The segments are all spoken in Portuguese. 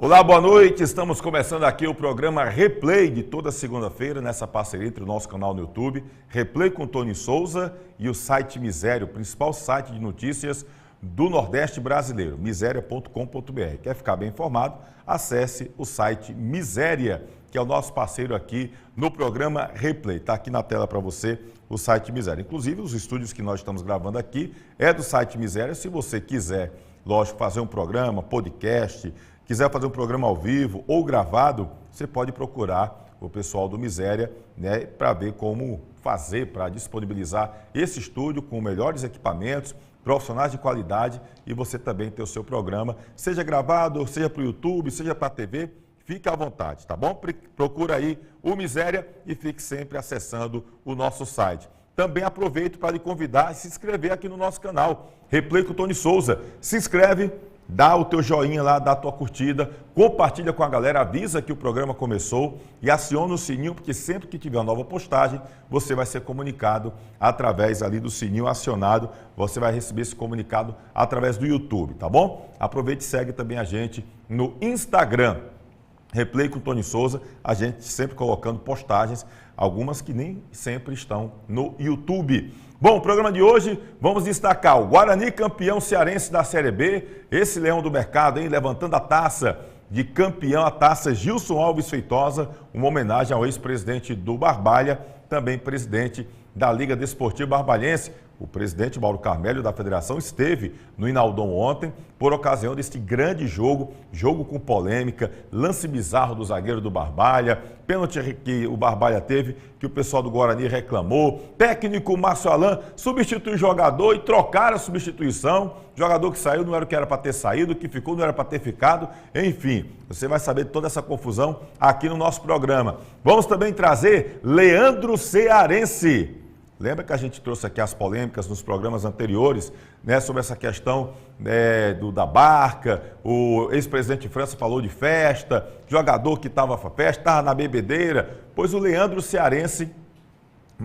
Olá, boa noite. Estamos começando aqui o programa Replay de toda segunda-feira, nessa parceria entre o nosso canal no YouTube, Replay com Tony Souza e o site Miséria, o principal site de notícias do Nordeste brasileiro, miséria.com.br. Quer ficar bem informado? Acesse o site Miséria, que é o nosso parceiro aqui no programa Replay. Está aqui na tela para você o site Miséria. Inclusive, os estúdios que nós estamos gravando aqui é do site Miséria. Se você quiser, lógico, fazer um programa, podcast, quiser fazer um programa ao vivo ou gravado, você pode procurar o pessoal do Miséria, né, para ver como fazer, para disponibilizar esse estúdio com melhores equipamentos, profissionais de qualidade e você também ter o seu programa, seja gravado, seja para o YouTube, seja para a TV, fique à vontade, tá bom? Procura aí o Miséria e fique sempre acessando o nosso site. Também aproveito para lhe convidar a se inscrever aqui no nosso canal, Replay com Tony Souza. Se inscreve, dá o teu joinha lá, dá a tua curtida, compartilha com a galera, avisa que o programa começou e aciona o sininho, porque sempre que tiver uma nova postagem, você vai ser comunicado através ali do sininho acionado, você vai receber esse comunicado através do YouTube, tá bom? Aproveite e segue também a gente no Instagram, Replay com Tony Souza, a gente sempre colocando postagens, algumas que nem sempre estão no YouTube. Bom, o programa de hoje, vamos destacar o Guarani campeão cearense da Série B, esse leão do mercado, hein, levantando a taça de campeão, a taça Gilson Alves Feitosa, uma homenagem ao ex-presidente do Barbalha, também presidente da Liga Desportiva Barbalhense. O presidente Mauro Carmelo da federação esteve no Inaldom ontem por ocasião deste grande jogo com polêmica, lance bizarro do zagueiro do Barbalha, pênalti que o Barbalha teve, que o pessoal do Guarani reclamou, técnico Márcio Alan substituiu o jogador e trocaram a substituição, jogador que saiu não era o que era para ter saído, o que ficou não era para ter ficado, enfim, você vai saber de toda essa confusão aqui no nosso programa. Vamos também trazer Leandro Cearense. Lembra que a gente trouxe aqui as polêmicas nos programas anteriores, né, sobre essa questão da barca, o ex-presidente de França falou de festa, jogador que estava na festa, estava na bebedeira, pois o Leandro Cearense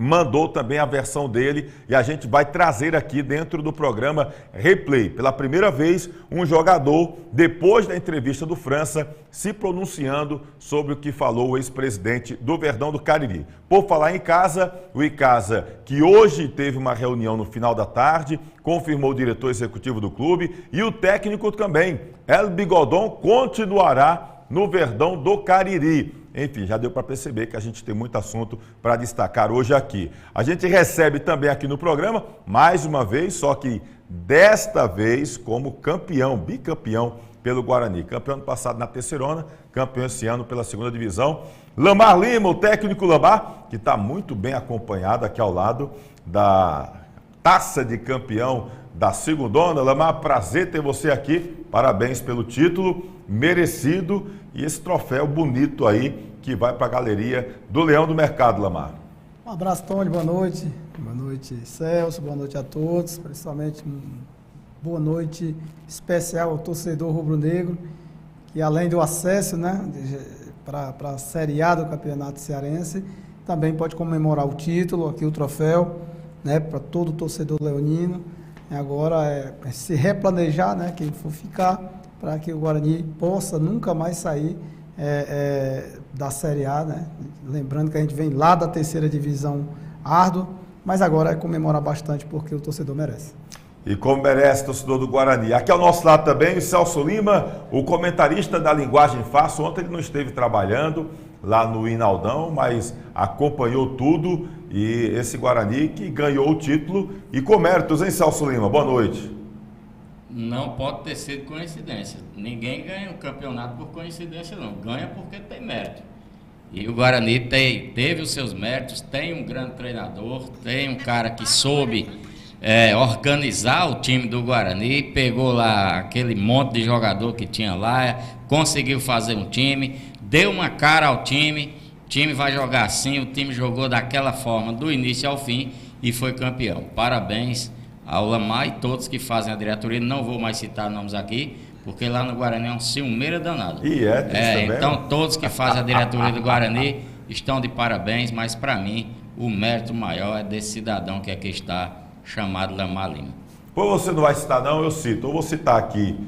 mandou também a versão dele e a gente vai trazer aqui dentro do programa Replay. Pela primeira vez, um jogador, depois da entrevista do França, se pronunciando sobre o que falou o ex-presidente do Verdão do Cariri. Por falar em Icasa, o Icasa, que hoje teve uma reunião no final da tarde, confirmou o diretor executivo do clube e o técnico também, El Bigodon, continuará no Verdão do Cariri. Enfim, já deu para perceber que a gente tem muito assunto para destacar hoje aqui. A gente recebe também aqui no programa, mais uma vez, só que desta vez como campeão, bicampeão pelo Guarani. Campeão ano passado na Terceirona, campeão esse ano pela segunda divisão. Lamar Lima, o técnico Lamar, que está muito bem acompanhado aqui ao lado da taça de campeão da Segundona. Lamar, prazer ter você aqui, parabéns pelo título, merecido, e esse troféu bonito aí que vai para a galeria do Leão do Mercado, Lamar. Um abraço, Tony, boa noite Celso, boa noite a todos, principalmente boa noite especial ao torcedor rubro-negro, que além do acesso, né, para a Série A do Campeonato Cearense, também pode comemorar o título, aqui o troféu, né, para todo o torcedor leonino. E agora é se replanejar, né, quem for ficar, para que o Guarani possa nunca mais sair da Série A, né? Lembrando que a gente vem lá da terceira divisão árduo, mas agora é comemorar bastante porque o torcedor merece. E como merece, torcedor do Guarani. Aqui ao nosso lado também o Celso Lima, o comentarista da Linguagem Fácil. Ontem ele não esteve trabalhando lá no Inaldão, mas acompanhou tudo e esse Guarani que ganhou o título e com méritos, hein, Celso Lima? Boa noite. Não pode ter sido coincidência. Ninguém ganha um campeonato por coincidência, não. Ganha porque tem mérito. E o Guarani teve os seus méritos, tem um grande treinador, tem um cara que soube organizar o time do Guarani, pegou lá aquele monte de jogador que tinha lá, conseguiu fazer um time, deu uma cara ao time, o time vai jogar assim, o time jogou daquela forma, do início ao fim, e foi campeão. Parabéns ao Lamar e todos que fazem a diretoria, não vou mais citar nomes aqui, porque lá no Guarani é um ciumeira danado. E então todos que fazem a diretoria do Guarani estão de parabéns, mas para mim o mérito maior é desse cidadão que aqui está, chamado Lamar Lima. Pô, você não vai citar não, eu cito. Eu vou citar aqui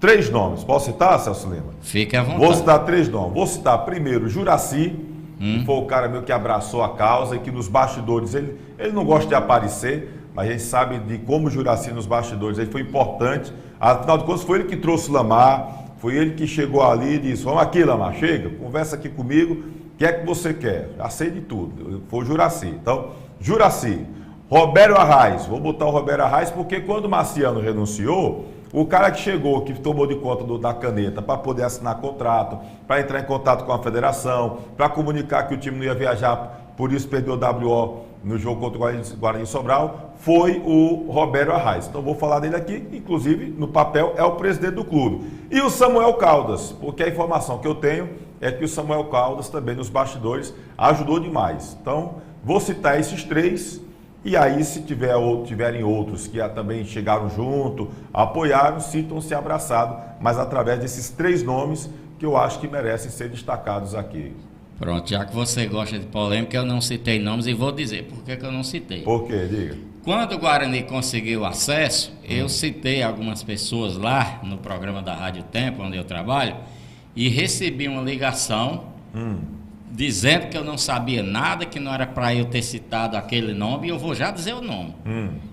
3 nomes. Posso citar, Celso Lima? Fique à vontade. Vou citar 3 nomes. Vou citar primeiro Juracy, que foi o cara meu que abraçou a causa e que nos bastidores, ele não gosta de aparecer, mas a gente sabe de como o Juracy nos bastidores ele foi importante. Afinal de contas, foi ele que trouxe o Lamar, foi ele que chegou ali e disse: vamos aqui, Lamar, chega, conversa aqui comigo, o que é que você quer? Já sei de tudo. Foi o Juracy. Então, Juracy. Roberto Arraes, vou botar o Roberto Arraes porque quando o Marciano renunciou, o cara que chegou, que tomou de conta da caneta para poder assinar contrato, para entrar em contato com a federação, para comunicar que o time não ia viajar, por isso perdeu o WO no jogo contra o Guarani Sobral, foi o Roberto Arraes. Então vou falar dele aqui, inclusive no papel é o presidente do clube. E o Samuel Caldas, porque a informação que eu tenho é que o Samuel Caldas também nos bastidores ajudou demais. Então vou citar esses 3. E aí, se tiverem outros que também chegaram junto, apoiaram, sintam-se abraçados, mas através desses 3 nomes que eu acho que merecem ser destacados aqui. Pronto, já que você gosta de polêmica, eu não citei nomes e vou dizer por que eu não citei. Por quê? Diga. Quando o Guarani conseguiu acesso, eu citei algumas pessoas lá no programa da Rádio Tempo, onde eu trabalho, e recebi uma ligação dizendo que eu não sabia nada, que não era para eu ter citado aquele nome, e eu vou já dizer o nome.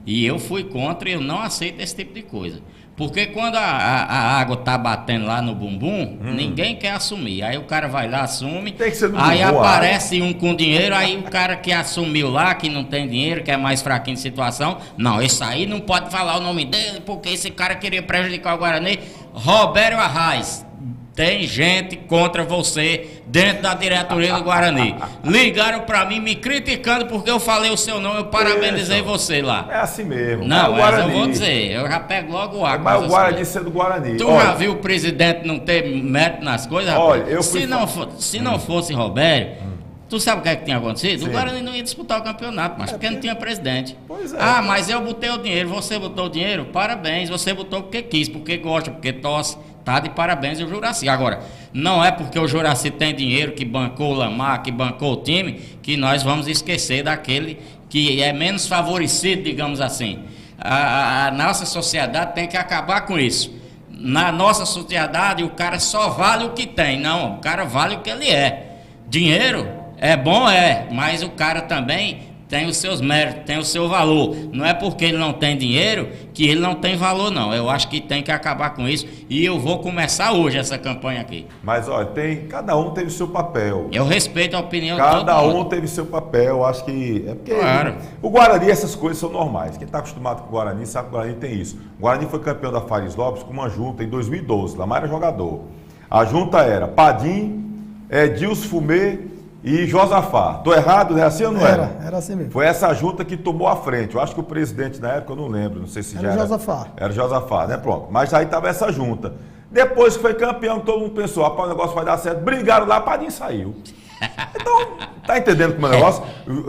E eu fui contra e eu não aceito esse tipo de coisa. Porque quando a água tá batendo lá no bumbum, ninguém quer assumir. Aí o cara vai lá, assume, tem que ser no aí bumbum, aparece um com dinheiro, aí o cara que assumiu lá, que não tem dinheiro, que é mais fraquinho de situação, não, esse aí não pode falar o nome dele, porque esse cara queria prejudicar o Guarani. Roberto Arraes. Tem gente contra você dentro da diretoria do Guarani. Ligaram pra mim me criticando porque eu falei o seu nome, eu parabenizei você lá. É assim mesmo. Não, mas eu vou dizer, eu já pego logo o ar. Mas o Guarani ser do Guarani. Tu já viu o presidente não ter mérito nas coisas? Olha, rapaz? Se não fosse Roberto, tu sabe o que é que tinha acontecido? Sim. O Guarani não ia disputar o campeonato, mas porque não tinha presidente. Pois é. Ah, mas eu botei o dinheiro, você botou o dinheiro? Parabéns, você botou porque quis, porque gosta, porque torce. Tá de parabéns o Juracy. Agora, não é porque o Juracy tem dinheiro, que bancou o Lamar, que bancou o time, que nós vamos esquecer daquele que é menos favorecido, digamos assim. A nossa sociedade tem que acabar com isso. Na nossa sociedade, o cara só vale o que tem. Não, o cara vale o que ele é. Dinheiro é bom, mas o cara também tem os seus méritos, tem o seu valor. Não é porque ele não tem dinheiro que ele não tem valor, não. Eu acho que tem que acabar com isso e eu vou começar hoje essa campanha aqui. Mas, olha, cada um teve seu papel. Eu respeito a opinião de Cada todo um mundo. teve seu papel, acho que... É porque Claro. O Guarani, essas coisas são normais. Quem está acostumado com o Guarani sabe que o Guarani tem isso. O Guarani foi campeão da Fares Lopes com uma junta em 2012. Lamar era jogador. A junta era Padim, Edilson Fumê e Josafá. Tô errado, né? Assim ou não era? Era assim mesmo. Foi essa junta que tomou a frente. Eu acho que o presidente na época, eu não lembro, não sei se já era. Josafá. Era Josafá, né? Pronto. Mas aí tava essa junta. Depois que foi campeão, todo mundo pensou, rapaz, o negócio vai dar certo. Brigaram lá, Padim saiu. Então, tá entendendo como é o negócio?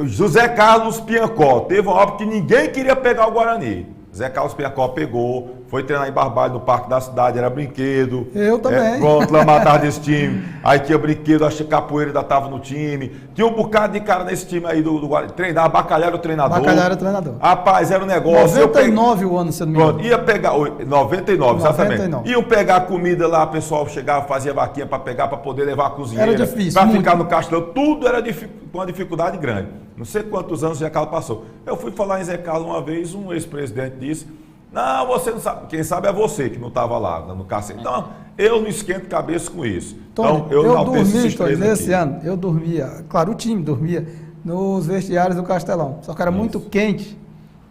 José Carlos Piancó teve uma obra que ninguém queria pegar o Guarani. Zé Carlos Piancó pegou, foi treinar em Barbalho no Parque da Cidade, era brinquedo. Eu também. Pronto, Lamar tava desse time. Aí tinha brinquedo, acho que Capoeira ainda tava no time. Tinha um bocado de cara nesse time aí do Guarani. Treinava, Bacalhau era o treinador. Bacalhau era o treinador. Rapaz, era um negócio. 99 o ano, se eu não me engano. Pronto, ia pegar, 99, exatamente. 99. Iam pegar comida lá, o pessoal chegava, fazia vaquinha para pegar, para poder levar a cozinheira. Era difícil, para muito. ficar no castelão, tudo era com uma dificuldade grande. Não sei quantos anos o Zé Carlos passou. Eu fui falar em Zé Carlos uma vez, um ex-presidente disse: não, você não sabe, quem sabe é você que não estava lá no cacete. Então, eu não esquento cabeça com isso. Tony, Então, eu dormi, Tony, nesse ano, eu dormia, claro, o time dormia nos vestiários do Castelão, só que era muito quente.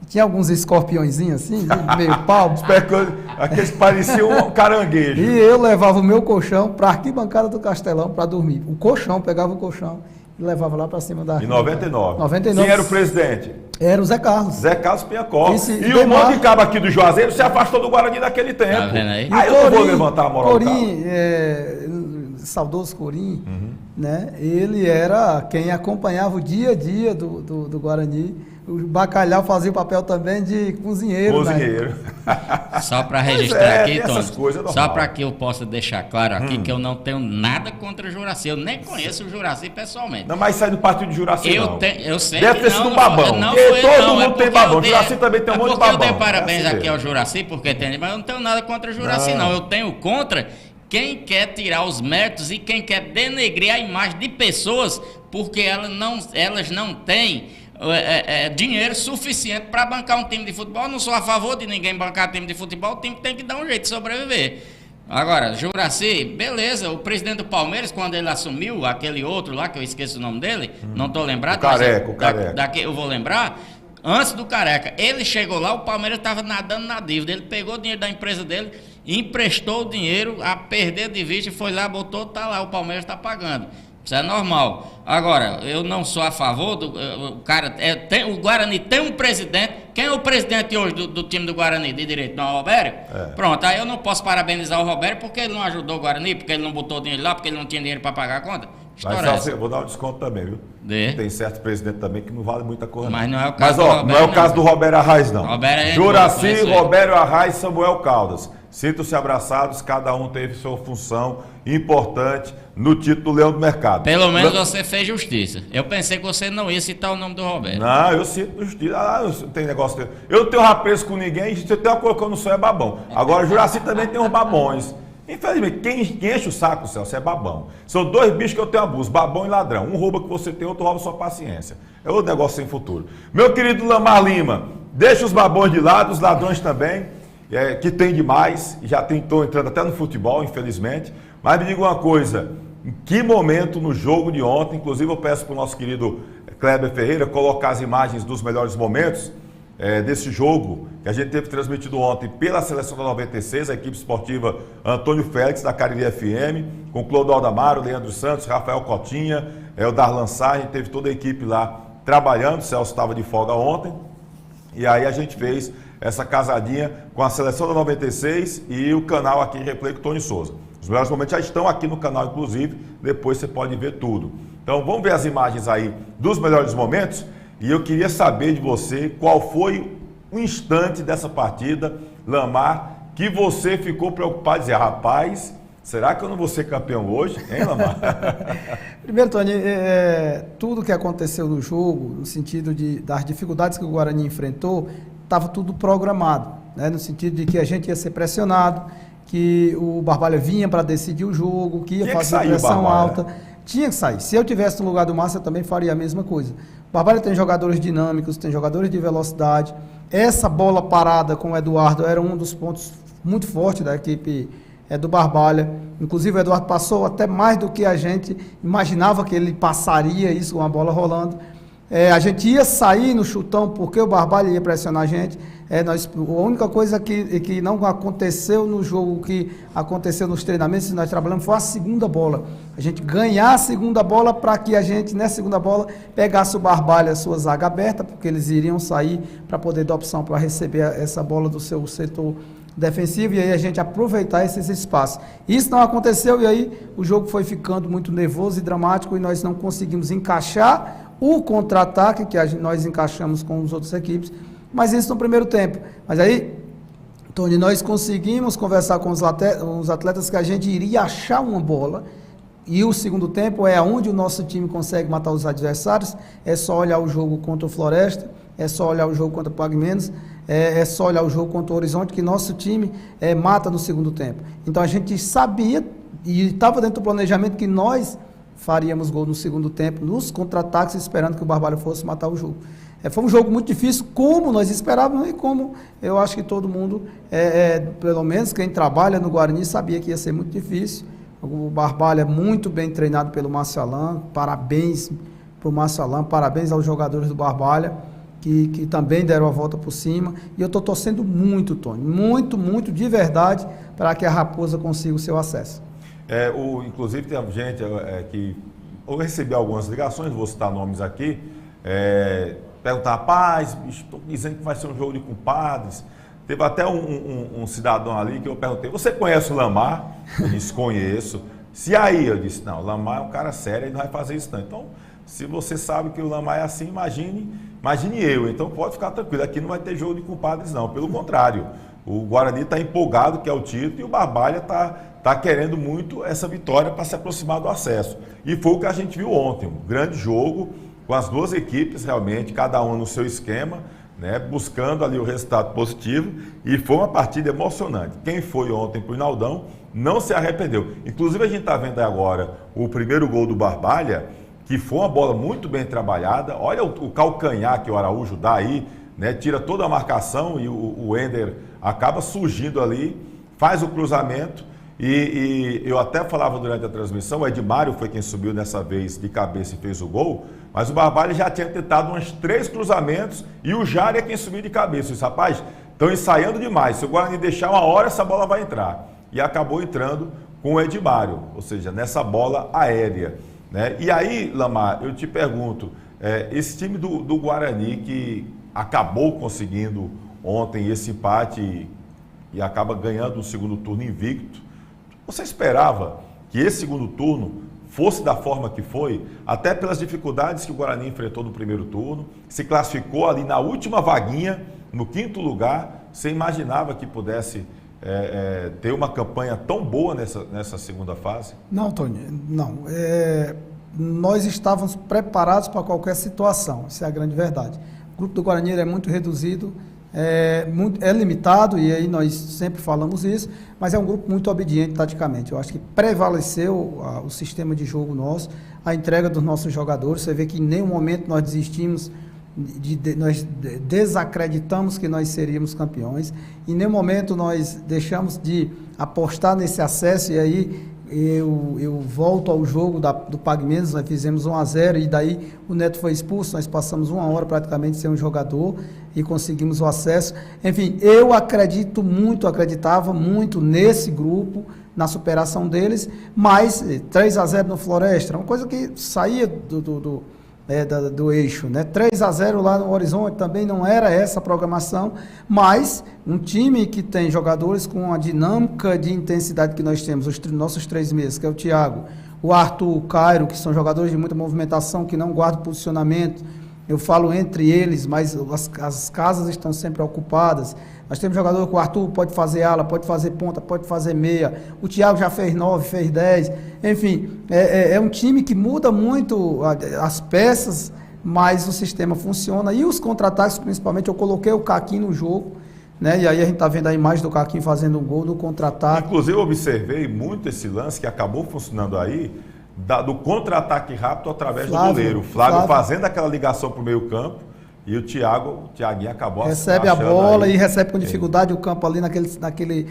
Tinha alguns escorpiõezinhos assim, de meio pau. Aqueles pareciam um caranguejo. E eu levava o meu colchão para a arquibancada do Castelão para dormir. O colchão, pegava o colchão e levava lá para cima da Em arquibancada. 99. 99. Quem era o presidente? Era o Zé Carlos. Zé Carlos Piancó. Esse E o monte de cabo aqui do Juazeiro se afastou do Guarani naquele tempo. Tá vendo aí? Aí eu não vou levantar a moral do Corim, saudoso Corim, né? Ele era quem acompanhava o dia a dia do Guarani. O Bacalhau fazia o papel também de cozinheiro. Cozinheiro. Só para registrar aqui, essas Tony, coisas só para que eu possa deixar claro aqui que eu não tenho nada contra o Juracy. Eu nem conheço o Juracy pessoalmente. Não, mas sai do partido de Juracy, não. Eu sei deve ter sido um babão. Todo mundo tem babão. Juracy também tem um monte de babão. Eu dei parabéns aqui ao Juracy, porque tem, mas eu não tenho nada contra o Juracy, não. Eu tenho contra quem quer tirar os méritos e quem quer denegrir a imagem de pessoas porque elas não têm dinheiro suficiente para bancar um time de futebol. Eu não sou a favor de ninguém bancar time de futebol, o time tem que dar um jeito de sobreviver. Agora, Juracy, beleza, o presidente do Palmeiras, quando ele assumiu, aquele outro lá, que eu esqueço o nome dele, não estou lembrado, o Careca. Daqui eu vou lembrar. Antes do Careca, ele chegou lá, o Palmeiras estava nadando na dívida, ele pegou o dinheiro da empresa dele, emprestou o dinheiro, a perder de vista, foi lá, botou, tá lá, o Palmeiras está pagando. Isso é normal. Agora, eu não sou a favor do o Guarani tem um presidente. Quem é o presidente hoje do time do Guarani de direito? Não é o Robério? Pronto, aí eu não posso parabenizar o Robério porque ele não ajudou o Guarani, porque ele não botou dinheiro lá, porque ele não tinha dinheiro para pagar a conta. Mas eu vou dar um desconto também, viu? Tem certo presidente também que não vale muita coisa. Mas não é o caso do Robério. Não é o caso do Robério Arraes, não. Juracy, Robério Arraes e Samuel Caldas. Sintam-se abraçados, cada um teve sua função importante no título do Leão do Mercado. Pelo menos você fez justiça. Eu pensei que você não ia citar o nome do Roberto. Não, eu sinto justiça. Não tem negócio. Eu não tenho rapreço com ninguém, se eu tenho uma coisa que eu não sou é babão. Agora, o Juracy também tem uns babões. Infelizmente, quem enche o saco, Celso, é babão. São dois bichos que eu tenho abuso, babão e ladrão. Um rouba que você tem, outro rouba sua paciência. É outro negócio sem futuro. Meu querido Lamar Lima, deixa os babões de lado, os ladrões também, que tem demais, e já estou entrando até no futebol, infelizmente. Mas me diga uma coisa, em que momento no jogo de ontem, inclusive eu peço para o nosso querido Kleber Ferreira colocar as imagens dos melhores momentos desse jogo que a gente teve transmitido ontem pela Seleção da 96, a equipe esportiva Antônio Félix, da Cariri FM, com Clodoaldo Amaro, Leandro Santos, Rafael Cotinha, o Darlan Sá, a gente teve toda a equipe lá trabalhando, o Celso estava de folga ontem, e aí a gente fez essa casadinha com a Seleção da 96 e o canal aqui Replay com Tony Souza. Os melhores momentos já estão aqui no canal, inclusive, depois você pode ver tudo. Então vamos ver as imagens aí dos melhores momentos e eu queria saber de você qual foi o instante dessa partida, Lamar, que você ficou preocupado e dizer, rapaz, será que eu não vou ser campeão hoje, hein, Lamar? Primeiro, Tony, tudo que aconteceu no jogo, no sentido das dificuldades que o Guarani enfrentou, estava tudo programado, né? No sentido de que a gente ia ser pressionado, que o Barbalha vinha para decidir o jogo, que ia fazer pressão alta. Tinha que sair. Se eu tivesse no lugar do Márcio, eu também faria a mesma coisa. O Barbalha tem jogadores dinâmicos, tem jogadores de velocidade. Essa bola parada com o Eduardo era um dos pontos muito fortes da equipe do Barbalha. Inclusive o Eduardo passou até mais do que a gente imaginava que ele passaria isso com a bola rolando. A gente ia sair no chutão porque o Barbalha ia pressionar a gente. A única coisa que não aconteceu no jogo, que aconteceu nos treinamentos que nós trabalhamos, foi a segunda bola. A gente ganhar a segunda bola para que a gente, nessa segunda bola, pegasse o Barbalha, a sua zaga aberta, porque eles iriam sair para poder dar opção para receber essa bola do seu setor defensivo e aí a gente aproveitar esses espaços. Isso não aconteceu e aí o jogo foi ficando muito nervoso e dramático e nós não conseguimos encaixar o contra-ataque que nós encaixamos com os outros equipes, mas isso no primeiro tempo. Mas aí, Tony, nós conseguimos conversar com os atletas que a gente iria achar uma bola e o segundo tempo é onde o nosso time consegue matar os adversários, é só olhar o jogo contra o Floresta, é só olhar o jogo contra o Pague Menos, é só olhar o jogo contra o Horizonte que nosso time mata no segundo tempo. Então a gente sabia e estava dentro do planejamento que nós faríamos gol no segundo tempo, nos contra-ataques, esperando que o Barbalha fosse matar o jogo. Foi um jogo muito difícil, como nós esperávamos e como eu acho que todo mundo, pelo menos quem trabalha no Guarani, sabia que ia ser muito difícil. O Barbalha é muito bem treinado pelo Márcio Alain, parabéns para o Márcio Alain, parabéns aos jogadores do Barbalha, que também deram a volta por cima. E eu estou torcendo muito, Tony, muito de verdade, para que a Raposa consiga o seu acesso. Inclusive tem gente que eu recebi algumas ligações, vou citar nomes aqui, perguntar, rapaz, estou dizendo que vai ser um jogo de compadres. Teve até um cidadão ali que eu perguntei, você conhece o Lamar? Ele disse, conheço. Se aí, eu disse, não, o Lamar é um cara sério, ele não vai fazer isso não. Então, se você sabe que o Lamar é assim, imagine Imagine eu, então pode ficar tranquilo, aqui não vai ter jogo de compadres não, pelo contrário, o Guarani está empolgado que é o título e o Barbalha está querendo muito essa vitória para se aproximar do acesso. E foi o que a gente viu ontem, um grande jogo com as duas equipes realmente, cada um no seu esquema, né, buscando ali o resultado positivo, e foi uma partida emocionante. Quem foi ontem para o Inaldão não se arrependeu. Inclusive a gente está vendo agora o primeiro gol do Barbalha, que foi uma bola muito bem trabalhada. Olha o calcanhar que o Araújo dá aí, né, tira toda a marcação e o Ender acaba surgindo ali, faz o cruzamento. E eu até falava durante a transmissão, o Edmário foi quem subiu dessa vez de cabeça e fez o gol, mas o Barbalha já tinha tentado uns 3 cruzamentos e o Jário é quem subiu de cabeça. Os rapazes estão ensaiando demais, se o Guarani deixar uma hora, essa bola vai entrar. E acabou entrando com o Edmário, ou seja, nessa bola aérea, né? E aí, Lamar, eu te pergunto, esse time do Guarani que acabou conseguindo ontem esse empate e acaba ganhando o segundo turno invicto, você esperava que esse segundo turno fosse da forma que foi, até pelas dificuldades que o Guarani enfrentou no primeiro turno, se classificou ali na última vaguinha, no 5º lugar, você imaginava que pudesse ter uma campanha tão boa nessa segunda fase? Não, Tony, não. Nós estávamos preparados para qualquer situação, essa é a grande verdade. O grupo do Guarani é muito reduzido, é limitado, e aí nós sempre falamos isso, mas é um grupo muito obediente taticamente. Eu acho que prevaleceu o sistema de jogo nosso, a entrega dos nossos jogadores. Você vê que em nenhum momento nós desistimos, nós desacreditamos que nós seríamos campeões, em nenhum momento nós deixamos de apostar nesse acesso. E aí eu volto ao jogo do Pague Menos, nós fizemos 1-0 e daí o Neto foi expulso, nós passamos 1 hora praticamente sem um jogador e conseguimos o acesso. Enfim, eu acreditava muito nesse grupo, na superação deles, mas 3-0 no Floresta, uma coisa que saía do eixo, né? 3-0 lá no Horizonte também não era essa a programação, mas um time que tem jogadores com a dinâmica de intensidade que nós temos, os nossos 3 meses, que é o Thiago, o Arthur, o Cairo, que são jogadores de muita movimentação, que não guardam posicionamento. Eu falo entre eles, mas as casas estão sempre ocupadas. Nós temos jogador que o Arthur pode fazer ala, pode fazer ponta, pode fazer meia. O Thiago já fez 9, fez 10. Enfim, é um time que muda muito as peças, mas o sistema funciona. E os contra-ataques, principalmente, eu coloquei o Caquinho no jogo, né? E aí a gente está vendo a imagem do Caquinho fazendo um gol no contra-ataque. Inclusive, eu observei muito esse lance que acabou funcionando aí, do contra-ataque rápido através do goleiro. Flávio fazendo aquela ligação para o meio campo, e o Thiaguinho acabou recebe a bola aí, e recebe com dificuldade. O campo ali naquele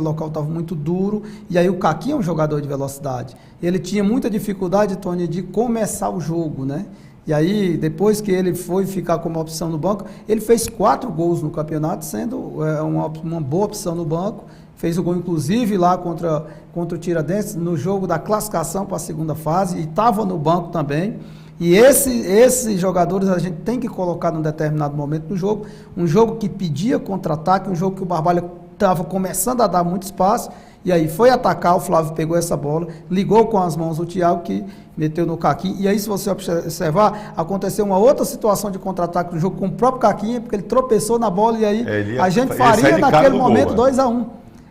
local estava muito duro, e aí o Caquinho é um jogador de velocidade. Ele tinha muita dificuldade, Tony, de começar o jogo, né? E aí, depois que ele foi ficar como opção no banco, ele fez 4 gols no campeonato, sendo uma boa opção no banco. Fez o gol, inclusive, lá contra o Tiradentes, no jogo da classificação para a segunda fase, e estava no banco também. E esses jogadores a gente tem que colocar num determinado momento no jogo, um jogo que pedia contra-ataque, um jogo que o Barbalha estava começando a dar muito espaço, e aí foi atacar, o Flávio pegou essa bola, ligou com as mãos o Thiago, que meteu no Caquinho, e aí se você observar, aconteceu uma outra situação de contra-ataque no jogo com o próprio Caquinho, porque ele tropeçou na bola, e aí a gente faria naquele momento 2-1.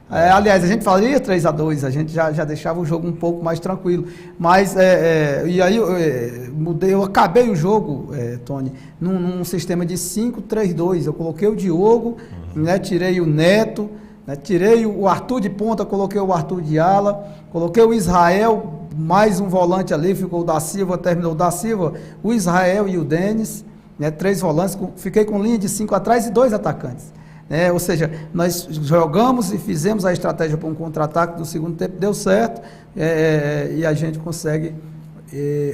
Aliás, a gente faria 3-2, a gente já deixava o jogo um pouco mais tranquilo. Mas, e aí eu acabei o jogo, Tony, num sistema de 5-3-2. Eu coloquei o Diogo, né, tirei o Neto, né, tirei o Arthur de ponta, coloquei o Arthur de ala, coloquei o Israel, mais um volante ali, ficou o da Silva, terminou o da Silva, o Israel e o Denis, né, 3 volantes, fiquei com linha de 5 atrás e 2 atacantes. Ou seja, nós jogamos e fizemos a estratégia para um contra-ataque do segundo tempo, deu certo, e a gente consegue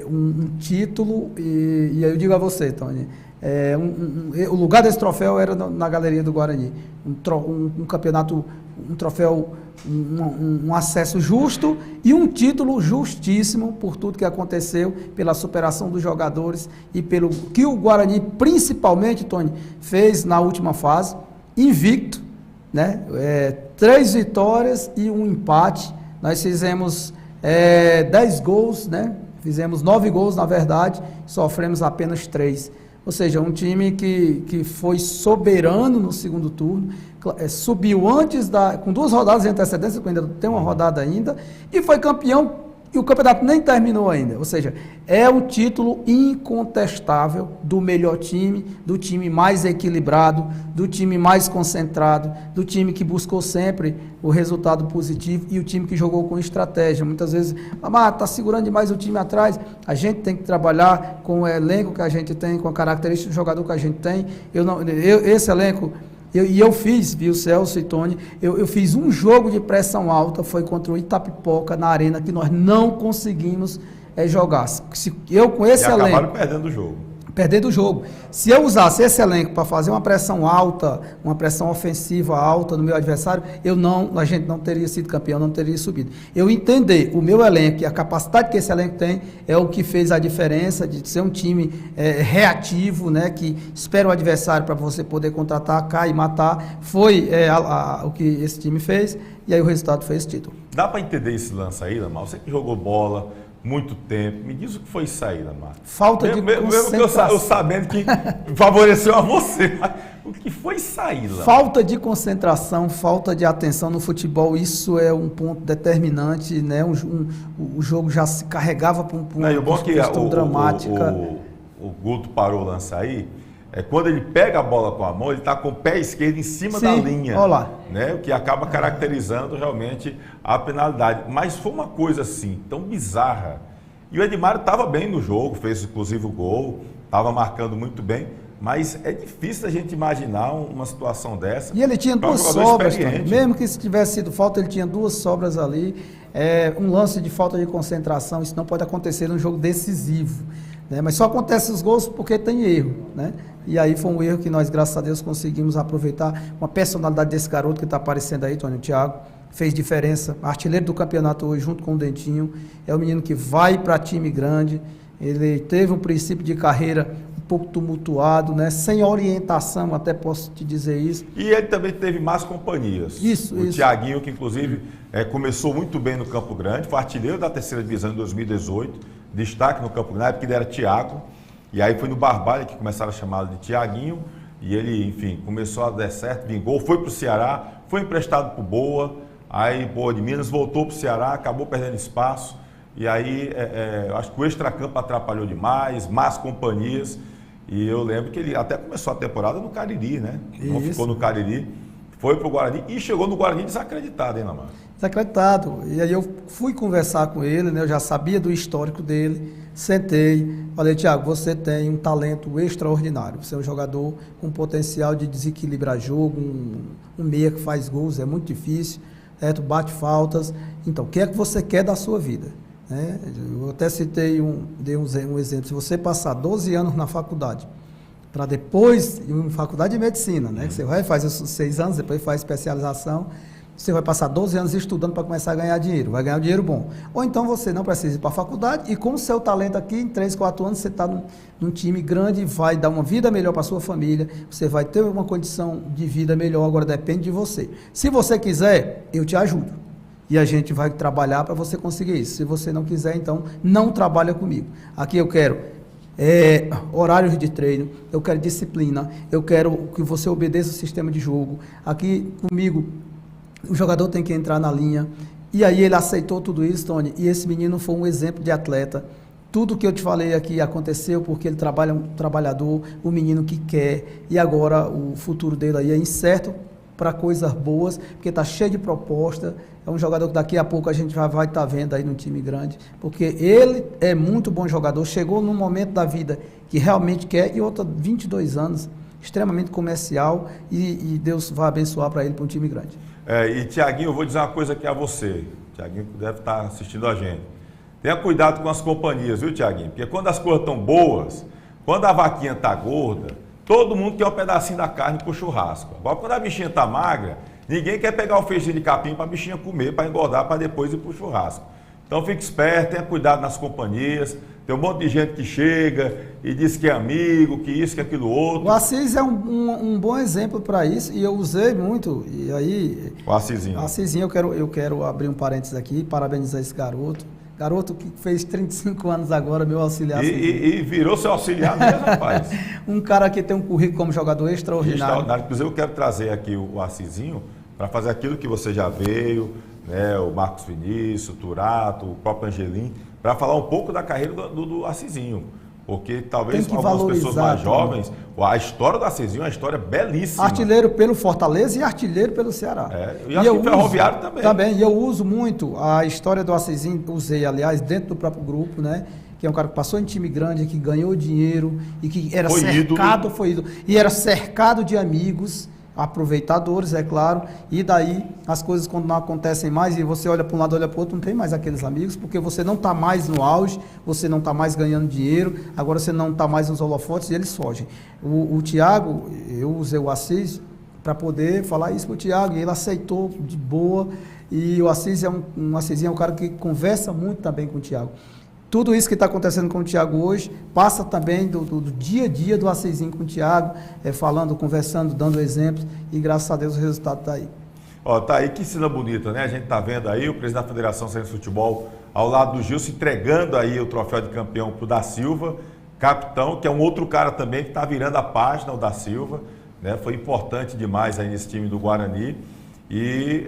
um título, e aí eu digo a você, Tony, o lugar desse troféu era na galeria do Guarani, um campeonato, um troféu, um acesso justo e um título justíssimo por tudo que aconteceu, pela superação dos jogadores e pelo que o Guarani, principalmente, Tony, fez na última fase, invicto, né? 3 vitórias e um empate. Nós fizemos 10 gols, né? Fizemos 9 gols, na verdade, sofremos apenas 3. Ou seja, um time que foi soberano no segundo turno, subiu antes com 2 rodadas de antecedência, que ainda tem uma rodada ainda, e foi campeão, e o campeonato nem terminou ainda. Ou seja, é o título incontestável do melhor time, do time mais equilibrado, do time mais concentrado, do time que buscou sempre o resultado positivo e o time que jogou com estratégia. Muitas vezes, está segurando demais o time atrás. A gente tem que trabalhar com o elenco que a gente tem, com a característica do jogador que a gente tem. Esse elenco... Eu fiz, viu, Celso e Tony, eu fiz um jogo de pressão alta, foi contra o Itapipoca, na arena, que nós não conseguimos jogar. Eu com esse elenco... acabaram perdendo o jogo. Perdendo o jogo. Se eu usasse esse elenco para fazer uma pressão alta, uma pressão ofensiva alta no meu adversário, a gente não teria sido campeão, não teria subido. Eu entender o meu elenco e a capacidade que esse elenco tem é o que fez a diferença de ser um time reativo, né, que espera o adversário para você poder contra-atacar e matar. Foi o que esse time fez e aí o resultado foi esse título. Dá para entender esse lance aí, Lamar? Você que jogou bola muito tempo. Me diz o que foi isso aí, Lamar. Falta de concentração. Mesmo que eu sabendo que favoreceu a você. O que foi isso aí, Lamar? Falta de concentração, falta de atenção no futebol, isso é um ponto determinante, né? O jogo já se carregava para uma questão dramática. O Guto parou o lance aí. Quando ele pega a bola com a mão, ele está com o pé esquerdo em cima da linha. Olha lá. Né? O que acaba caracterizando realmente a penalidade. Mas foi uma coisa assim, tão bizarra. E o Edmário estava bem no jogo, fez inclusive o gol, estava marcando muito bem. Mas é difícil a gente imaginar uma situação dessa. E ele tinha 2 sobras, mesmo que se tivesse sido falta, ele tinha 2 sobras ali. Um lance de falta de concentração, isso não pode acontecer num jogo decisivo. Né? Mas só acontece os gols porque tem erro, né? E aí foi um erro que nós, graças a Deus, conseguimos aproveitar. Uma personalidade desse garoto que está aparecendo aí, Tony, o Thiago, fez diferença. Artilheiro do campeonato hoje, junto com o Dentinho. É um menino que vai para time grande. Ele teve um princípio de carreira um pouco tumultuado, né? Sem orientação, até posso te dizer isso. E ele também teve más companhias. Isso. Thiaguinho, que inclusive começou muito bem no Campo Grande, foi artilheiro da 3ª divisão em 2018, destaque no Campo Grande, porque ele era Thiago. E aí foi no Barbalha que começaram a chamá-lo de Thiaguinho, e ele, enfim, começou a dar certo, vingou, foi para o Ceará, foi emprestado para o Boa, aí Boa de Minas, voltou para o Ceará, acabou perdendo espaço, e aí acho que o extracampo atrapalhou demais, más companhias, e eu lembro que ele até começou a temporada no Cariri, né? Não ficou no Cariri, foi para o Guarani e chegou no Guarani desacreditado, hein, Lamar? Desacreditado. E aí eu fui conversar com ele, né? Eu já sabia do histórico dele, sentei, falei, Thiago, você tem um talento extraordinário, você é um jogador com potencial de desequilibrar jogo, um meia que faz gols, é muito difícil, certo? Bate faltas, então, o que é que você quer da sua vida? Né? Eu até citei, dei um exemplo, se você passar 12 anos na faculdade, para depois, em faculdade de medicina, né? Que você vai fazer os 6 anos, depois faz especialização, você vai passar 12 anos estudando para começar a ganhar dinheiro, vai ganhar um dinheiro bom. Ou então você não precisa ir para a faculdade e com o seu talento aqui, em 3, 4 anos, você está num time grande, vai dar uma vida melhor para a sua família, você vai ter uma condição de vida melhor, agora depende de você. Se você quiser, eu te ajudo. E a gente vai trabalhar para você conseguir isso. Se você não quiser, então, não trabalha comigo. Aqui eu quero horários de treino, eu quero disciplina, eu quero que você obedeça o sistema de jogo. Aqui comigo, o jogador tem que entrar na linha. E aí ele aceitou tudo isso, Tony, e esse menino foi um exemplo de atleta. Tudo que eu te falei aqui aconteceu porque ele trabalha um trabalhador, um menino que quer, e agora o futuro dele aí é incerto para coisas boas, porque está cheio de proposta. É um jogador que daqui a pouco a gente vai estar vendo aí no time grande, porque ele é muito bom jogador, chegou num momento da vida que realmente quer, e outra 22 anos, extremamente comercial, e Deus vai abençoar para ele para um time grande. E Thiaguinho, eu vou dizer uma coisa aqui a você, Thiaguinho deve estar assistindo a gente. Tenha cuidado com as companhias, viu, Thiaguinho? Porque quando as coisas estão boas, quando a vaquinha está gorda, todo mundo quer um pedacinho da carne para o churrasco. Agora, quando a bichinha está magra, ninguém quer pegar o feijão de capim para a bichinha comer, para engordar, para depois ir para o churrasco. Então, fique esperto, tenha cuidado nas companhias. Tem um monte de gente que chega e diz que é amigo, que isso, que aquilo outro. O Assis é um bom exemplo para isso, e eu usei muito. E aí, o Assisinho. Assisinho, eu quero abrir um parênteses aqui, parabenizar esse garoto Garoto que fez 35 anos agora, meu auxiliar. E virou seu auxiliar mesmo, rapaz. Um cara que tem um currículo como jogador extraordinário. Inclusive, eu quero trazer aqui o Assisinho para fazer aquilo que você já veio, né? O Marcos Vinícius, o Turato, o próprio Angelim, para falar um pouco da carreira do Assisinho. Porque talvez algumas pessoas mais jovens, a história do Assisinho é uma história belíssima. Artilheiro pelo Fortaleza e artilheiro pelo Ceará. E acho que Ferroviário também. Também, e eu uso muito a história do Assisinho, usei, aliás, dentro do próprio grupo, né? Que é um cara que passou em time grande, que ganhou dinheiro e que era foi ídolo, e era cercado de amigos, aproveitadores, é claro, e daí as coisas quando não acontecem mais e você olha para um lado, olha para o outro, não tem mais aqueles amigos, porque você não está mais no auge, você não está mais ganhando dinheiro, agora você não está mais nos holofotes e eles fogem. O Thiago, eu usei o Assis para poder falar isso para o Thiago, e ele aceitou de boa, e o Assis Assisinho é um cara que conversa muito também com o Thiago. Tudo isso que está acontecendo com o Thiago hoje passa também do dia a dia do Assisinho com o Thiago, falando, conversando, dando exemplos, e graças a Deus o resultado está aí. Tá aí, que cena bonita, né? A gente está vendo aí o presidente da Federação Cearense de Futebol ao lado do Gilson, entregando aí o troféu de campeão para o Da Silva, capitão, que é um outro cara também que está virando a página, o Da Silva, né? Foi importante demais aí nesse time do Guarani. E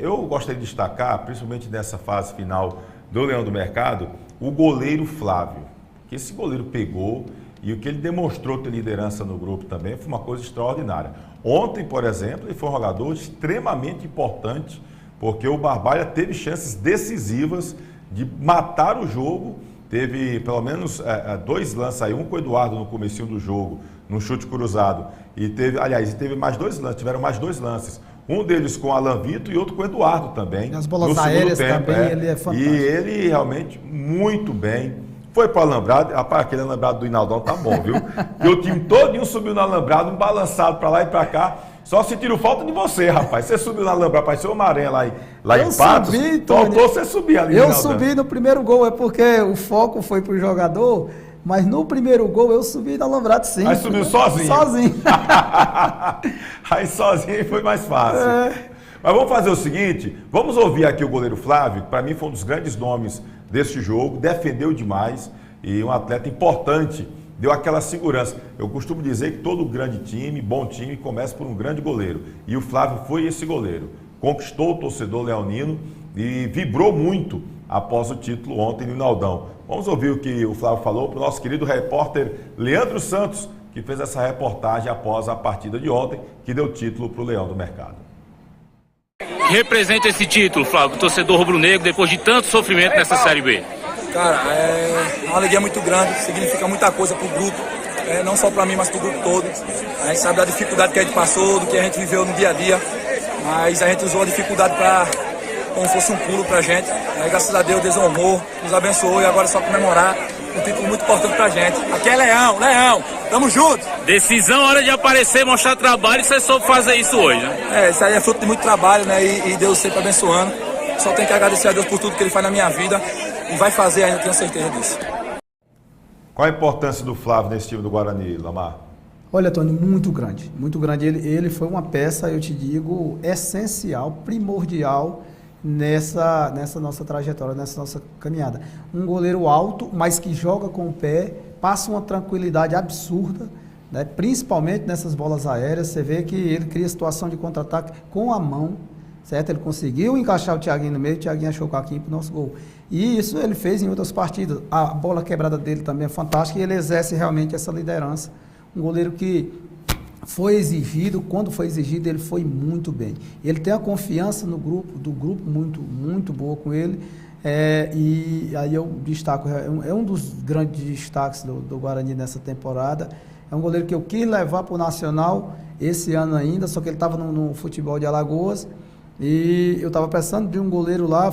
eu gostaria de destacar, principalmente nessa fase final do Leão do Mercado, o goleiro Flávio, que esse goleiro pegou e o que ele demonstrou ter liderança no grupo também foi uma coisa extraordinária. Ontem, por exemplo, ele foi um jogador extremamente importante, porque o Barbalha teve chances decisivas de matar o jogo, teve pelo menos 2 lances aí, um com o Eduardo no comecinho do jogo, num chute cruzado, e teve mais 2 lances, tiveram mais 2 lances. Um deles com o Alan Vitor e outro com o Eduardo também. E as bolas aéreas também, ele é fantástico. E ele realmente muito bem. Foi para o Alambrado, rapaz, aquele Alambrado do Inaldão tá bom, viu? E o time todinho subiu no Alambrado, um balançado para lá e para cá. Só sentiram falta de você, rapaz. Você subiu no Alambrado, parecia uma aranha lá em Patos. Faltou você subir ali. Eu subi no primeiro gol, é porque o foco foi pro jogador. Mas no primeiro gol eu subi no Alambrado sim. Aí subiu sozinho? Sozinho. Aí sozinho foi mais fácil. Mas vamos fazer o seguinte, vamos ouvir aqui o goleiro Flávio, que para mim foi um dos grandes nomes deste jogo, defendeu demais e um atleta importante, deu aquela segurança. Eu costumo dizer que todo grande time, bom time, começa por um grande goleiro. E o Flávio foi esse goleiro. Conquistou o torcedor leonino e vibrou muito após o título ontem no Inaldão. Vamos ouvir o que o Flávio falou para o nosso querido repórter Leandro Santos, que fez essa reportagem após a partida de ontem, que deu título para o Leão do Mercado. Representa esse título, Flávio, torcedor rubro-negro, depois de tanto sofrimento nessa Série B? Cara, é uma alegria muito grande, significa muita coisa para o grupo, não só para mim, mas para o grupo todo. A gente sabe da dificuldade que a gente passou, do que a gente viveu no dia a dia, mas a gente usou a dificuldade como se fosse um pulo pra gente. Graças a Deus, Deus honrou, nos abençoou e agora é só comemorar um título muito importante pra gente. Aqui é Leão, tamo junto! Decisão, hora de aparecer, mostrar trabalho, e você soube fazer isso hoje, né? Isso aí é fruto de muito trabalho, né? E Deus sempre abençoando. Só tenho que agradecer a Deus por tudo que Ele faz na minha vida e vai fazer ainda, tenho certeza disso. Qual a importância do Flávio nesse time do Guarani, Lamar? Olha, Tony, muito grande, muito grande. Ele foi uma peça, eu te digo, essencial, primordial nessa nossa trajetória, nessa nossa caminhada. Um goleiro alto, mas que joga com o pé, passa uma tranquilidade absurda, né? Principalmente nessas bolas aéreas. Você vê que ele cria situação de contra-ataque com a mão, certo? Ele conseguiu encaixar o Thiaguinho no meio, o Thiaguinho achou o caquinho para o nosso gol. E isso ele fez em outras partidas. A bola quebrada dele também é fantástica e ele exerce realmente essa liderança. Um goleiro que foi exigido, quando foi exigido, ele foi muito bem. Ele tem a confiança do grupo muito, muito boa com ele. E aí eu destaco, é um dos grandes destaques do Guarani nessa temporada. É um goleiro que eu quis levar para o Nacional esse ano ainda, só que ele estava no futebol de Alagoas. E eu estava pensando de um goleiro lá,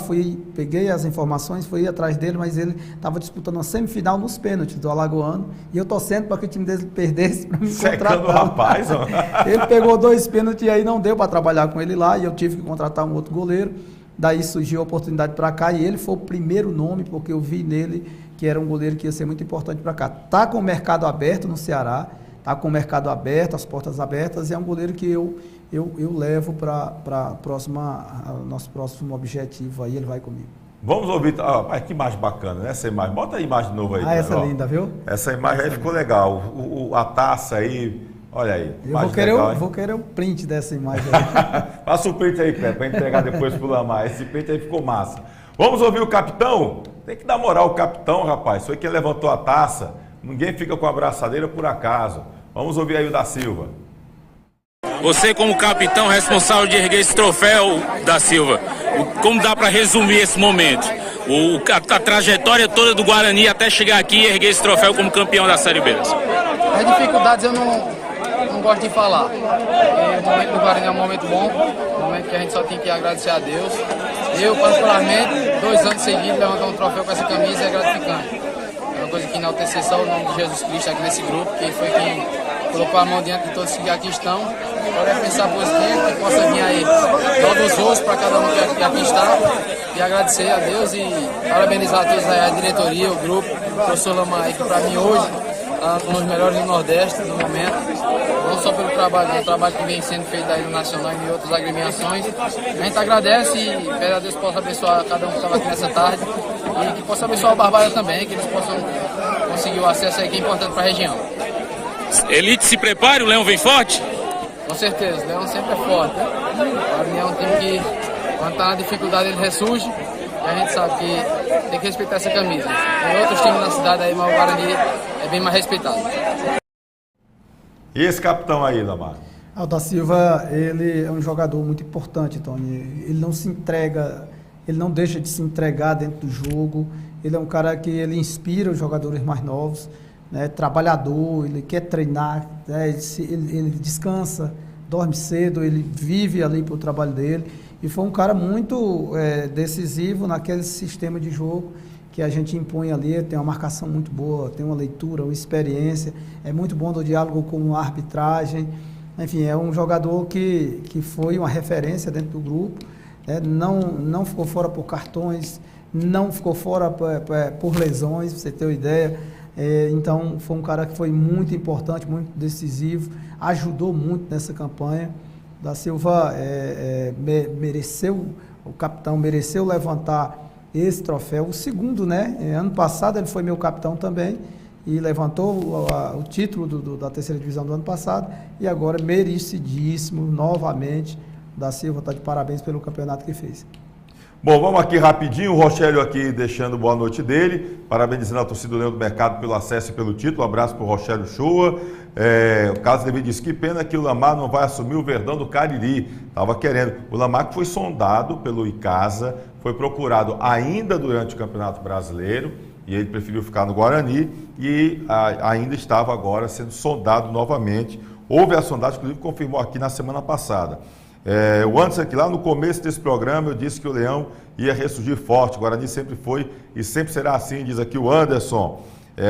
peguei as informações, fui atrás dele, mas ele estava disputando uma semifinal nos pênaltis do Alagoano, e eu torcendo para que o time dele perdesse para me contratar. O rapaz, ó. Ele pegou 2 pênaltis e aí não deu para trabalhar com ele lá, e eu tive que contratar um outro goleiro. Daí surgiu a oportunidade para cá, e ele foi o primeiro nome, porque eu vi nele que era um goleiro que ia ser muito importante para cá. Está com o mercado aberto no Ceará, está com o mercado aberto, as portas abertas, e é um goleiro que eu levo para nosso próximo objetivo, aí ele vai comigo. Vamos ouvir. Mas que imagem bacana, né? Essa imagem. Bota a imagem de novo aí. Essa é linda, viu? Essa imagem aí ficou legal. A taça aí, olha aí. Vou querer o print dessa imagem aí. Faça o print aí, Cleber, para entregar depois pro Lamar. Esse print aí ficou massa. Vamos ouvir o capitão? Tem que dar moral ao capitão, rapaz. Foi quem levantou a taça. Ninguém fica com a abraçadeira por acaso. Vamos ouvir aí o da Silva. Você como capitão responsável de erguer esse troféu, da Silva, como dá para resumir esse momento? A trajetória toda do Guarani até chegar aqui e erguer esse troféu como campeão da Série B. As dificuldades eu não gosto de falar. O momento do Guarani é um momento bom, um momento que a gente só tem que agradecer a Deus. Eu, particularmente, 2 anos seguidos levantar um troféu com essa camisa é gratificante. É uma coisa que enaltecer só o nome de Jesus Cristo aqui nesse grupo, que foi quem colocou a mão diante de todos que aqui estão. Agora é pensar positivo, que possa vir aí novos rostos para cada um que aqui está. E agradecer a Deus e parabenizar a todos a diretoria, o grupo, o professor Lamar, que para mim hoje está um dos melhores do Nordeste no momento. Não só pelo trabalho, o trabalho que vem sendo feito aí no Nacional e em outras agremiações. A gente agradece e pede a Deus que possa abençoar cada um que estava aqui nessa tarde e que possa abençoar o Barbalha também, que eles possam conseguir o acesso aí que é importante para a região. Elite, se prepare, o Leão vem forte? Com certeza, o Leão sempre é forte. Né? O Guarani é um time que, quando está na dificuldade, ele ressurge. E a gente sabe que tem que respeitar essa camisa. Tem outros times na cidade aí, mas o Guarani é bem mais respeitado. E esse capitão aí, Lamar? O da Silva, ele é um jogador muito importante, Tony. Ele não se entrega, ele não deixa de se entregar dentro do jogo. Ele é um cara que ele inspira os jogadores mais novos, né? Trabalhador, ele quer treinar, né? Ele descansa, dorme cedo, ele vive ali para o trabalho dele. E foi um cara muito decisivo naquele sistema de jogo que a gente impõe ali. Tem uma marcação muito boa, tem uma leitura, uma experiência, é muito bom do diálogo com a arbitragem. Enfim, é um jogador que foi uma referência dentro do grupo, né? Não ficou fora por cartões, não ficou fora por lesões, pra você ter uma ideia. Então, foi um cara que foi muito importante, muito decisivo, ajudou muito nessa campanha. Da Silva o capitão mereceu levantar esse troféu, o segundo, né? Ano passado ele foi meu capitão também e levantou o título da terceira divisão do ano passado e agora merecidíssimo novamente. Da Silva está de parabéns pelo campeonato que fez. Bom, vamos aqui rapidinho, o Rochelio aqui deixando boa noite dele, parabenizando a torcida do Leão do Mercado pelo acesso e pelo título, um abraço para o Rochelio Shoa. O Carlos David disse que pena que o Lamar não vai assumir o Verdão do Cariri, estava querendo. O Lamar que foi sondado pelo Icasa, foi procurado ainda durante o Campeonato Brasileiro e ele preferiu ficar no Guarani e ainda estava agora sendo sondado novamente. Houve a sondagem, inclusive confirmou aqui na semana passada. O Anderson aqui, lá no começo desse programa, eu disse que o Leão ia ressurgir forte. O Guarani sempre foi e sempre será assim, diz aqui o Anderson.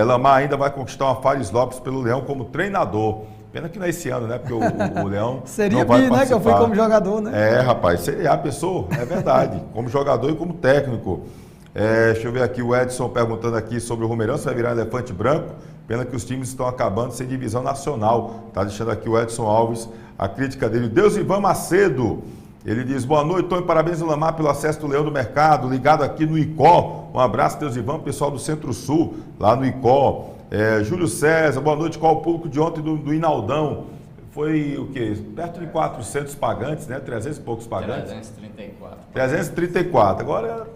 Lamar ainda vai conquistar uma Fares Lopes pelo Leão como treinador. Pena que não é esse ano, né? Porque o Leão seria não vai bem, né? Que eu fui como jogador, né? Rapaz, seria a pessoa, é verdade. Como jogador e como técnico. Deixa eu ver aqui o Edson perguntando aqui sobre o Romeirão, se vai virar elefante branco. Pena que os times estão acabando sem divisão nacional. Está deixando aqui o Edson Alves a crítica dele. Deus Ivan Macedo, ele diz, boa noite, Tony, parabéns ao Lamar pelo acesso do Leão do Mercado, ligado aqui no ICO. Um abraço, Deus Ivan, pessoal do Centro-Sul, lá no ICO. Júlio César, boa noite, qual o público de ontem do Inaldão? Foi o quê? Perto de 400 pagantes, né? 300 e poucos pagantes. 334. 334. Agora,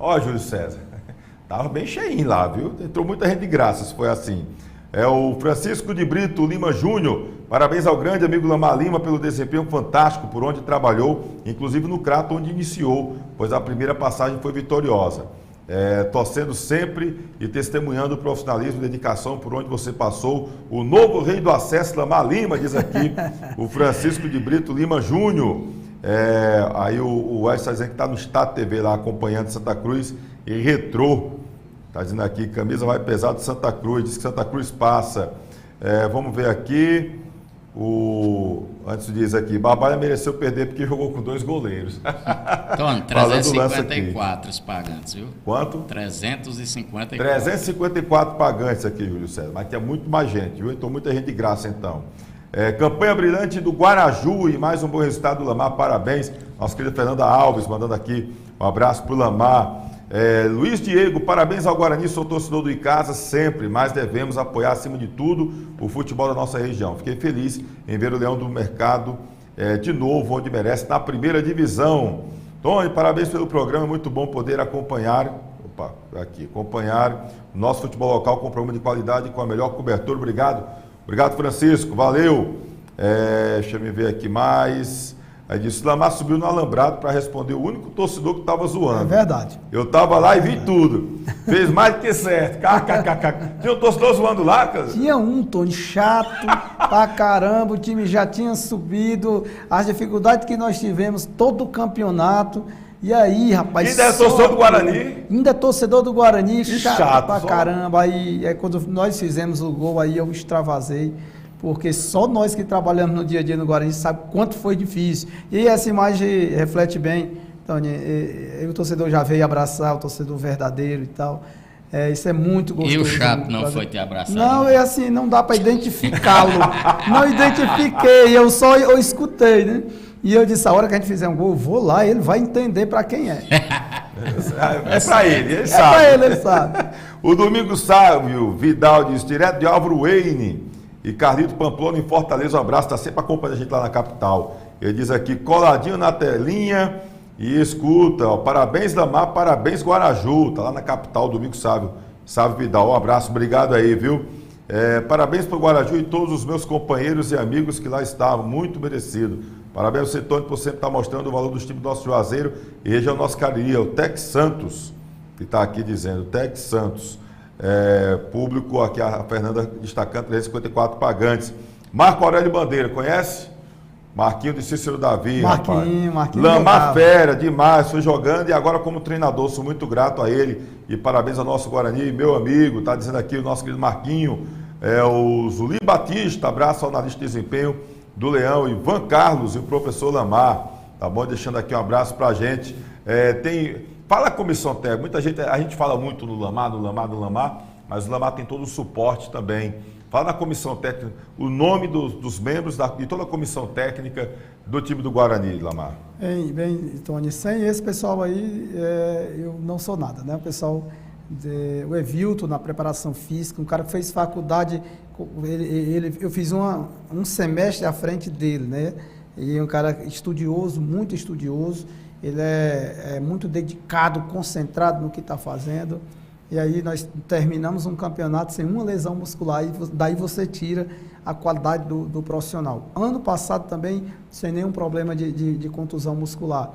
ó, Júlio César, tava bem cheinho lá, viu? Entrou muita gente de graça, se foi assim. O Francisco de Brito Lima Júnior, parabéns ao grande amigo Lamar Lima pelo desempenho fantástico por onde trabalhou, inclusive no Crato onde iniciou, pois a primeira passagem foi vitoriosa. Torcendo sempre e testemunhando o profissionalismo e dedicação por onde você passou. O novo rei do acesso, Lamar Lima, diz aqui o Francisco de Brito Lima Júnior. Aí o Wes está dizendo que está no Estado TV lá acompanhando Santa Cruz e Retrô. Está dizendo aqui, camisa vai pesar de Santa Cruz, diz que Santa Cruz passa. Vamos ver aqui. Antes diz aqui, Barbalha mereceu perder porque jogou com 2 goleiros. Tony, 354 os pagantes, viu? Quanto? 354. 354 pagantes aqui, Júlio César. Mas tinha muito mais gente, viu? Então muita gente de graça, então. Campanha brilhante do Guaraju e mais um bom resultado do Lamar, parabéns. Nossa querida Fernanda Alves mandando aqui Um abraço para o Lamar. Luiz Diego, parabéns ao Guarani, sou torcedor do Icasa sempre, mas devemos apoiar acima de tudo o futebol da nossa região. Fiquei feliz em ver o Leão do Mercado de novo, onde merece, na primeira divisão. Tony, parabéns pelo programa, é muito bom poder acompanhar o nosso futebol local com um programa de qualidade e com a melhor cobertura. Obrigado, Francisco, valeu. Deixa eu ver aqui mais. Aí disse, Lamar subiu no alambrado para responder o único torcedor que estava zoando. É verdade. Eu estava lá e vi tudo. Fez mais do que certo. Tinha um torcedor zoando lá, cara? Tinha um, Tony, chato pra caramba. O time já tinha subido. As dificuldades que nós tivemos todo o campeonato. E aí, rapaz... Ainda é torcedor do Guarani? Ainda é torcedor do Guarani, chato pra só. caramba. Aí quando nós fizemos o gol, aí eu extravasei. Porque só nós que trabalhamos no dia a dia no Guarani sabe quanto foi difícil. E essa imagem reflete bem, Tony, o torcedor já veio abraçar, o torcedor verdadeiro e tal. Isso é muito gostoso. E o chato não foi te abraçar? Não, é assim, não dá para identificá-lo. Não identifiquei, eu escutei, né? E eu disse, a hora que a gente fizer um gol, eu vou lá, ele vai entender para quem é. É para ele sabe. É para ele sabe. O Domingo Sávio Vidal diz, direto de Álvaro Wayne e Carlito Pamplona em Fortaleza, um abraço, está sempre acompanhando a gente lá na capital. Ele diz aqui, coladinho na telinha e escuta, ó, parabéns Lamar, parabéns Guaraju, tá lá na capital, Domingo Sávio Vidal, um abraço, obrigado aí, viu? Parabéns para o Guaraju e todos os meus companheiros e amigos que lá estavam, muito merecido. Parabéns ao Setônio por sempre estar mostrando o valor dos times do nosso Juazeiro e região nosso Cariri, o Tex Santos, que está aqui dizendo, Tex Santos. Público aqui, a Fernanda destacando 354 pagantes. Marco Aurélio Bandeira, conhece? Marquinho de Cícero Davi, Marquinho Lamar fera, demais, foi jogando e agora como treinador, sou muito grato a ele e parabéns ao nosso Guarani, meu amigo, tá dizendo aqui o nosso querido Marquinho, o Zulim Batista, abraço ao analista de desempenho do Leão, Ivan Carlos e o professor Lamar, tá bom? Deixando aqui um abraço pra gente. Fala a comissão técnica, muita gente, a gente fala muito no Lamar, mas o Lamar tem todo o suporte também. Fala na comissão técnica, o nome dos membros de toda a comissão técnica do time do Guarani, Lamar. Bem, Tony, sem esse pessoal aí, eu não sou nada, né? O pessoal, o Evilton na preparação física, um cara que fez faculdade, eu fiz um semestre à frente dele, né? E é um cara estudioso, muito estudioso. Ele é muito dedicado, concentrado no que está fazendo. E aí nós terminamos um campeonato sem uma lesão muscular e daí você tira a qualidade do profissional. Ano passado também, sem nenhum problema de contusão muscular.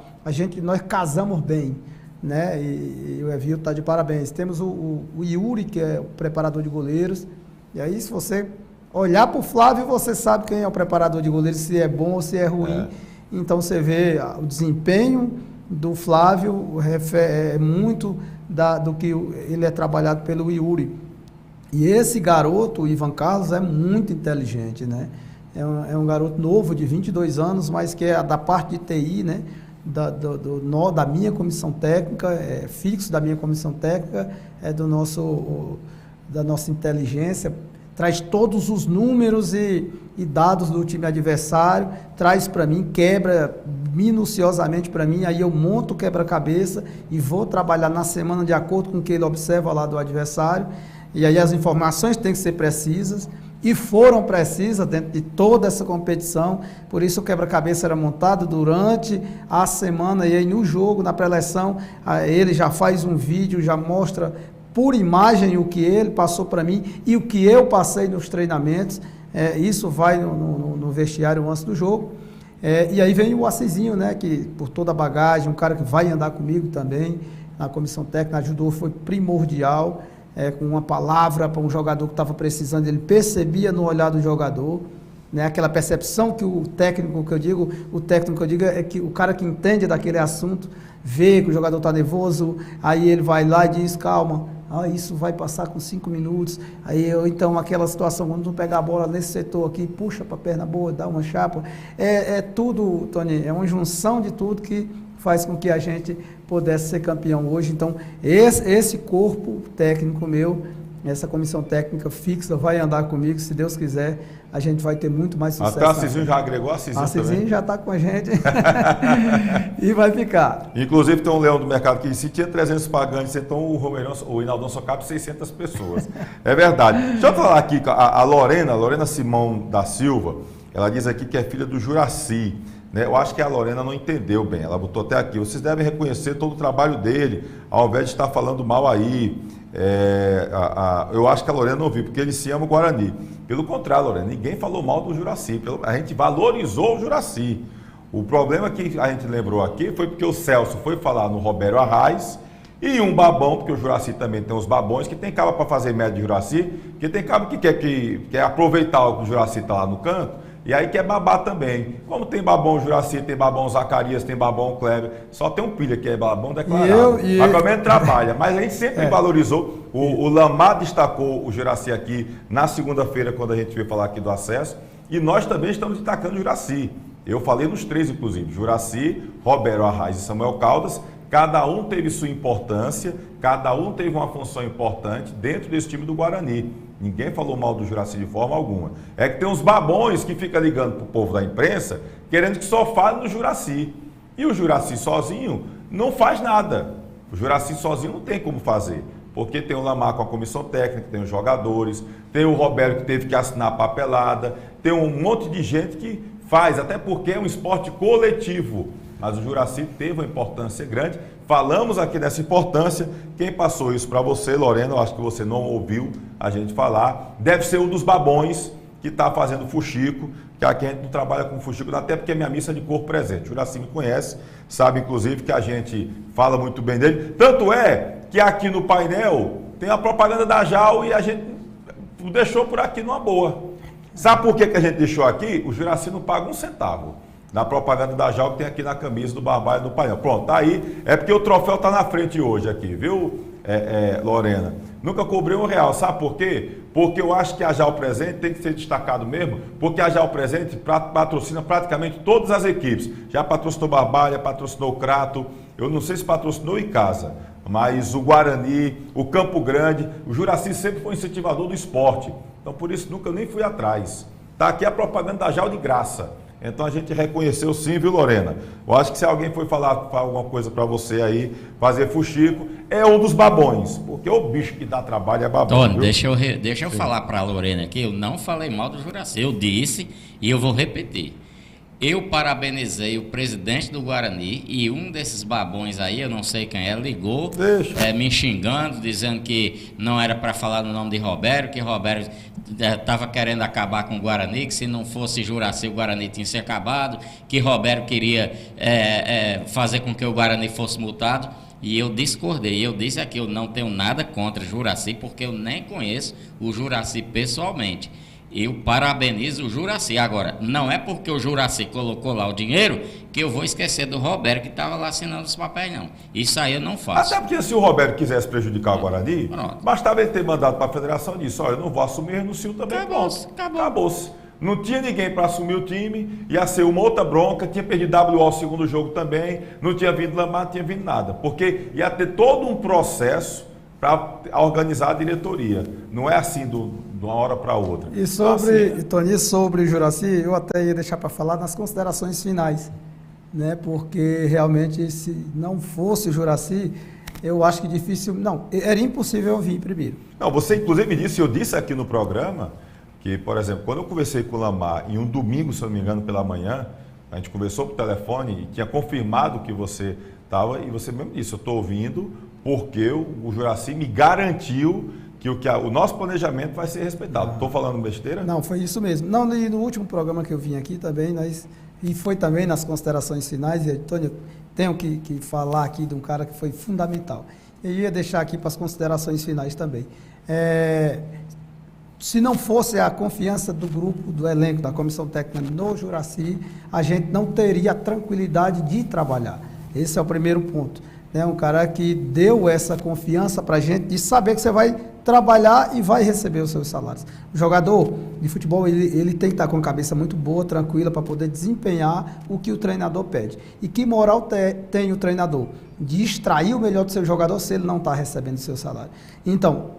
Nós casamos bem, né? E o Evilton está de parabéns. Temos o Yuri, que é o preparador de goleiros. E aí, se você olhar para o Flávio, você sabe quem é o preparador de goleiros, se é bom ou se é ruim. Então você vê o desempenho do Flávio, é muito do que ele é trabalhado pelo Yuri. E esse garoto, o Ivan Carlos, é muito inteligente, né? É um garoto novo, de 22 anos, mas que é da parte de TI, né? Da minha comissão técnica, fixo da minha comissão técnica, da nossa inteligência, traz todos os números e dados do time adversário, traz para mim, quebra minuciosamente para mim, aí eu monto o quebra-cabeça e vou trabalhar na semana de acordo com o que ele observa lá do adversário, e aí as informações têm que ser precisas, e foram precisas dentro de toda essa competição, por isso o quebra-cabeça era montado durante a semana, e aí no jogo, na pré-eleção, ele já faz um vídeo, já mostra por imagem o que ele passou para mim e o que eu passei nos treinamentos, isso vai no vestiário antes do jogo, e aí vem o Assisinho, né, que por toda a bagagem, um cara que vai andar comigo também, na comissão técnica, ajudou, foi primordial, com uma palavra para um jogador que estava precisando, ele percebia no olhar do jogador, né, aquela percepção que o técnico que eu digo é que o cara que entende daquele assunto, vê que o jogador está nervoso, aí ele vai lá e diz, calma, isso vai passar com 5 minutos, então aquela situação, quando tu pegar a bola nesse setor aqui, puxa para a perna boa, dá uma chapa, tudo, Tony, é uma junção de tudo que faz com que a gente pudesse ser campeão hoje. Então esse corpo técnico meu essa comissão técnica fixa vai andar comigo, se Deus quiser, a gente vai ter muito mais sucesso. Até a Cizinho já agregou a Cizinho também. A Cizinho já está com a gente e vai ficar. Inclusive tem um leão do mercado que disse que tinha 300 pagantes, então o Inaldão só cabe 600 pessoas. É verdade. Deixa eu falar aqui, a Lorena Simão da Silva, ela diz aqui que é filha do Juracy. Né? Eu acho que a Lorena não entendeu bem, ela botou até aqui. Vocês devem reconhecer todo o trabalho dele, ao invés de estar falando mal aí. Eu acho que a Lorena não ouviu, porque ele se ama o Guarani. Pelo contrário, Lorena, ninguém falou mal do Juracy, a gente valorizou o Juracy. O problema que a gente lembrou aqui foi porque o Celso foi falar no Roberto Arraes e um babão, porque o Juracy também tem os babões, que tem cabo para fazer média de Juracy, que tem cabo que quer aproveitar o que o Juracy está lá no canto, e aí quer babar também. Como tem babão Juracy, tem babão Zacarias, tem babão Kleber, só tem um pilha que é babão declarado. Mas pelo menos trabalha. Mas a gente sempre valorizou. O Lamar destacou o Juracy aqui na segunda-feira, quando a gente veio falar aqui do acesso. E nós também estamos destacando o Juracy. Eu falei nos três, inclusive. Juracy, Roberto Arraes e Samuel Caldas. Cada um teve sua importância, cada um teve uma função importante dentro desse time do Guarani. Ninguém falou mal do Juracy de forma alguma. É que tem uns babões que ficam ligando para o povo da imprensa, querendo que só fale no Juracy. E o Juracy sozinho não faz nada. O Juracy sozinho não tem como fazer. Porque tem o Lamar com a comissão técnica, tem os jogadores, tem o Roberto que teve que assinar a papelada, tem um monte de gente que faz, até porque é um esporte coletivo. Mas o Juracy teve uma importância grande. Falamos aqui dessa importância. Quem passou isso para você, Lorena, eu acho que você não ouviu a gente falar, deve ser um dos babões que está fazendo fuxico, que aqui a gente não trabalha com fuxico, até porque é minha missa de corpo presente. O Juracy me conhece, sabe inclusive que a gente fala muito bem dele. Tanto é que aqui no painel tem a propaganda da JAL e a gente deixou por aqui numa boa. Sabe por que a gente deixou aqui? O Juracy não paga um centavo. Na propaganda da JAL que tem aqui na camisa do Barbalho do painel. Pronto, tá aí. É porque o troféu tá na frente hoje aqui, viu, Lorena? Nunca cobrei R$1, sabe por quê? Porque eu acho que a JAL Presente tem que ser destacado mesmo, porque a JAL Presente patrocina praticamente todas as equipes. Já patrocinou Barbalha, patrocinou o Crato, eu não sei se patrocinou em casa, mas o Guarani, o Campo Grande, o Juracy sempre foi incentivador do esporte. Então por isso nunca nem fui atrás. Tá aqui a propaganda da JAL de graça. Então a gente reconheceu sim, viu, Lorena? Eu acho que se alguém foi falar alguma coisa para você aí, fazer fuxico, é um dos babões, porque o bicho que dá trabalho é babão. Tony, deixa eu falar para a Lorena aqui, eu não falei mal do Juracy, eu disse e eu vou repetir. Eu parabenizei o presidente do Guarani e um desses babões aí, eu não sei quem é, ligou me xingando, dizendo que não era para falar no nome de Roberto, que Roberto estava querendo acabar com o Guarani, que se não fosse Juracy o Guarani tinha se acabado, que Roberto queria fazer com que o Guarani fosse multado. E eu discordei, eu disse aqui, eu não tenho nada contra Juracy, porque eu nem conheço o Juracy pessoalmente. Eu parabenizo o Juracy. Agora, não é porque o Juracy colocou lá o dinheiro que eu vou esquecer do Roberto que estava lá assinando os papéis, não. Isso aí eu não faço. Até porque se o Roberto quisesse prejudicar o Guarani, bastava ele ter mandado para a federação e disse, olha, eu não vou assumir, renuncio também. Acabou-se. Não tinha ninguém para assumir o time, ia ser uma outra bronca, tinha perdido WO o segundo jogo também, não tinha vindo Lamar, não tinha vindo nada. Porque ia ter todo um processo para organizar a diretoria. Não é assim de uma hora para outra. E sobre, Tony, sobre o Juracy, eu até ia deixar para falar nas considerações finais, né? Porque realmente, se não fosse o Juracy, eu acho que difícil, não, era impossível eu vir primeiro. Não, você inclusive disse, eu disse aqui no programa, que, por exemplo, quando eu conversei com o Lamar em um domingo, se eu não me engano, pela manhã, a gente conversou por telefone e tinha confirmado que você estava, e você mesmo disse, eu estou ouvindo porque o Juracy me garantiu que o nosso planejamento vai ser respeitado. Estou falando besteira? Não, foi isso mesmo. Não, e no último programa que eu vim aqui também, e foi também nas considerações finais, e Antônio, tenho que falar aqui de um cara que foi fundamental. Eu ia deixar aqui para as considerações finais também. Se não fosse a confiança do grupo, do elenco, da comissão técnica no Juracy, a gente não teria a tranquilidade de trabalhar. Esse é o primeiro ponto. Um cara que deu essa confiança para a gente de saber que você vai trabalhar e vai receber os seus salários. O jogador de futebol, ele tem que estar com a cabeça muito boa, tranquila, para poder desempenhar o que o treinador pede. E que moral tem o treinador? De extrair o melhor do seu jogador se ele não está recebendo o seu salário. Então,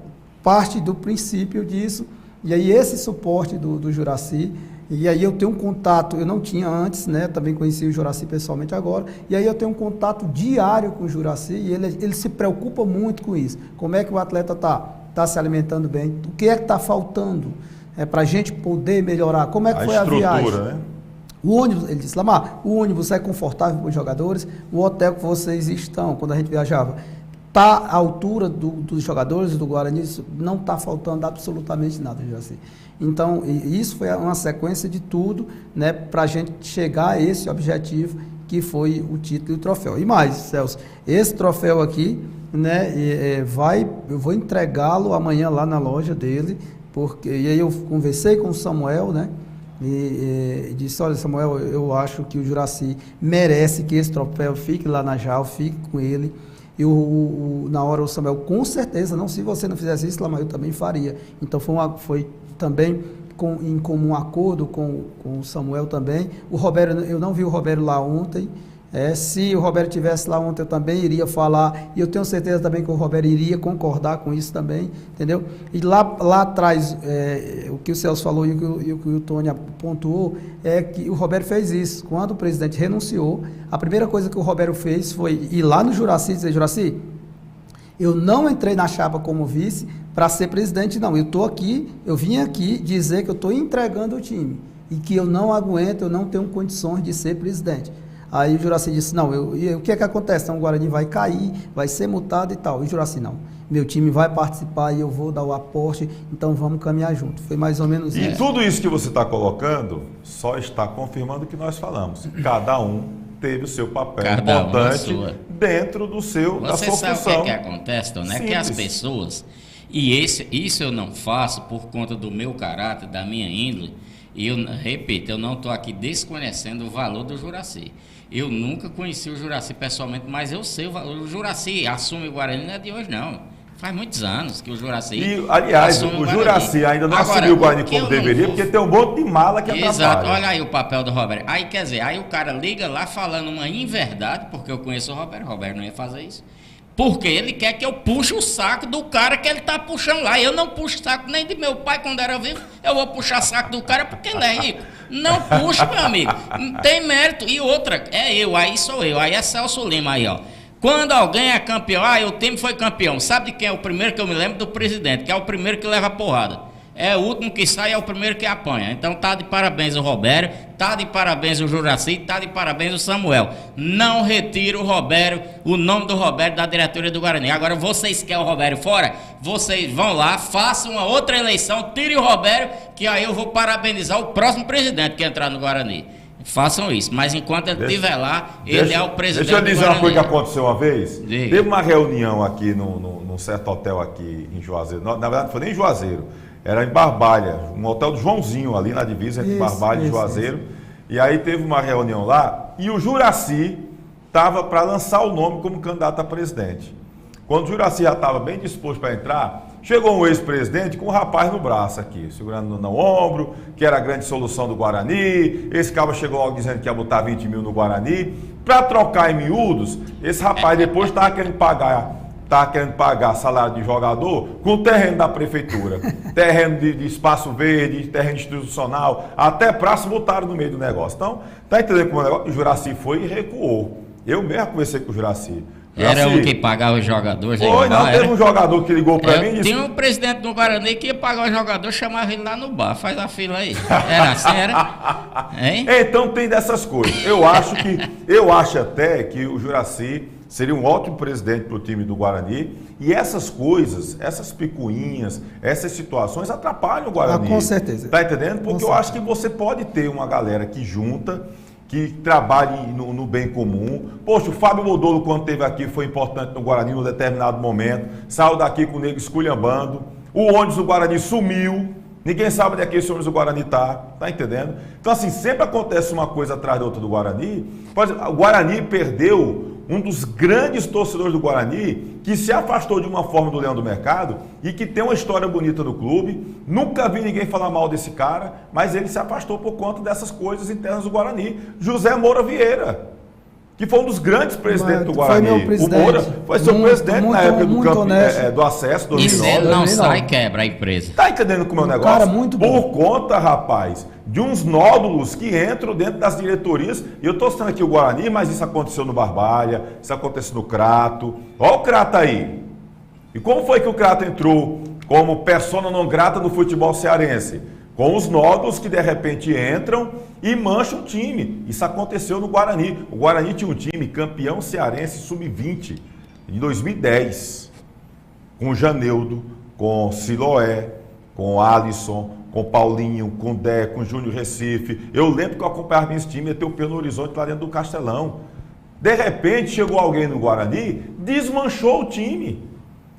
parte do princípio disso, e aí esse suporte do Juracy, e aí eu tenho um contato, eu não tinha antes, né, também conheci o Juracy pessoalmente agora, e aí eu tenho um contato diário com o Juracy, e ele se preocupa muito com isso, como é que o atleta está se alimentando bem, o que é que está faltando, para a gente poder melhorar, como é que foi a viagem. Né? O ônibus, ele disse, Lamar, o ônibus é confortável para os jogadores, o hotel que vocês estão, quando a gente viajava, está à altura dos jogadores do Guarani, não está faltando absolutamente nada, Juracy. Então, isso foi uma sequência de tudo, né, para a gente chegar a esse objetivo, que foi o título e o troféu. E mais, Celso, esse troféu aqui, né, eu vou entregá-lo amanhã lá na loja dele, e aí eu conversei com o Samuel, né, e disse, olha, Samuel, eu acho que o Juracy merece que esse troféu fique lá na JAL, fique com ele. E na hora o Samuel, com certeza, não, se você não fizesse isso, Lamar, eu também faria. Então foi também em comum acordo com o Samuel também. O Roberto, eu não vi o Roberto lá ontem. Se o Roberto estivesse lá ontem, eu também iria falar, e eu tenho certeza também que o Roberto iria concordar com isso também, entendeu? E lá atrás, o que o Celso falou e o que o Tony pontuou, é que o Roberto fez isso. Quando o presidente renunciou, a primeira coisa que o Roberto fez foi ir lá no Juracy e dizer, Juracy, eu não entrei na chapa como vice para ser presidente, não. Eu vim aqui dizer que eu estou entregando o time e que eu não aguento, eu não tenho condições de ser presidente. Aí o Juracy disse, não, o que é que acontece? Então o Guarani vai cair, vai ser multado e tal. E o Juracy, não, meu time vai participar e eu vou dar o aporte, então vamos caminhar junto. Foi mais ou menos isso. E tudo isso que você está colocando só está confirmando o que nós falamos. Cada um teve o seu papel importante dentro da sua função. Você sabe o que acontece, Tom? É que as pessoas, isso eu não faço por conta do meu caráter, da minha índole, e eu repito, eu não estou aqui desconhecendo o valor do Juracy. Eu nunca conheci o Juracy pessoalmente, mas eu sei o valor. O Juracy assume o Guarani, não é de hoje, não. Faz muitos anos que o Juracy. E, aliás, o Juracy ainda não assumiu o Guarani como deveria, porque tem um monte de mala que atrapalha. Exato, olha aí o papel do Roberto. Aí, quer dizer, aí o cara liga lá falando uma inverdade, porque eu conheço o Roberto não ia fazer isso. Porque ele quer que eu puxe o saco do cara que ele está puxando lá. Eu não puxo o saco nem de meu pai quando era vivo. Eu vou puxar o saco do cara porque ele é rico. Não puxa, meu amigo. Tem mérito. E outra, aí sou eu. Aí é Celso Lima aí, ó. Quando alguém é campeão, o time foi campeão. Sabe de quem é o primeiro que eu me lembro? Do presidente, que é o primeiro que leva porrada. É o último que sai, é o primeiro que apanha. Então tá de parabéns o Roberto, tá de parabéns o Juracy, tá de parabéns o Samuel. Não retira o nome do Roberto da diretoria do Guarani. Agora vocês querem o Roberto fora? Vocês vão lá, façam uma outra eleição, tirem o Roberto, que aí eu vou parabenizar o próximo presidente que entrar no Guarani. Façam isso, mas enquanto ele estiver lá, ele é o presidente. Deixa eu dizer uma coisa que aconteceu uma vez. Diga. Teve uma reunião aqui num certo hotel aqui em Juazeiro. Na verdade, não foi nem em Juazeiro. Era em Barbalha, um hotel do Joãozinho, ali na divisa entre Barbalha e Juazeiro. E aí teve uma reunião lá e o Juracy estava para lançar o nome como candidato a presidente. Quando o Juracy já estava bem disposto para entrar, chegou um ex-presidente com um rapaz no braço aqui, segurando no ombro, que era a grande solução do Guarani. Esse cara chegou logo dizendo que ia botar 20 mil no Guarani. Para trocar em miúdos, esse rapaz depois estava querendo pagar salário de jogador com o terreno da prefeitura, terreno de espaço verde, terreno institucional, até praça botaram no meio do negócio. Então, tá entendendo como é o negócio? O Juracy foi e recuou. Eu mesmo conversei com o Juracy. Era um que pagava os jogadores. Teve um jogador que ligou pra mim e disse... Tinha um presidente do Guarani que ia pagar os jogadores, chamava ele lá no bar, faz a fila aí. Era assim, era? Hein? Então tem dessas coisas. Eu acho até que o Juracy seria um ótimo presidente para o time do Guarani. E essas coisas, essas picuinhas, essas situações atrapalham o Guarani. Com certeza. Tá entendendo? Porque eu acho que você pode ter uma galera que junta, que trabalhe no bem comum. Poxa, o Fábio Modolo, quando esteve aqui, foi importante no Guarani num determinado momento. Saiu daqui com o nego esculhambando. O ônibus do Guarani sumiu. Ninguém sabe onde é que esse ônibus do Guarani está. Tá entendendo? Então, assim, sempre acontece uma coisa atrás da outra do Guarani. O Guarani perdeu um dos grandes torcedores do Guarani, que se afastou de uma forma do Leão do Mercado e que tem uma história bonita no clube. Nunca vi ninguém falar mal desse cara, mas ele se afastou por conta dessas coisas internas do Guarani. José Moura Vieira, que foi um dos grandes presidentes do Foi Guarani. meu presidente. O Moura foi seu presidente na época do acesso, E se 2009. ele não 2009. sai, quebra a empresa. Tá entendendo como é o negócio? Cara, muito bom. Por conta, rapaz, de uns nódulos que entram dentro das diretorias. E eu tô citando aqui o Guarani, mas isso aconteceu no Barbalha, isso aconteceu no Crato. Olha o Crato aí. E como foi que o Crato entrou como persona não grata no futebol cearense? Com os nódulos que de repente entram e mancham o time. Isso aconteceu no Guarani. O Guarani tinha um time campeão cearense sub-20 em 2010. Com o Janeudo, com Siloé, com Alisson, com Paulinho, com Dé, com Júnior Recife. Eu lembro que eu acompanhava esse time e ia ter o Pelo Horizonte lá dentro do Castelão. De repente chegou alguém no Guarani, desmanchou o time.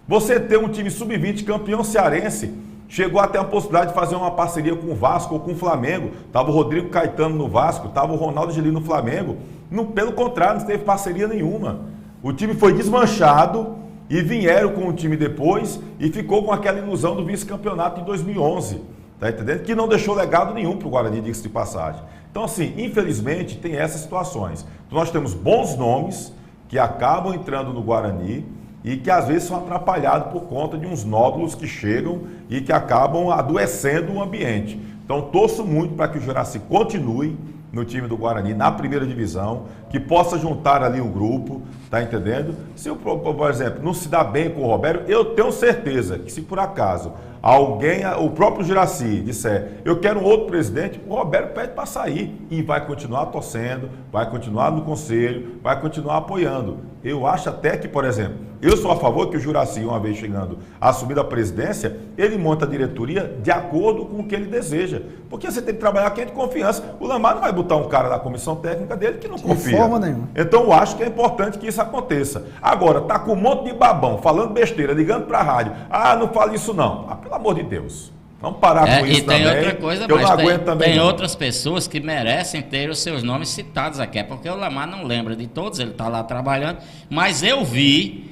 Você ter um time sub-20 campeão cearense, chegou até a possibilidade de fazer uma parceria com o Vasco ou com o Flamengo. Estava o Rodrigo Caetano no Vasco, estava o Ronaldo Angelino no Flamengo. Não, pelo contrário, não teve parceria nenhuma. O time foi desmanchado e vieram com o time depois e ficou com aquela ilusão do vice-campeonato de 2011. Tá entendendo? Que não deixou legado nenhum para o Guarani, diga-se de passagem. Então, assim, infelizmente, tem essas situações. Então, nós temos bons nomes que acabam entrando no Guarani e que às vezes são atrapalhados por conta de uns nódulos que chegam e que acabam adoecendo o ambiente. Então, torço muito para que o Juracy continue no time do Guarani, na primeira divisão, que possa juntar ali um grupo, tá entendendo? Se, por exemplo, não se dá bem com o Roberto, eu tenho certeza que se por acaso alguém, o próprio Juracy, disser, eu quero um outro presidente, o Roberto pede para sair e vai continuar torcendo, vai continuar no conselho, vai continuar apoiando. Eu acho até que, por exemplo, eu sou a favor que o Juracy, uma vez chegando a assumir a presidência, ele monta a diretoria de acordo com o que ele deseja. Porque você tem que trabalhar com quem é de confiança. O Lamar não vai botar um cara na comissão técnica dele que não confia. De forma nenhuma. Então eu acho que é importante que isso aconteça. Agora, tá com um monte de babão, falando besteira, ligando para a rádio. Ah, não fale isso não. Ah, pelo amor de Deus. Vamos parar com isso também. E tem outra coisa, que eu não mas aguento também. tem não. outras pessoas que merecem ter os seus nomes citados aqui. É porque o Lamar não lembra de todos, ele está lá trabalhando. Mas eu vi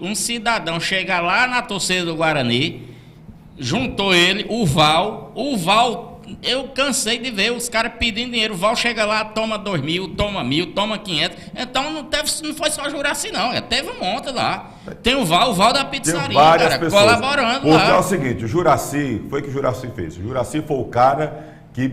um cidadão chegar lá na torcida do Guarani, juntou ele, o Val, eu cansei de ver os caras pedindo dinheiro. O Val chega lá, toma 2.000, toma 1.000, toma 500. Então não foi só Juracy não, teve um monte lá. Tem o Val da pizzaria, cara, pessoas colaborando porque lá. é o seguinte, o Juracy, foi o que o Juracy fez. O Juracy foi o cara que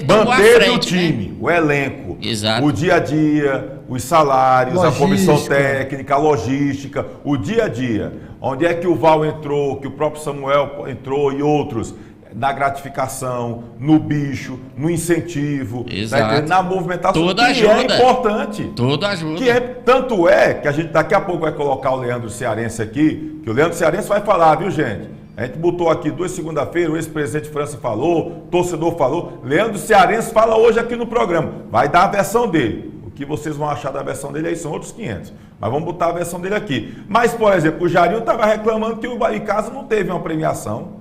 tomou manteve a frente, o time, né? o elenco, Exato. o dia a dia, os salários, Logística. a comissão técnica, a logística, o dia a dia. Onde é que o Val entrou, que o próprio Samuel entrou e outros, na gratificação, no bicho, no incentivo, Exato. na movimentação, Tudo que ajuda. é importante. Tudo ajuda. Tanto é que a gente daqui a pouco vai colocar o Leandro Cearense aqui, que o Leandro Cearense vai falar, viu, gente? A gente botou aqui 2 segunda-feira, o ex-presidente França falou, torcedor falou, Leandro Cearense fala hoje aqui no programa, vai dar a versão dele. O que vocês vão achar da versão dele aí são outros 500, mas vamos botar a versão dele aqui. Mas, por exemplo, o Jarinho estava reclamando que o Bahia Casa não teve uma premiação,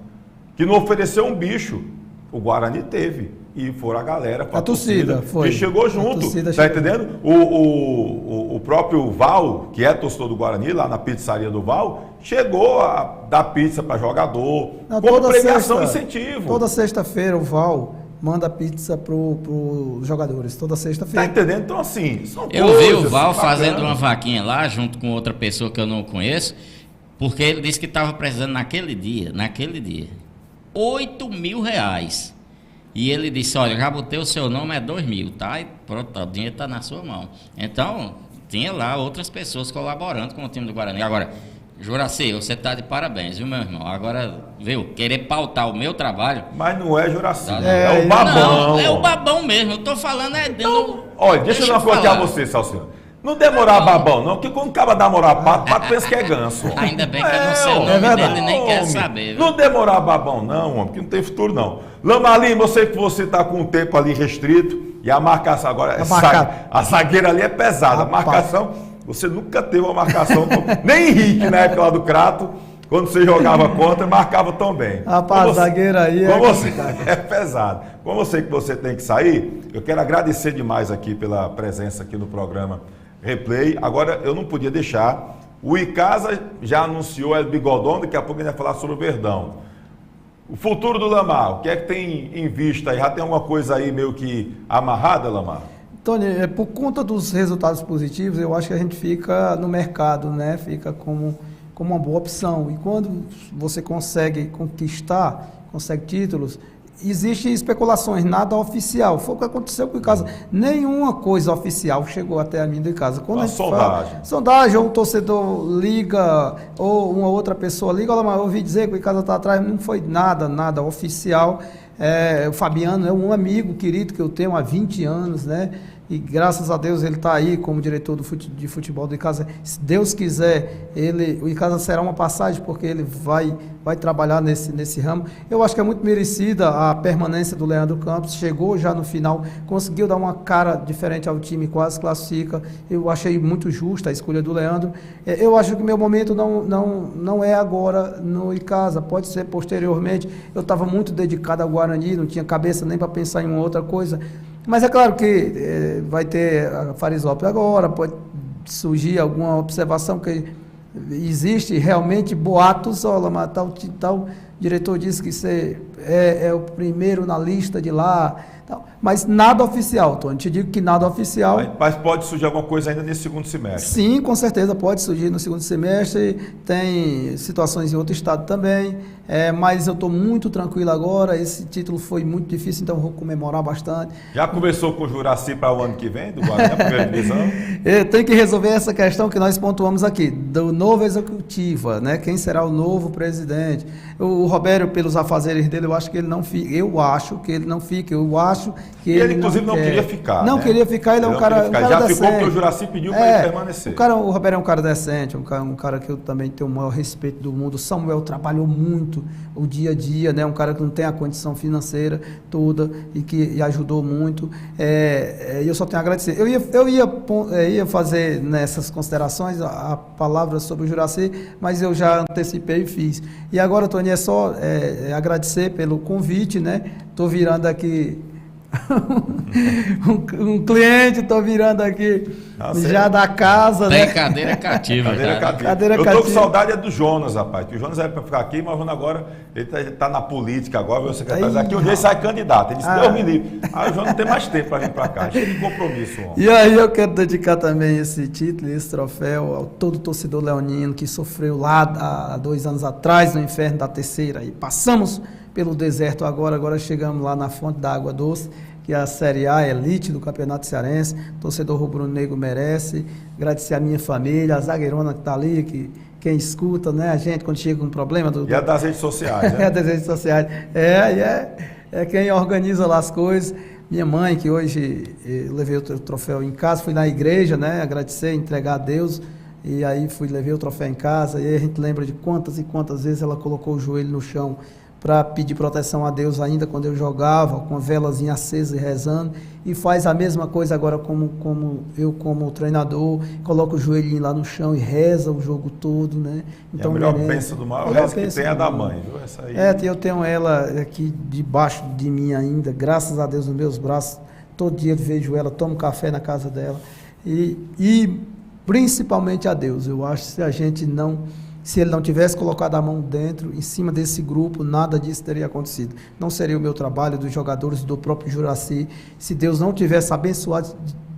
que não ofereceu um bicho. O Guarani teve. E foram a galera, A torcida foi. que chegou junto. Tá entendendo? O próprio Val, que é torcedor do Guarani, lá na pizzaria do Val, chegou a dar pizza para jogador, como premiação e incentivo. Toda sexta-feira o Val manda pizza para os jogadores. Toda Tá sexta-feira. entendendo? Então, assim, são Eu coisas vi o Val bacanas. fazendo uma vaquinha lá, junto com outra pessoa que eu não conheço, porque ele disse que estava precisando naquele dia, 8.000 reais. E ele disse, olha, já botei o seu nome, é 2.000, tá? E pronto, o dinheiro está na sua mão. Então, tinha lá outras pessoas colaborando com o time do Guarani. Agora, Juracy, você está de parabéns, viu, meu irmão? Agora, viu, querer pautar o meu trabalho... Mas não é Juracy, Tá, é o babão. Não, é o babão mesmo, eu tô falando Olha, deixa eu dar uma coisa aqui a você, Salciano. Não demorar babão, não, porque quando acaba namorar pato pensa que é ganso. Ainda bem que eu não sei o homem, nome dele, nem quero homem. saber. Viu? Não demorar babão, não, homem, que não tem futuro, não. Lamalim, eu sei que você está com o tempo ali restrito e a marcação agora, a zagueira ali é pesada. A marcação, você nunca teve uma marcação, nem Henrique na época lá do Crato, quando você jogava contra, marcava tão bem. Rapaz, zagueira aí é pesado. Como eu sei que você tem que sair, eu quero agradecer demais aqui pela presença aqui no programa Replay. Agora, eu não podia deixar. O Icasa já anunciou El Bigodão, daqui a pouco a gente vai falar sobre o Verdão. O futuro do Lamar, o que é que tem em vista aí? Já tem alguma coisa aí meio que amarrada, Lamar? Tony, por conta dos resultados positivos, eu acho que a gente fica no mercado, né? Fica como uma boa opção. E quando você consegue conquistar, consegue títulos, existem especulações, nada oficial. Foi o que aconteceu com o Icasa. Nenhuma coisa oficial chegou até a mim do Icasa. Quando a gente sondagem. Sondagem, ou um torcedor liga, ou uma outra pessoa liga, olha, mas eu ouvi dizer que o Icasa está atrás, não foi nada oficial. O Fabiano é um amigo querido que eu tenho há 20 anos, né? E graças a Deus ele está aí como diretor de futebol do Icasa. Se Deus quiser, o Icasa será uma passagem, porque ele vai trabalhar nesse ramo. Eu acho que é muito merecida a permanência do Leandro Campos. Chegou já no final, conseguiu dar uma cara diferente ao time, quase classifica. Eu achei muito justa a escolha do Leandro. Eu acho que meu momento não é agora no Icasa, pode ser posteriormente. Eu estava muito dedicado ao Guarani, não tinha cabeça nem para pensar em uma outra coisa. Mas é claro que vai ter a Farisópolis agora, pode surgir alguma observação, que existe realmente boatos, olha, mas tal diretor disse que você é o primeiro na lista de lá, tal. Mas nada oficial, Tony, te digo que nada oficial. Mas pode surgir alguma coisa ainda nesse segundo semestre? Sim, com certeza pode surgir no segundo semestre, tem situações em outro estado também, mas eu estou muito tranquilo agora, esse título foi muito difícil, então vou comemorar bastante. Já conversou com o Juracy para o ano que vem, do Guarani, a primeira divisão? Tem que resolver essa questão que nós pontuamos aqui, do novo executivo, né? Quem será o novo presidente? O Robério, pelos afazeres dele, eu acho que ele não fica, eu acho que ele ele inclusive não queria ficar. Não, né? queria ficar, ele é um cara decente. Já ficou porque o Juracy pediu para ele permanecer. O Robério é um cara decente, um cara que eu também tenho o maior respeito do mundo. O Samuel trabalhou muito o dia a dia, né? Um cara que não tem a condição financeira toda e que ajudou muito. Eu só tenho a agradecer. Eu ia fazer nessas considerações a palavra sobre o Juracy, mas eu já antecipei e fiz. E agora, Tony, é só agradecer pelo convite, né? Estou virando aqui um cliente, estou virando aqui já da casa. Tem, né? cadeira cativa. Cadeira eu cativa. tô com saudade do Jonas, rapaz. Que o Jonas era para ficar aqui, mas o Jonas agora ele tá na política agora, o secretário aqui, um dia ele sai candidato. Ele disse, Deus me livre. Aí o Jonas não tem mais tempo para vir para cá. Cheio de compromisso, homem. E aí eu quero dedicar também esse título, esse troféu ao todo torcedor leonino que sofreu lá há 2 anos atrás no inferno da Terceira. E passamos pelo deserto agora chegamos lá na fonte da água doce, que é a Série A, elite do Campeonato Cearense. Torcedor rubro-negro merece. Agradecer a minha família, a zagueirona que está ali, que quem escuta, né, a gente quando chega com um problema... E é das redes sociais, né? É das redes sociais. É quem organiza lá as coisas. Minha mãe, que hoje eu levei o troféu em casa, fui na igreja, né, agradecer, entregar a Deus, e aí levei o troféu em casa, e aí a gente lembra de quantas e quantas vezes ela colocou o joelho no chão para pedir proteção a Deus ainda quando eu jogava, com a velazinha acesa e rezando, e faz a mesma coisa agora como treinador, coloca o joelhinho lá no chão e reza o jogo todo, né? Então, a melhor bênção do maior rezo que tem é a da mãe, viu? Essa aí... eu tenho ela aqui debaixo de mim ainda, graças a Deus nos meus braços, todo dia eu vejo ela, tomo café na casa dela, e principalmente a Deus. Eu acho que se ele não tivesse colocado a mão dentro, em cima desse grupo, nada disso teria acontecido. Não seria o meu trabalho, dos jogadores, do próprio Juracy, se Deus não tivesse abençoado,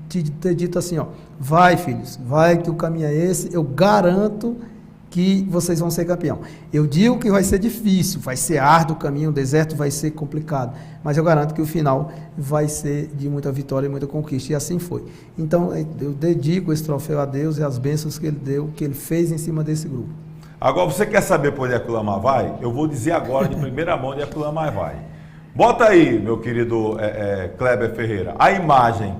de ter dito assim, ó, vai filhos, vai que o caminho é esse, eu garanto que vocês vão ser campeão. Eu digo que vai ser difícil, vai ser árduo o caminho, o deserto vai ser complicado, mas eu garanto que o final vai ser de muita vitória e muita conquista, e assim foi. Então, eu dedico esse troféu a Deus e as bênçãos que ele deu, que ele fez em cima desse grupo. Agora, você quer saber por onde é que o Lamar vai? Eu vou dizer agora, de primeira mão, onde é que o Lamar vai. Bota aí, meu querido Kleber Ferreira, a imagem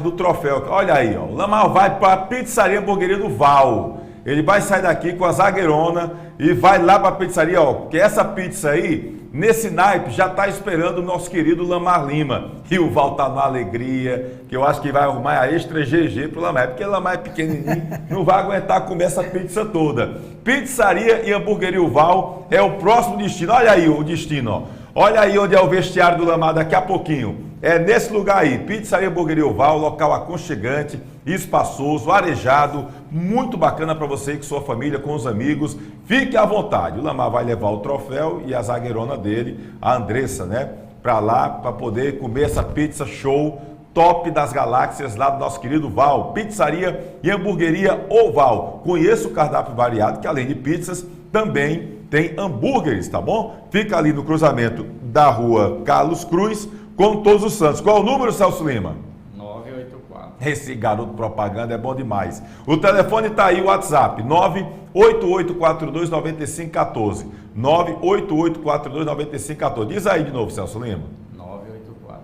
do troféu. Olha aí, ó, o Lamar vai para a pizzaria Hamburgueria do Val. Ele vai sair daqui com a zagueirona e vai lá para a pizzaria, ó, porque essa pizza aí, nesse naipe, já está esperando o nosso querido Lamar Lima. E o Val tá na alegria, que eu acho que vai arrumar a extra GG pro Lamar, porque o Lamar é pequenininho, não vai aguentar comer essa pizza toda. Pizzaria e Hamburgueria o Val é o próximo destino. Olha aí o destino, ó. Olha aí onde é o vestiário do Lamar daqui a pouquinho. É nesse lugar aí, Pizzaria Hamburgueria o Val, local aconchegante, espaçoso, arejado, muito bacana para você e com sua família, com os amigos. Fique à vontade. O Lamar vai levar o troféu e a zagueirona dele, a Andressa, né, para lá, para poder comer essa pizza show top das galáxias lá do nosso querido Val, pizzaria e hamburgueria Oval. Conheça o cardápio variado, que além de pizzas, também tem hambúrgueres, tá bom? Fica ali no cruzamento da rua Carlos Cruz com Todos os Santos. Qual é o número, Celso Lima? 984. Esse garoto propaganda é bom demais. O telefone tá aí, o WhatsApp, 988429514. 988429514. Diz aí de novo, Celso Lima.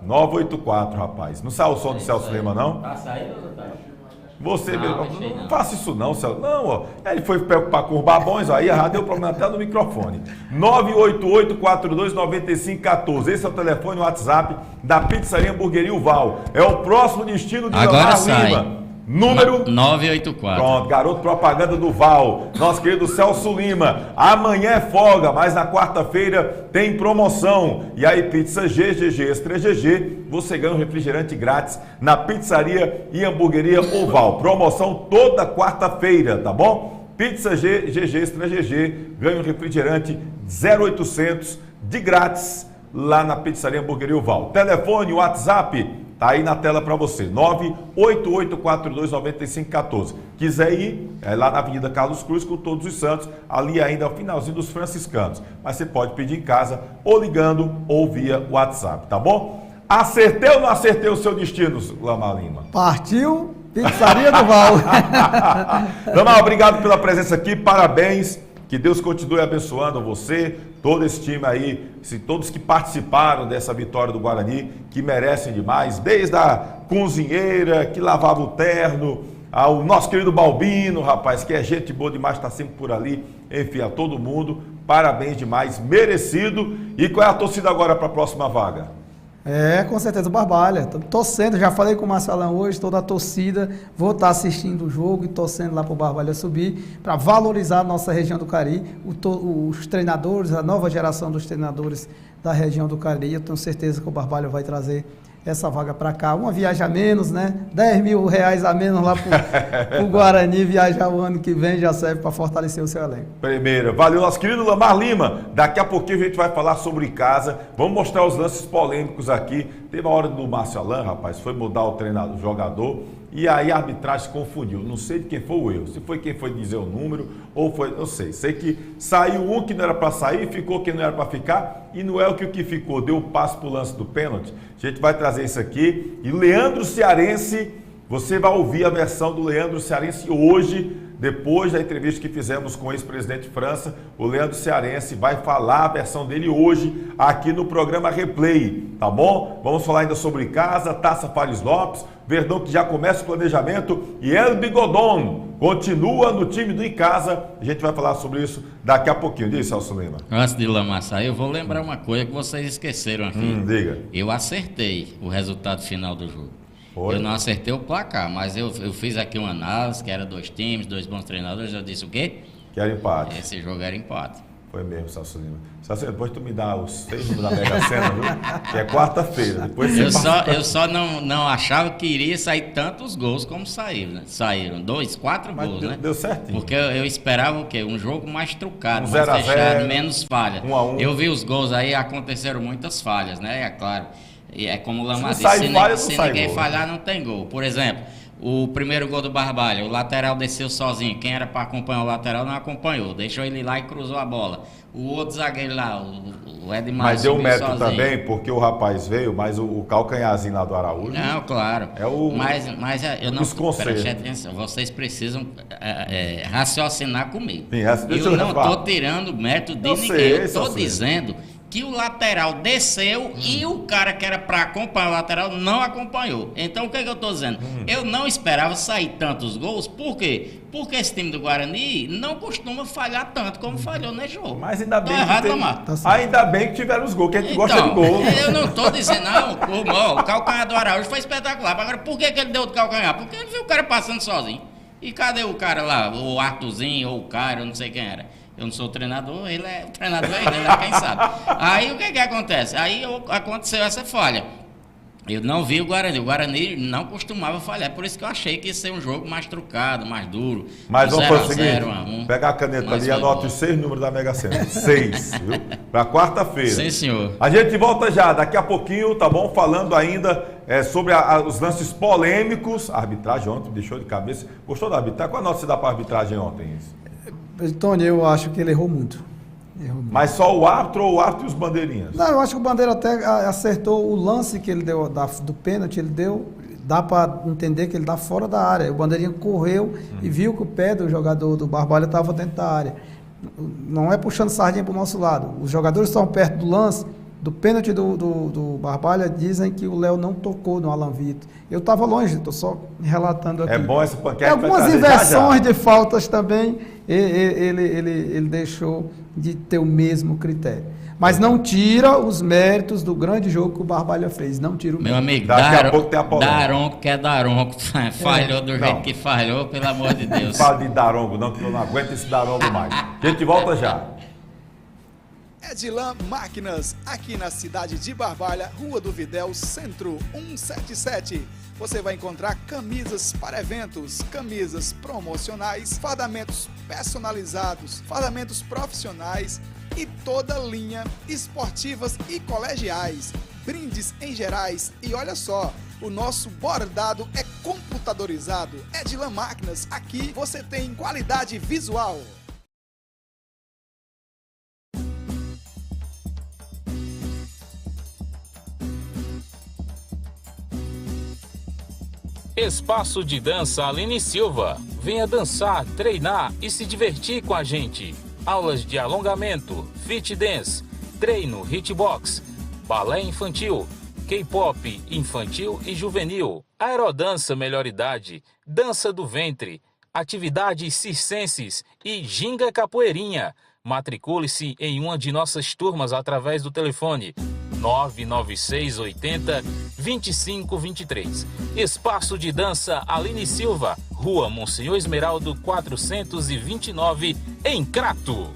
984, rapaz. Não saiu o som do Celso Lima, não? Tá saindo ou não tá? Você Não, mesmo. deixei, Não não. faça isso não, Celso. Não, ó. Ele foi preocupar com os babões, aí já deu problema até no microfone. 988-429514. Esse é o telefone, o WhatsApp da Pizzaria Hamburgueria Val. É o próximo destino de Agora Lamar sai. Lima. Número 984. Pronto, garoto propaganda do Val, nosso querido Celso Lima. Amanhã é folga, mas na quarta-feira tem promoção. E aí, pizza GGG Extra GG, você ganha um refrigerante grátis na Pizzaria e Hamburgueria Oval. Promoção toda quarta-feira, tá bom? Pizza GGG Extra GG, ganha um refrigerante 0800 de grátis lá na Pizzaria e Hamburgueria Oval. Telefone, WhatsApp, tá aí na tela para você, 988429514. Quiser ir, é lá na Avenida Carlos Cruz com Todos os Santos, ali ainda ao finalzinho dos franciscanos. Mas você pode pedir em casa, ou ligando, ou via WhatsApp, tá bom? Acertei ou não acertei o seu destino, Lamar Lima? Partiu Pizzaria do Val. Lamar, obrigado pela presença aqui, parabéns. Que Deus continue abençoando você, todo esse time aí, todos que participaram dessa vitória do Guarani, que merecem demais, desde a cozinheira que lavava o terno, ao nosso querido Balbino, rapaz, que é gente boa demais, está sempre por ali, enfim, a todo mundo, parabéns demais, merecido. E qual é a torcida agora para a próxima vaga? Com certeza, o Barbalha. Tô torcendo, já falei com o Marcelão hoje, toda a torcida. Vou estar assistindo o jogo e torcendo lá para o Barbalha subir, para valorizar a nossa região do Cariri, os treinadores, a nova geração dos treinadores da região do Cariri. Eu tenho certeza que o Barbalha vai trazer essa vaga para cá. Uma viagem a menos, né? 10 mil reais a menos lá para o Guarani viajar o ano que vem, já serve para fortalecer o seu elenco. Primeira, valeu, nosso querido Lamar Lima. Daqui a pouquinho a gente vai falar sobre casa. Vamos mostrar os lances polêmicos aqui. Teve a hora do Márcio Alain, rapaz, foi mudar o treinador, o jogador, e aí a arbitragem se confundiu. Não sei de quem foi o erro, se foi quem foi dizer o número, ou foi, não sei. Sei que saiu um que não era para sair, ficou quem não era para ficar, e não é o que ficou, deu o passo para o lance do pênalti. A gente vai trazer isso aqui. E Leandro Cearense, você vai ouvir a versão do Leandro Cearense hoje, depois da entrevista que fizemos com o ex-presidente França. O Leandro Cearense vai falar a versão dele hoje aqui no programa Replay, tá bom? Vamos falar ainda sobre casa, Taça Fares Lopes, Verdão que já começa o planejamento e El Bigodon continua no time do Em Casa. A gente vai falar sobre isso daqui a pouquinho. Diz, Celso Lima. Antes de Lamar sair, eu vou lembrar uma coisa que vocês esqueceram aqui. Diga. Eu acertei o resultado final do jogo. Foi? Eu não acertei o placar, mas eu fiz aqui uma análise, que era 2 times, 2 bons treinadores. Eu disse o quê? Que era empate. Esse jogo era empate. Foi mesmo, Celso Lima. Celso, depois tu me dá os 6 números da Mega Sena, viu? Que é quarta-feira. Depois você Eu só não achava que iria sair tantos gols como saíram, né? Saíram 4 Mas gols, deu, né? Deu certinho. Porque eu esperava o quê? Um jogo mais trucado, Um mais 0 a 0, fechado, menos falha. 1 a 1. Eu vi os gols aí, aconteceram muitas falhas, né? É claro. E é como o Lamar Se não sai disse, falha, não se sai ninguém gol, falhar, não tem gol. Por exemplo, o primeiro gol do Barbalha, o lateral desceu sozinho. Quem era para acompanhar o lateral não acompanhou. Deixou ele lá e cruzou a bola. O outro zagueiro lá, o Edmar, Mas deu subiu mérito sozinho. também, porque o rapaz veio, mas o calcanharzinho lá do Araújo. Não, claro. É o- mas eu não. desconcerto. Preste atenção, vocês precisam raciocinar comigo. Sim, deixa eu eu não falar. estou tirando mérito de Eu ninguém. sei, Eu estou eu sei. dizendo que o lateral desceu e o cara que era para acompanhar o lateral não acompanhou. Então o que eu estou dizendo? Eu não esperava sair tantos gols. Por quê? Porque esse time do Guarani não costuma falhar tanto como falhou nesse jogo. Mas ainda bem, Tá errado, teve- Lamar. Tá certo. ainda bem que tiveram os gols, que a gente gosta de gol. Eu não estou dizendo, não, o calcanhar do Araújo foi espetacular. Agora, por que ele deu de calcanhar? Porque ele viu o cara passando sozinho. E cadê o cara lá? O Arthurzinho ou o cara, eu não sei quem era. Eu não sou o treinador, ele é o treinador, ele é quem sabe. Aí o que acontece? Aí aconteceu essa falha. Eu não vi o Guarani. O Guarani não costumava falhar. Por isso que eu achei que ia ser um jogo mais trucado, mais duro. Mas vamos fazer o 0 seguinte, a 1. pegar a caneta ali e anota os 6 números da Mega Sena. 6, viu? Para quarta-feira. Sim, senhor. A gente volta já, daqui a pouquinho, tá bom? Falando ainda sobre os lances polêmicos. A arbitragem ontem me deixou de cabeça. Gostou da arbitragem? Qual a nota você dá para a arbitragem ontem? Tony, eu acho que ele errou muito. Mas só o árbitro ou o árbitro e os bandeirinhas? Não, eu acho que o Bandeira até acertou o lance que ele deu do pênalti, ele deu, dá para entender que ele dá fora da área. O Bandeirinha correu e viu que o pé do jogador do Barbalha estava dentro da área. Não é puxando sardinha para o nosso lado. Os jogadores estão perto do lance, do pênalti do Barbalha, dizem que o Léo não tocou no Alan Vitor. Eu estava longe, estou só relatando aqui. É bom essa panqueca. Tem algumas inversões de faltas também, ele deixou de ter o mesmo critério. Mas não tira os méritos do grande jogo que o Barbalha fez. Não tira o mérito. Meu amigo, Daqui a pouco tem a polêmica. Daronco que é Daronco. Falhou do jeito que falhou, pelo amor de Deus. Não fala de Darongo, não, que eu não aguento esse Darongo mais. A gente volta já. Edilan Máquinas, aqui na cidade de Barbalha, Rua do Videl, Centro 177. Você vai encontrar camisas para eventos, camisas promocionais, fardamentos personalizados, fardamentos profissionais e toda linha esportivas e colegiais, brindes em gerais e olha só, o nosso bordado é computadorizado. Edilan Máquinas, aqui você tem qualidade visual. Espaço de Dança Aline Silva. Venha dançar, treinar e se divertir com a gente. Aulas de alongamento, fit dance, treino, hitbox, balé infantil, K-pop infantil e juvenil, aerodança melhor idade, dança do ventre, atividades circenses e ginga capoeirinha. Matricule-se em uma de nossas turmas através do telefone 996 80 2523. Espaço de Dança Aline Silva, Rua Monsenhor Esmeraldo 429, em Crato.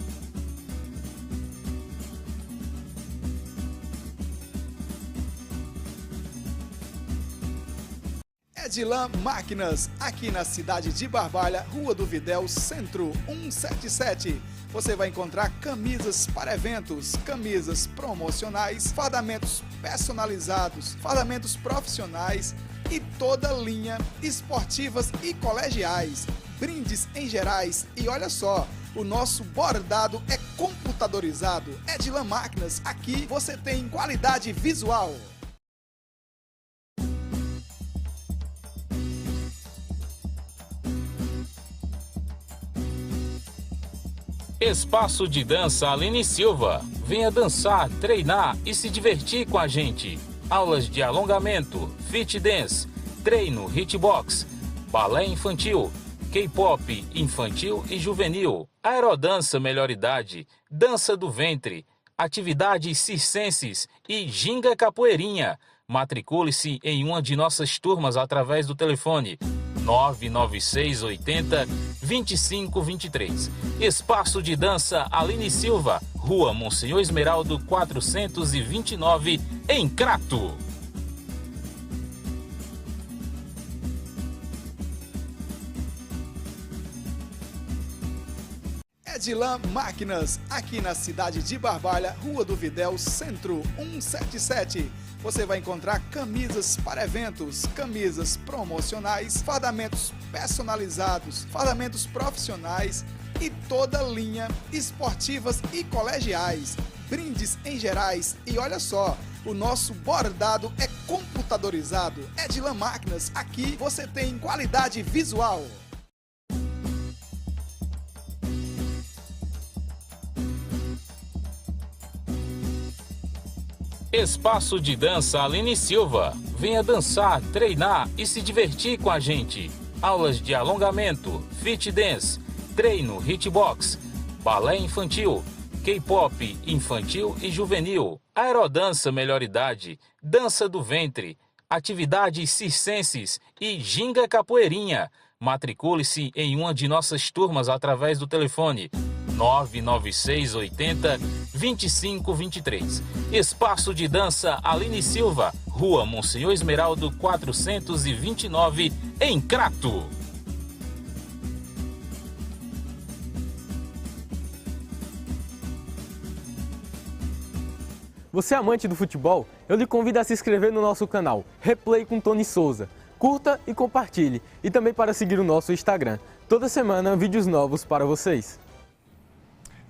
Edilan Máquinas, aqui na cidade de Barbalha, Rua do Videl, Centro 177. Você vai encontrar camisas para eventos, camisas promocionais, fardamentos personalizados, fardamentos profissionais e toda linha esportivas e colegiais, brindes em gerais e olha só, o nosso bordado é computadorizado. Edilan Máquinas, aqui você tem qualidade visual. Espaço de Dança Aline Silva. Venha dançar, treinar e se divertir com a gente. Aulas de alongamento, fit dance, treino, hitbox, balé infantil, K-pop infantil e juvenil, aerodança melhor idade, dança do ventre, atividades circenses e ginga capoeirinha. Matricule-se em uma de nossas turmas através do telefone 996 80 2523. Espaço de Dança Aline Silva, Rua Monsenhor Esmeraldo 429, em Crato. Edilan Máquinas, aqui na cidade de Barbalha, Rua do Videl, Centro 177. Você vai encontrar camisas para eventos, camisas promocionais, fardamentos personalizados, fardamentos profissionais e toda linha esportivas e colegiais, brindes em gerais e olha só, o nosso bordado é computadorizado. Edilan Máquinas, aqui você tem qualidade visual. Espaço de Dança Aline Silva. Venha dançar, treinar e se divertir com a gente. Aulas de alongamento, fit dance, treino, hitbox, balé infantil, K-pop infantil e juvenil, aerodança melhor idade, dança do ventre, atividades circenses e ginga capoeirinha. Matricule-se em uma de nossas turmas através do telefone 99680 2523. Espaço de Dança Aline Silva, Rua Monsenhor Esmeraldo 429, em Crato. Você é amante do futebol? Eu lhe convido a se inscrever no nosso canal Replay com Tony Souza. Curta e compartilhe. E também para seguir o nosso Instagram. Toda semana, vídeos novos para vocês.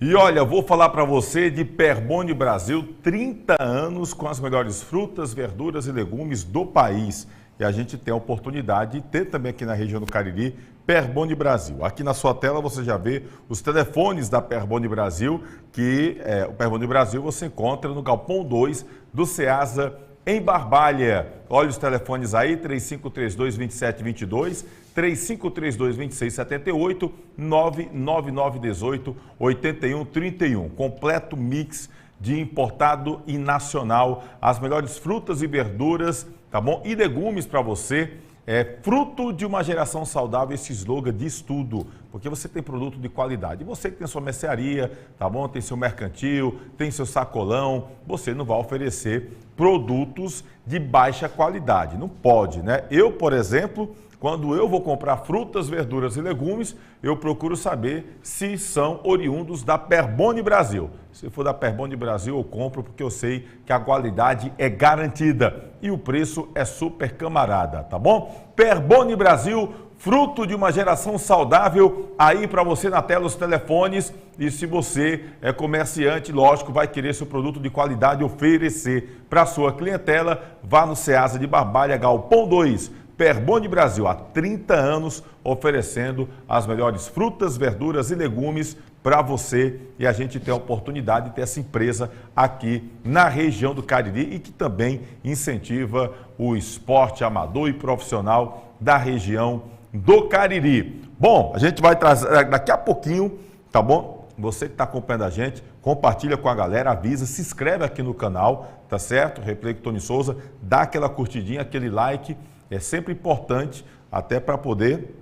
E olha, vou falar para você de Perboni Brasil, 30 anos com as melhores frutas, verduras e legumes do país. E a gente tem a oportunidade de ter também aqui na região do Cariri, Perboni Brasil. Aqui na sua tela você já vê os telefones da Perboni Brasil, que o Perboni Brasil você encontra no Galpão 2 do Ceasa, em Barbalha. Olha os telefones aí, 3532-2722, 3532-2678, 99918-8131. Completo mix de importado e nacional. As melhores frutas e verduras, tá bom? E legumes para você. É fruto de uma geração saudável, esse slogan diz tudo, porque você tem produto de qualidade. Você que tem sua mercearia, tá bom? Tem seu mercantil, tem seu sacolão, você não vai oferecer produtos de baixa qualidade. Não pode, né? Eu, por exemplo, quando eu vou comprar frutas, verduras e legumes, eu procuro saber se são oriundos da Perboni Brasil. Se for da Perboni Brasil, eu compro porque eu sei que a qualidade é garantida e o preço é super camarada, tá bom? Perboni Brasil, fruto de uma geração saudável, aí para você na tela os telefones. E se você é comerciante, lógico, vai querer seu produto de qualidade oferecer para a sua clientela, vá no Ceasa de Barbalha, Galpão 2. Perboni Brasil, há 30 anos, oferecendo as melhores frutas, verduras e legumes para você. E a gente tem a oportunidade de ter essa empresa aqui na região do Cariri e que também incentiva o esporte amador e profissional da região do Cariri. Bom, a gente vai trazer daqui a pouquinho, tá bom? Você que está acompanhando a gente, compartilha com a galera, avisa, se inscreve aqui no canal, tá certo? Replay com Tony Souza, dá aquela curtidinha, aquele like. É sempre importante, até para poder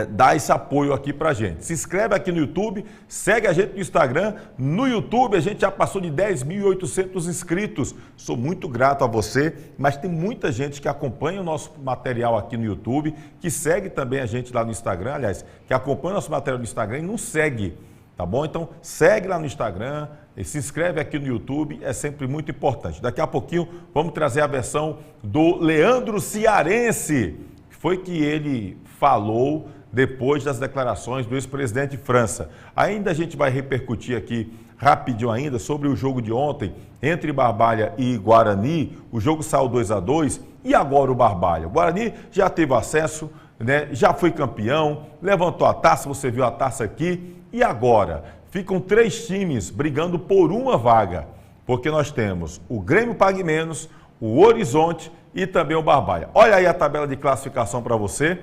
dar esse apoio aqui para a gente. Se inscreve aqui no YouTube, segue a gente no Instagram. No YouTube a gente já passou de 10.800 inscritos. Sou muito grato a você, mas tem muita gente que acompanha o nosso material aqui no YouTube, que segue também a gente lá no Instagram, aliás, que acompanha o nosso material no Instagram e não segue, tá bom? Então segue lá no Instagram, e se inscreve aqui no YouTube, é sempre muito importante. Daqui a pouquinho vamos trazer a versão do Leandro Cearense, que foi que ele falou depois das declarações do ex-presidente França. Ainda a gente vai repercutir aqui rapidinho ainda sobre o jogo de ontem entre Barbalha e Guarani. O jogo saiu 2-2 e agora o Barbalha. O Guarani já teve acesso, né, já foi campeão, levantou a taça, você viu a taça aqui, e agora? Ficam 3 times brigando por uma vaga, porque nós temos o Grêmio Pague Menos, o Horizonte e também o Barbalha. Olha aí a tabela de classificação para você.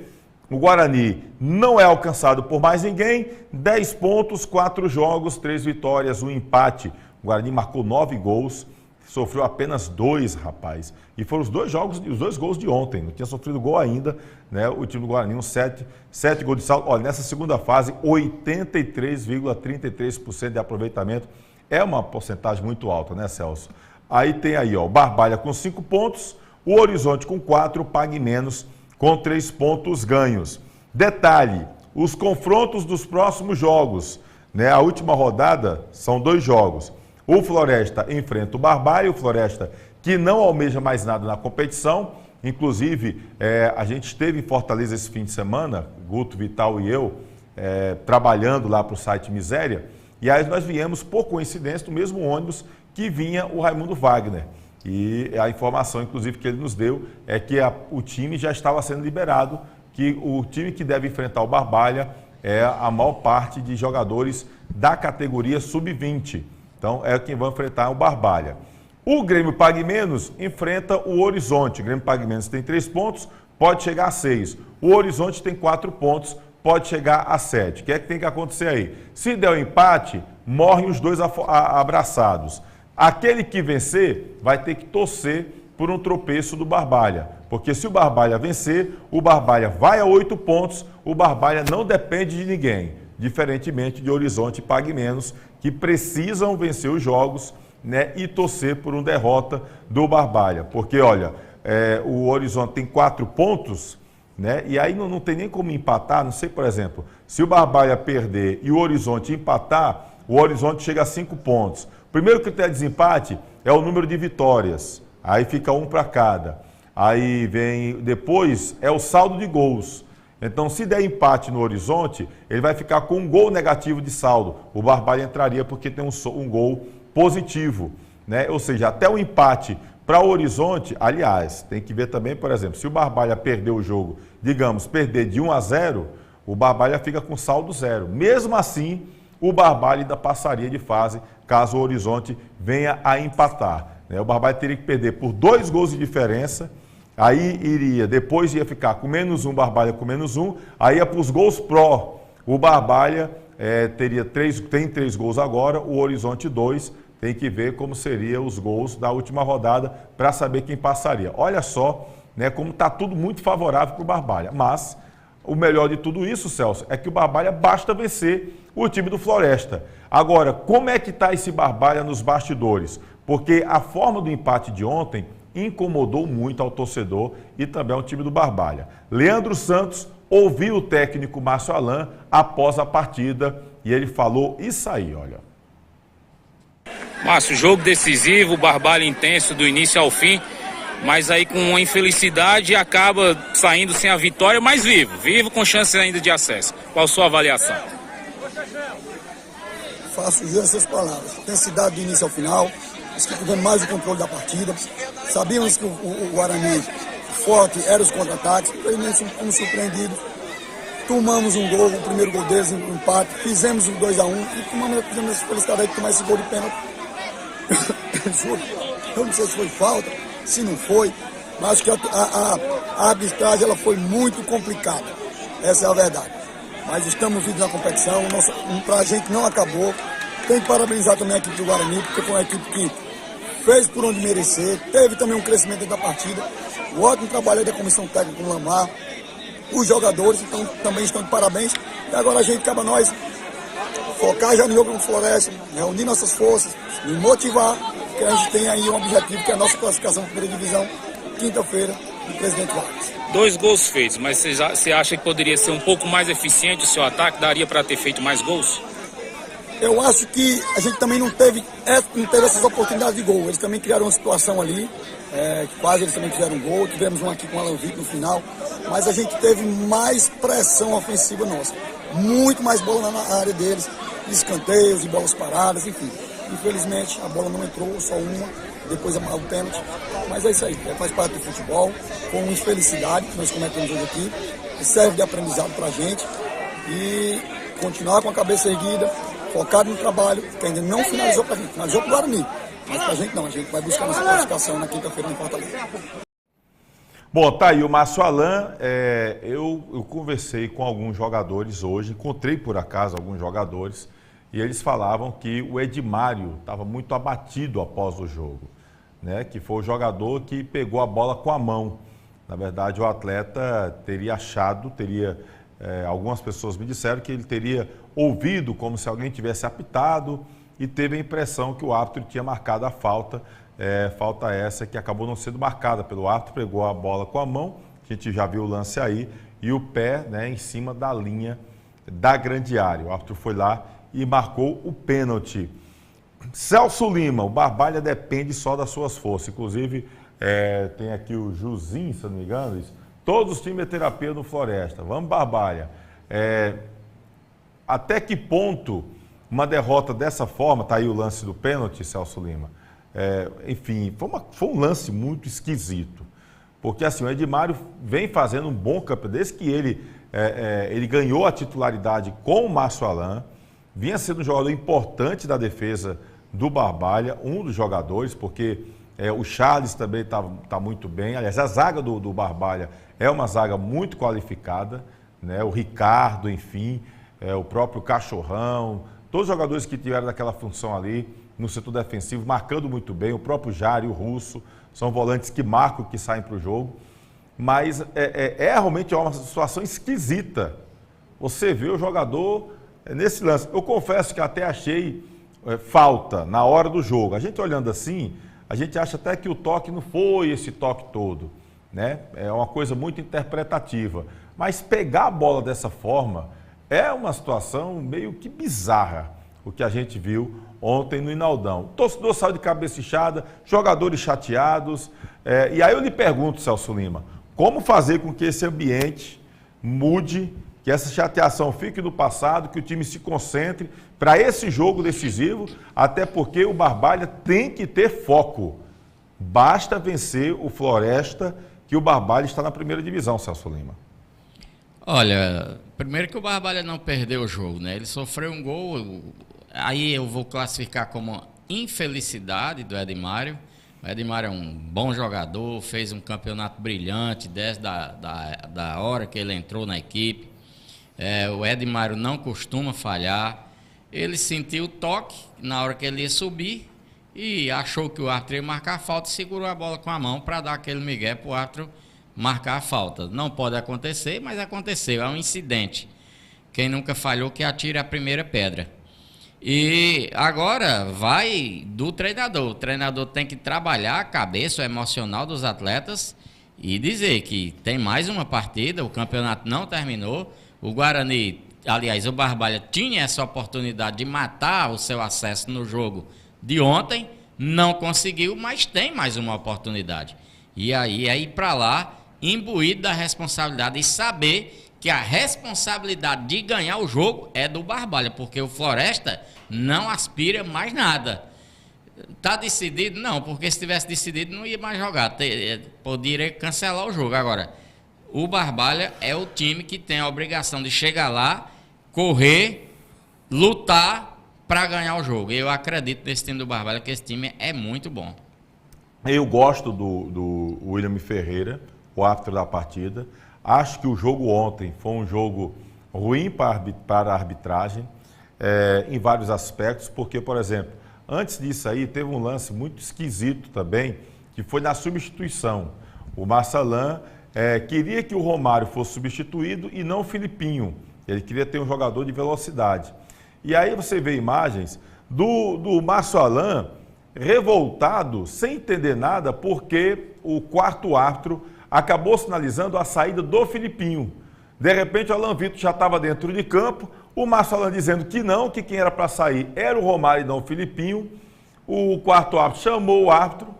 O Guarani não é alcançado por mais ninguém, 10 pontos, 4 jogos, 3 vitórias, 1 empate. O Guarani marcou 9 gols, sofreu apenas 2, rapaz. E foram os 2 jogos, os 2 gols de ontem, não tinha sofrido gol ainda, né? O time do Guarani, 7 gols de saldo. Olha, nessa segunda fase, 83,33% de aproveitamento. É uma porcentagem muito alta, né, Celso? Aí tem aí, ó, o Barbalha com 5 pontos, o Horizonte com 4, o Pague Menos com 3 pontos ganhos. Detalhe, os confrontos dos próximos jogos, né? A última rodada são 2 jogos. O Floresta enfrenta o Barbalha, o Floresta que não almeja mais nada na competição. Inclusive, a gente esteve em Fortaleza esse fim de semana, Guto, Vital e eu, trabalhando lá para o site Miséria, e aí nós viemos, por coincidência, do mesmo ônibus que vinha o Raimundo Wagner. E a informação, inclusive, que ele nos deu é que o time já estava sendo liberado, que o time que deve enfrentar o Barbalha é a maior parte de jogadores da categoria sub-20. Então, é quem vai enfrentar o Barbalha. O Grêmio Pague Menos enfrenta o Horizonte. O Grêmio Pague Menos tem 3 pontos, pode chegar a 6. O Horizonte tem 4 pontos, pode chegar a 7. O que é que tem que acontecer aí? Se der o empate, morrem os 2 abraçados. Aquele que vencer vai ter que torcer por um tropeço do Barbalha. Porque se o Barbalha vencer, o Barbalha vai a 8 pontos, o Barbalha não depende de ninguém. diferentemente de Horizonte e Pague Menos, que precisam vencer os jogos, né, e torcer por uma derrota do Barbalha. Porque, olha, o Horizonte tem 4 pontos, né, e aí não tem nem como empatar. Não sei, por exemplo, se o Barbalha perder e o Horizonte empatar, o Horizonte chega a 5 pontos. O primeiro critério de desempate é o número de vitórias, aí fica 1 para cada. Aí vem, depois é o saldo de gols. Então, se der empate no Horizonte, ele vai ficar com um gol negativo de saldo. O Barbalha entraria porque tem um gol positivo, né? Ou seja, até o empate para o Horizonte, aliás, tem que ver também, por exemplo, se o Barbalha perder o jogo, digamos, perder de 1-0, o Barbalha fica com saldo 0. Mesmo assim, o Barbalha ainda passaria de fase caso o Horizonte venha a empatar, né? O Barbalha teria que perder por 2 gols de diferença. Aí depois ia ficar com -1, Barbalha com -1, aí ia para os gols pró. O Barbalha tem 3 gols agora, o Horizonte 2, tem que ver como seriam os gols da última rodada para saber quem passaria. Olha só, né, como está tudo muito favorável para o Barbalha, mas o melhor de tudo isso, Celso, é que o Barbalha basta vencer o time do Floresta. Agora, como é que está esse Barbalha nos bastidores? Porque a forma do empate de ontem incomodou muito ao torcedor e também ao time do Barbalha. Leandro Santos ouviu o técnico Márcio Alan após a partida e ele falou isso aí, olha. Márcio, jogo decisivo, Barbalha intenso do início ao fim, mas aí com uma infelicidade acaba saindo sem a vitória, mas vivo com chance ainda de acesso. Qual a sua avaliação? Faço jus a essas palavras. Intensidade do início ao final, acho que tivemos mais o controle da partida. Sabíamos que o Guarani forte era os contra-ataques, infelizmente fomos surpreendidos. Tomamos um gol, o primeiro gol deles, um empate, fizemos o 2-1 e fizemos essa felicidade de tomar esse gol de pênalti. Eu não sei se foi falta, se não foi, mas acho que a arbitragem ela foi muito complicada. Essa é a verdade. Mas estamos vivos na competição, para a gente não acabou. Tem que parabenizar também a equipe do Guarani, porque foi uma equipe que fez por onde merecer, teve também um crescimento da partida. O ótimo trabalho da comissão técnica com o Lamar, os jogadores então, também estão de parabéns. E agora a gente acaba nós focar já no jogo com o Floresta, reunir nossas forças, nos motivar, que a gente tem aí um objetivo, que é a nossa classificação para a primeira divisão, quinta-feira, do Presidente Vargas. 2 gols feitos, mas você acha que poderia ser um pouco mais eficiente o seu ataque? Daria para ter feito mais gols? Eu acho que a gente também não teve essas oportunidades de gol. Eles também criaram uma situação ali, quase eles também fizeram um gol. Tivemos um aqui com o Alan Vitor no final, mas a gente teve mais pressão ofensiva nossa. Muito mais bola na área deles, escanteios e bolas paradas, enfim. Infelizmente a bola não entrou, só uma, depois o pênalti. Mas é isso aí, faz parte do futebol. Foi uma infelicidade que nós cometemos hoje aqui. Serve de aprendizado pra gente e continuar com a cabeça erguida, focado no trabalho, que ainda não finalizou pra gente, finalizou pro Guarani. Mas pra gente não, a gente vai buscar nossa classificação na quinta-feira em Fortaleza. Bom, tá aí o Márcio Alan. Eu conversei com alguns jogadores hoje, encontrei por acaso alguns jogadores, e eles falavam que o Edmário estava muito abatido após o jogo, né? Que foi o jogador que pegou a bola com a mão. Na verdade, o atleta teria achado, algumas pessoas me disseram que ele teria ouvido como se alguém tivesse apitado e teve a impressão que o árbitro tinha marcado a falta. Falta essa que acabou não sendo marcada pelo árbitro, pegou a bola com a mão, a gente já viu o lance aí, e o pé, né, em cima da linha da grande área. O árbitro foi lá e marcou o pênalti. Celso Lima, o Barbalha depende só das suas forças. Inclusive, tem aqui o Juzinho, se não me engano, isso. Todos os times de terapia no Floresta. Vamos, Barbalha. Até que ponto uma derrota dessa forma, tá aí o lance do pênalti, Celso Lima, enfim, foi um lance muito esquisito. Porque assim, o Edmário vem fazendo um bom campeonato, desde que ele ganhou a titularidade com o Márcio Alan, vinha sendo um jogador importante da defesa do Barbalha, um dos jogadores, porque o Charles também tá muito bem. Aliás, a zaga do Barbalha é uma zaga muito qualificada, né? O Ricardo, enfim, o próprio Cachorrão, todos os jogadores que tiveram daquela função ali no setor defensivo, marcando muito bem, o próprio Jário, o Russo, são volantes que marcam, que saem para o jogo. Mas realmente uma situação esquisita. Você vê o jogador nesse lance. Eu confesso que até achei falta na hora do jogo. A gente olhando assim, a gente acha até que o toque não foi esse toque todo, né? É uma coisa muito interpretativa. Mas pegar a bola dessa forma é uma situação meio que bizarra, o que a gente viu ontem no Inaldão. O torcedor saiu de cabeça inchada, jogadores chateados. E aí eu lhe pergunto, Celso Lima, como fazer com que esse ambiente mude, que essa chateação fique no passado, que o time se concentre para esse jogo decisivo, até porque o Barbalha tem que ter foco. Basta vencer o Floresta, que o Barbalha está na primeira divisão, Celso Lima. Olha, primeiro que o Barbalha não perdeu o jogo, né? Ele sofreu um gol, aí eu vou classificar como infelicidade do Edmário. O Edmário é um bom jogador, fez um campeonato brilhante desde da hora que ele entrou na equipe. O Edmário não costuma falhar. Ele sentiu o toque na hora que ele ia subir e achou que o árbitro ia marcar a falta e segurou a bola com a mão para dar aquele migué para o árbitro marcar a falta. Não pode acontecer, mas aconteceu, é um incidente. Quem nunca falhou que atire a primeira pedra. E agora vai do treinador. O treinador tem que trabalhar a cabeça, o emocional dos atletas e dizer que tem mais uma partida, o campeonato não terminou. O Guarani, aliás, o Barbalha tinha essa oportunidade de matar o seu acesso no jogo de ontem, não conseguiu, mas tem mais uma oportunidade. E aí é ir para lá, imbuído da responsabilidade e saber que a responsabilidade de ganhar o jogo é do Barbalha, porque o Floresta não aspira mais nada. Está decidido? Não, porque se tivesse decidido não ia mais jogar, poderia cancelar o jogo. Agora, o Barbalha é o time que tem a obrigação de chegar lá, correr, lutar para ganhar o jogo. Eu acredito nesse time do Barbalha, que esse time é muito bom. Eu gosto do William Ferreira, o árbitro da partida. Acho que o jogo ontem foi um jogo ruim para a arbitragem, em vários aspectos, porque, por exemplo, antes disso aí, teve um lance muito esquisito também, que foi na substituição. O Marçalan queria que o Romário fosse substituído e não o Filipinho. Ele queria ter um jogador de velocidade. E aí você vê imagens do Marçalan revoltado, sem entender nada, porque o quarto árbitro acabou sinalizando a saída do Filipinho. De repente, o Alan Vitor já estava dentro de campo, o Marçalan dizendo que não, que quem era para sair era o Romário e não o Filipinho. O quarto árbitro chamou o árbitro.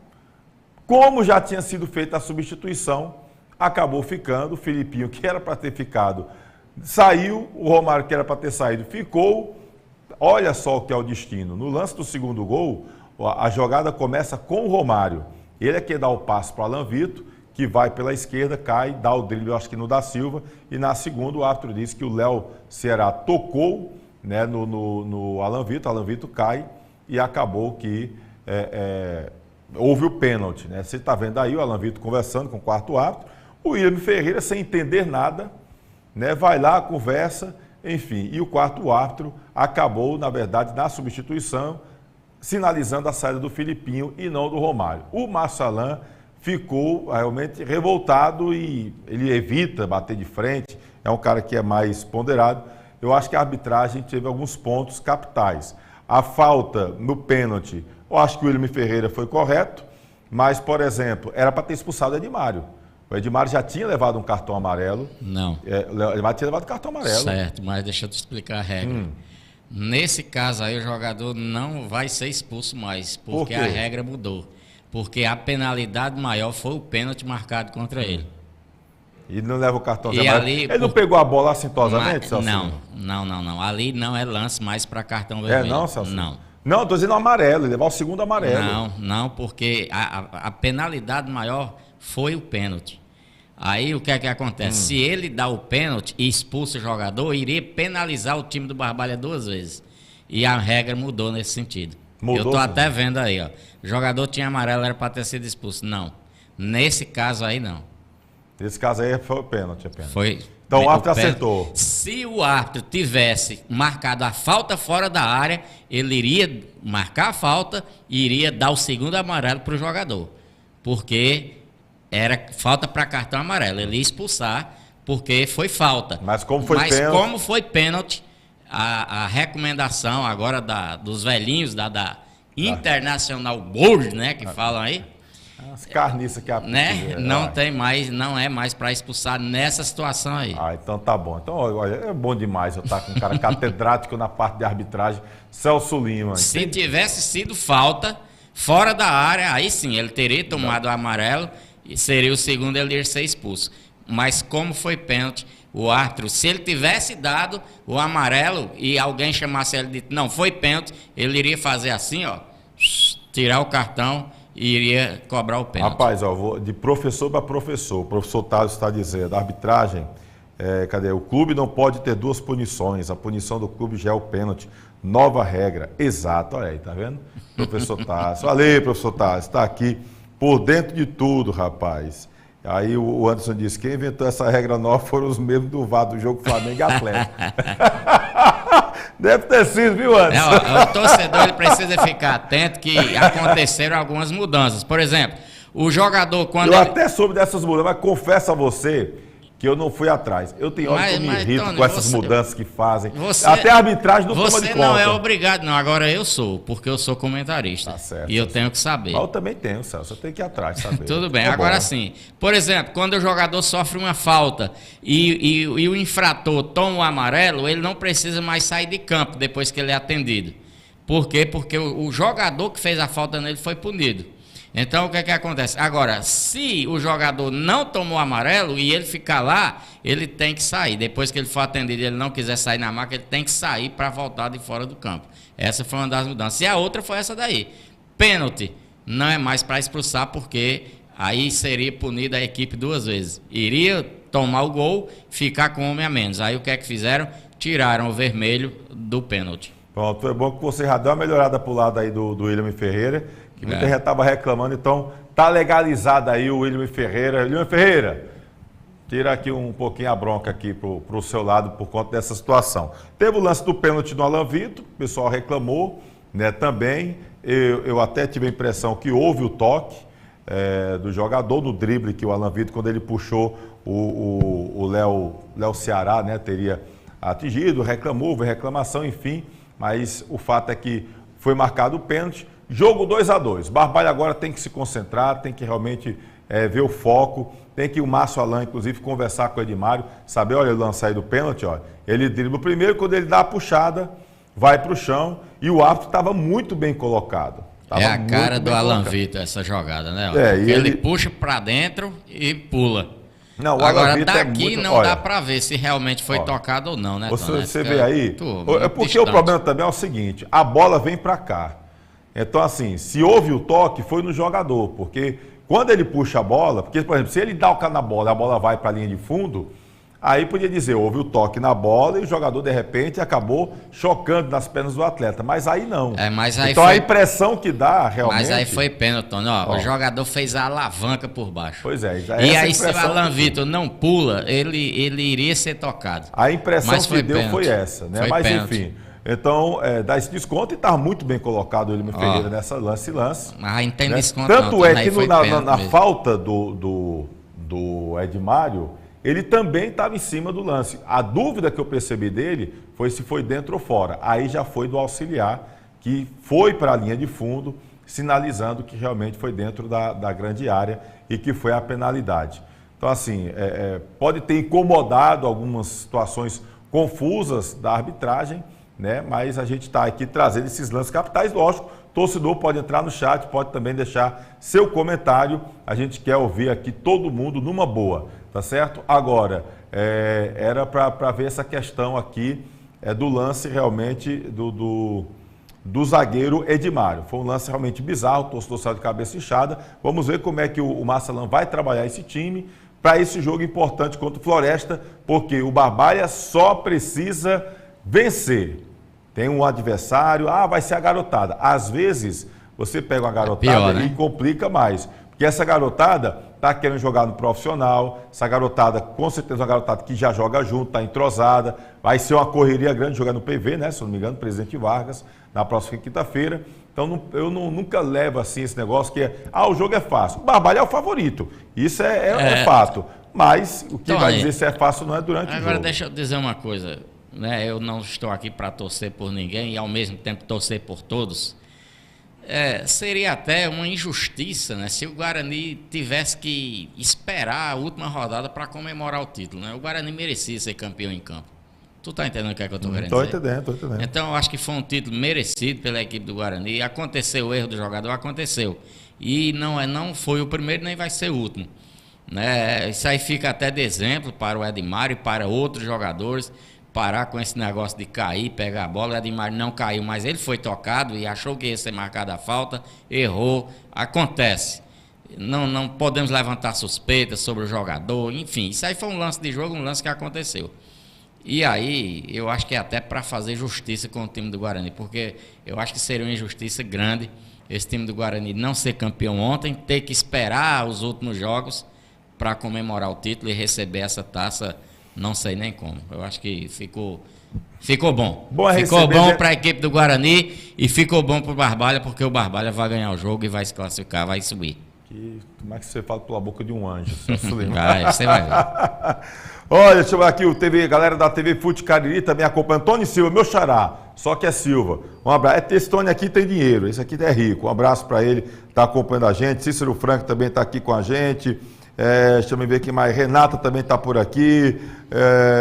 Como já tinha sido feita a substituição, acabou ficando. O Filipinho, que era para ter ficado, saiu. O Romário, que era para ter saído, ficou. Olha só o que é o destino. No lance do segundo gol, a jogada começa com o Romário. Ele é que dá o passe para o Alan Vitor, que vai pela esquerda, cai, dá o drible, acho que no da Silva, e na segunda o árbitro disse que o Léo Ceará tocou, né, no Alan Vitor cai e acabou que houve o pênalti, né? Você está vendo aí o Alan Vitor conversando com o quarto árbitro, o William Ferreira, sem entender nada, né, vai lá, conversa, enfim, e o quarto árbitro acabou, na verdade, na substituição, sinalizando a saída do Filipinho e não do Romário. O Marçalan ficou realmente revoltado e ele evita bater de frente, é um cara que é mais ponderado. Eu acho que a arbitragem teve alguns pontos capitais. A falta no pênalti, eu acho que o William Ferreira foi correto, mas, por exemplo, era para ter expulsado o Edmário. O Edmário já tinha levado um cartão amarelo. Não. O Edmário tinha levado cartão amarelo. Certo, mas deixa eu te explicar a regra. Nesse caso aí, o jogador não vai ser expulso mais, porque a regra mudou. Porque a penalidade maior foi o pênalti marcado contra ele. E não leva o cartão amarelo. Ele não pegou a bola assintosamente, Celso? Não. Ali não é lance mais para cartão vermelho. Não, Celso? Não. Não, estou dizendo amarelo, levar o segundo amarelo. Não, porque a penalidade maior foi o pênalti. Aí o que é que acontece? Se ele dá o pênalti e expulsa o jogador, iria penalizar o time do Barbalha 2 vezes. E a regra mudou nesse sentido. Mudou, eu estou até vendo aí, ó. O jogador tinha amarelo, era para ter sido expulso. Não. Nesse caso aí, não. Nesse caso aí foi o pênalti apenas. Foi. Então o árbitro acertou. Se o árbitro tivesse marcado a falta fora da área, ele iria marcar a falta e iria dar o segundo amarelo para o jogador. Porque era falta para cartão amarelo. Ele ia expulsar porque foi falta. Mas como foi pênalti... como foi pênalti, a recomendação agora dos velhinhos da International Board, né, que falam aí, as carniças que né? Não é mais para expulsar nessa situação aí. Então tá bom. Então, olha, é bom demais eu estar com um cara catedrático na parte de arbitragem, Celso Lima. Se tivesse sido falta fora da área, aí sim, ele teria tomado o amarelo e seria o segundo, ele iria ser expulso. Mas como foi pênalti, o árbitro, se ele tivesse dado o amarelo e alguém chamasse ele de não, foi pênalti, ele iria fazer assim, ó, tirar o cartão e iria cobrar o pênalti. Rapaz, ó, vou de professor para professor. O professor Thales está dizendo, a arbitragem, o clube não pode ter duas punições. A punição do clube já é o pênalti. Nova regra. Exato, olha aí, tá vendo? Professor Thales. Valeu, professor Thales. Está aqui por dentro de tudo, rapaz. Aí o Anderson disse, quem inventou essa regra nova foram os mesmos do VAR do jogo Flamengo e Atlético. Deve ter sido, viu, Anderson? O torcedor ele precisa ficar atento que aconteceram algumas mudanças. Por exemplo, o jogador quando... até soube dessas mudanças, mas confesso a você que eu não fui atrás. Eu tenho hora que eu me irrito, Tony, com essas mudanças que fazem. Até a arbitragem não toma de conta. Você não é obrigado, não. Agora eu sou, porque eu sou comentarista. Tá certo, e eu tenho que saber. Mas eu também tenho, Celso. Eu tenho que ir atrás, saber. Tudo bem. Agora sim. Por exemplo, quando o jogador sofre uma falta e o infrator toma o amarelo, ele não precisa mais sair de campo depois que ele é atendido. Por quê? Porque o jogador que fez a falta nele foi punido. Então, o que acontece? Agora, se o jogador não tomou amarelo e ele ficar lá, ele tem que sair. Depois que ele for atendido e ele não quiser sair na maca, ele tem que sair para voltar de fora do campo. Essa foi uma das mudanças. E a outra foi essa daí. Pênalti. Não é mais para expulsar, porque aí seria punida a equipe duas vezes. Iria tomar o gol, ficar com um homem a menos. Aí o que é que fizeram? Tiraram o vermelho do pênalti. Pronto, foi bom que você já deu uma melhorada pro lado aí do William Ferreira, que muita gente estava reclamando, então tá legalizado aí o William Ferreira. William Ferreira, tira aqui um pouquinho a bronca aqui pro seu lado por conta dessa situação. Teve o lance do pênalti do Alan Vitor, o pessoal reclamou, né, também. Eu até tive a impressão que houve o toque do jogador no drible que o Alan Vitor, quando ele puxou o Léo Ceará, né, teria atingido, reclamou, houve reclamação, enfim, mas o fato é que foi marcado o pênalti. Jogo 2-2. Barbalha agora tem que se concentrar, tem que realmente ver o foco, tem que o Márcio Alain, inclusive, conversar com o Edmário, saber, olha, ele lança aí do pênalti, olha, ele dribla o primeiro, quando ele dá a puxada, vai para o chão, e o árbitro estava muito bem colocado. É a cara do Alan Vitor essa jogada, né? Ele puxa para dentro e pula. Não, o agora Alan daqui muito... não dá para ver se realmente foi tocado ou não, né? Você vê aí, porque o problema também é o seguinte, a bola vem para cá. Então, assim, se houve o toque, foi no jogador, porque quando ele puxa a bola, porque, por exemplo, se ele dá o cara na bola e a bola vai para a linha de fundo, aí podia dizer, houve o toque na bola e o jogador, de repente, acabou chocando nas pernas do atleta, mas aí não. Mas aí então, a impressão que dá, realmente... Mas aí foi pênalti, Tony. O jogador fez a alavanca por baixo. Pois é. E aí, se o Alan Vitor não pula, ele iria ser tocado. A impressão que deu foi essa, né? Mas, pênalti. Enfim... Então, dá esse desconto e estava muito bem colocado o William Ferreira nessa lance. Mas não tem desconto. Tanto não, é que na falta do Edmário, ele também estava em cima do lance. A dúvida que eu percebi dele foi se foi dentro ou fora. Aí já foi do auxiliar, que foi para a linha de fundo, sinalizando que realmente foi dentro da grande área e que foi a penalidade. Então, assim, pode ter incomodado algumas situações confusas da arbitragem, né? Mas a gente está aqui trazendo esses lances capitais, lógico, o torcedor pode entrar no chat, pode também deixar seu comentário, a gente quer ouvir aqui todo mundo numa boa, tá certo? Agora, era para ver essa questão aqui do lance realmente do zagueiro Edmário. Foi um lance realmente bizarro, o torcedor saiu de cabeça inchada. Vamos ver como é que o Marcelão vai trabalhar esse time para esse jogo importante contra o Floresta, porque o Barbalha só precisa vencer. Tem um adversário, vai ser a garotada. Às vezes, você pega uma garotada pior, né? E complica mais. Porque essa garotada está querendo jogar no profissional, essa garotada, com certeza, uma garotada que já joga junto, está entrosada, vai ser uma correria grande jogar no PV, né? Se eu não me engano, Presidente Vargas, na próxima quinta-feira. Então, eu nunca levo assim esse negócio que o jogo é fácil. O Barbalha é o favorito, isso é fato. Mas o que vai dizer se é fácil não é durante o jogo. Agora, deixa eu dizer uma coisa. né? Eu não estou aqui para torcer por ninguém e ao mesmo tempo torcer por todos. Seria até uma injustiça, né, se o Guarani tivesse que esperar a última rodada para comemorar o título, né? O Guarani merecia ser campeão em campo. Tu tá entendendo o que é que eu estou querendo dizer? Estou entendendo. Então, eu acho que foi um título merecido pela equipe do Guarani. Aconteceu o erro do jogador, aconteceu. E não foi o primeiro, nem vai ser o último, né? Isso aí fica até de exemplo para o Edmar e para outros jogadores. Parar com esse negócio de cair, pegar a bola. O Edmar não caiu, mas ele foi tocado e achou que ia ser marcada a falta, errou, acontece. Não podemos levantar suspeitas sobre o jogador, enfim, isso aí foi um lance de jogo, um lance que aconteceu. E aí, eu acho que é até para fazer justiça com o time do Guarani, porque eu acho que seria uma injustiça grande esse time do Guarani não ser campeão ontem, ter que esperar os últimos jogos para comemorar o título e receber essa taça. Não sei nem como. Eu acho que ficou bom. Ficou bom para a equipe do Guarani e ficou bom para o Barbalha, porque o Barbalha vai ganhar o jogo e vai se classificar, vai subir. Como é que você fala pela boca de um anjo? Você vai ver. Olha, deixa eu ver aqui, a galera da TV Fute Cariri também acompanha. Antônio Silva, meu xará, só que é Silva. Um abraço. Esse Tony aqui tem dinheiro, esse aqui é rico. Um abraço para ele, está acompanhando a gente. Cícero Franco também está aqui com a gente. Deixa eu ver aqui mais. Renata também está por aqui.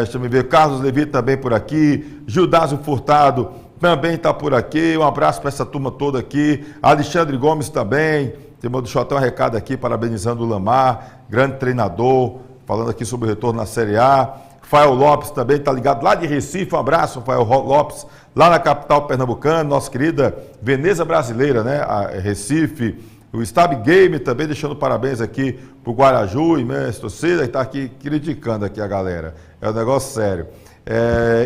Deixa eu ver. Carlos Levi também por aqui. Gildásio Furtado também está por aqui. Um abraço para essa turma toda aqui. Alexandre Gomes também. Deixa eu até um recado aqui, parabenizando o Lamar, grande treinador, falando aqui sobre o retorno na Série A. Rafael Lopes também está ligado lá de Recife. Um abraço, Rafael Lopes, lá na capital pernambucana. Nossa querida Veneza Brasileira, né? A Recife. O Stab Game também deixando parabéns aqui pro Guaraju, imenso torcida, que está aqui criticando aqui a galera. É um negócio sério.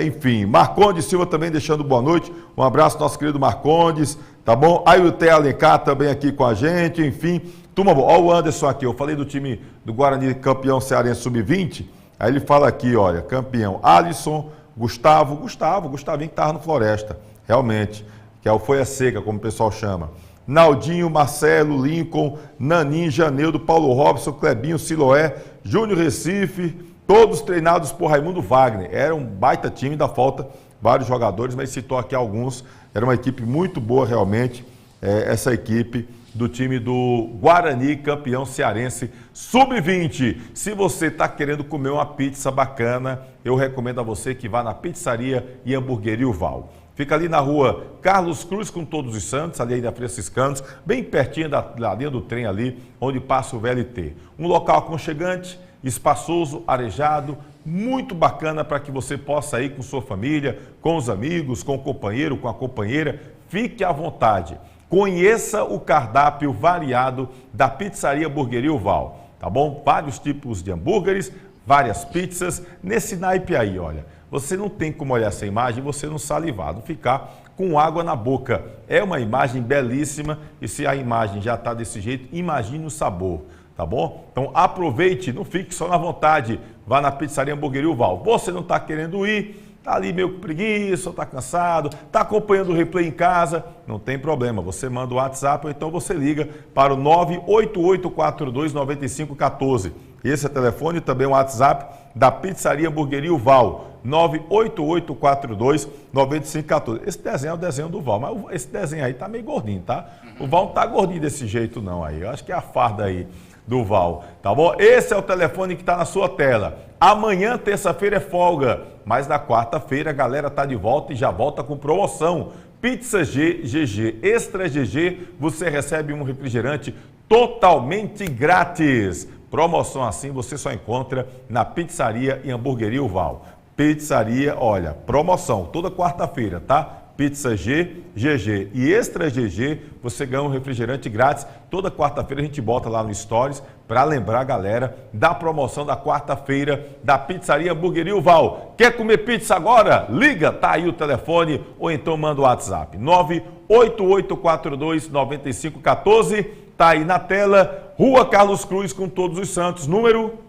Enfim, Marcondes Silva também deixando boa noite. Um abraço, nosso querido Marcondes, tá bom? Ailton Alencar também aqui com a gente, enfim. Turma boa. Olha o Anderson aqui, eu falei do time do Guarani campeão cearense sub-20. Aí ele fala aqui, olha, campeão Alisson, Gustavinho que estava no Floresta, realmente, que é o Folha Seca, como o pessoal chama. Naldinho, Marcelo, Lincoln, Nanin, Janeudo, Paulo Robson, Clebinho, Siloé, Júnior Recife, todos treinados por Raimundo Wagner. Era um baita time, ainda falta vários jogadores, mas citou aqui alguns. Era uma equipe muito boa realmente, essa equipe do time do Guarani, campeão cearense sub-20. Se você está querendo comer uma pizza bacana, eu recomendo a você que vá na Pizzaria e Hamburgueria Val. Fica ali na rua Carlos Cruz com Todos os Santos, ali na Franciscanos, bem pertinho da linha do trem ali, onde passa o VLT. Um local aconchegante, espaçoso, arejado, muito bacana para que você possa ir com sua família, com os amigos, com o companheiro, com a companheira. Fique à vontade. Conheça o cardápio variado da Pizzaria Hamburgueria Val, tá bom? Vários tipos de hambúrgueres, várias pizzas, nesse naipe aí, olha. Você não tem como olhar essa imagem e você não salivar, não ficar com água na boca. É uma imagem belíssima e se a imagem já está desse jeito, imagine o sabor, tá bom? Então aproveite, não fique só na vontade, vá na Pizzaria Hamburgueria Val. Você não está querendo ir, está ali meio com preguiça, está cansado, está acompanhando o replay em casa, não tem problema, você manda o WhatsApp ou então você liga para o 988429514. Esse é o telefone, também o WhatsApp da Pizzaria Hamburgueria Val, 988429514. Esse desenho é o desenho do Val, mas esse desenho aí tá meio gordinho, tá? O Val não tá gordinho desse jeito não aí, eu acho que é a farda aí do Val, tá bom? Esse é o telefone que está na sua tela. Amanhã, terça-feira, é folga, mas na quarta-feira a galera tá de volta e já volta com promoção. Pizza GG Extra GG, você recebe um refrigerante totalmente grátis. Promoção assim você só encontra na Pizzaria e Hamburgueria Val. Pizzaria, olha, promoção toda quarta-feira, tá? Pizza GG e Extra GG, você ganha um refrigerante grátis. Toda quarta-feira a gente bota lá no Stories para lembrar a galera da promoção da quarta-feira da Pizzaria Hamburgueria Val. Quer comer pizza agora? Liga, tá aí o telefone ou então manda o WhatsApp. 988429514, tá aí na tela. Rua Carlos Cruz com Todos os Santos, número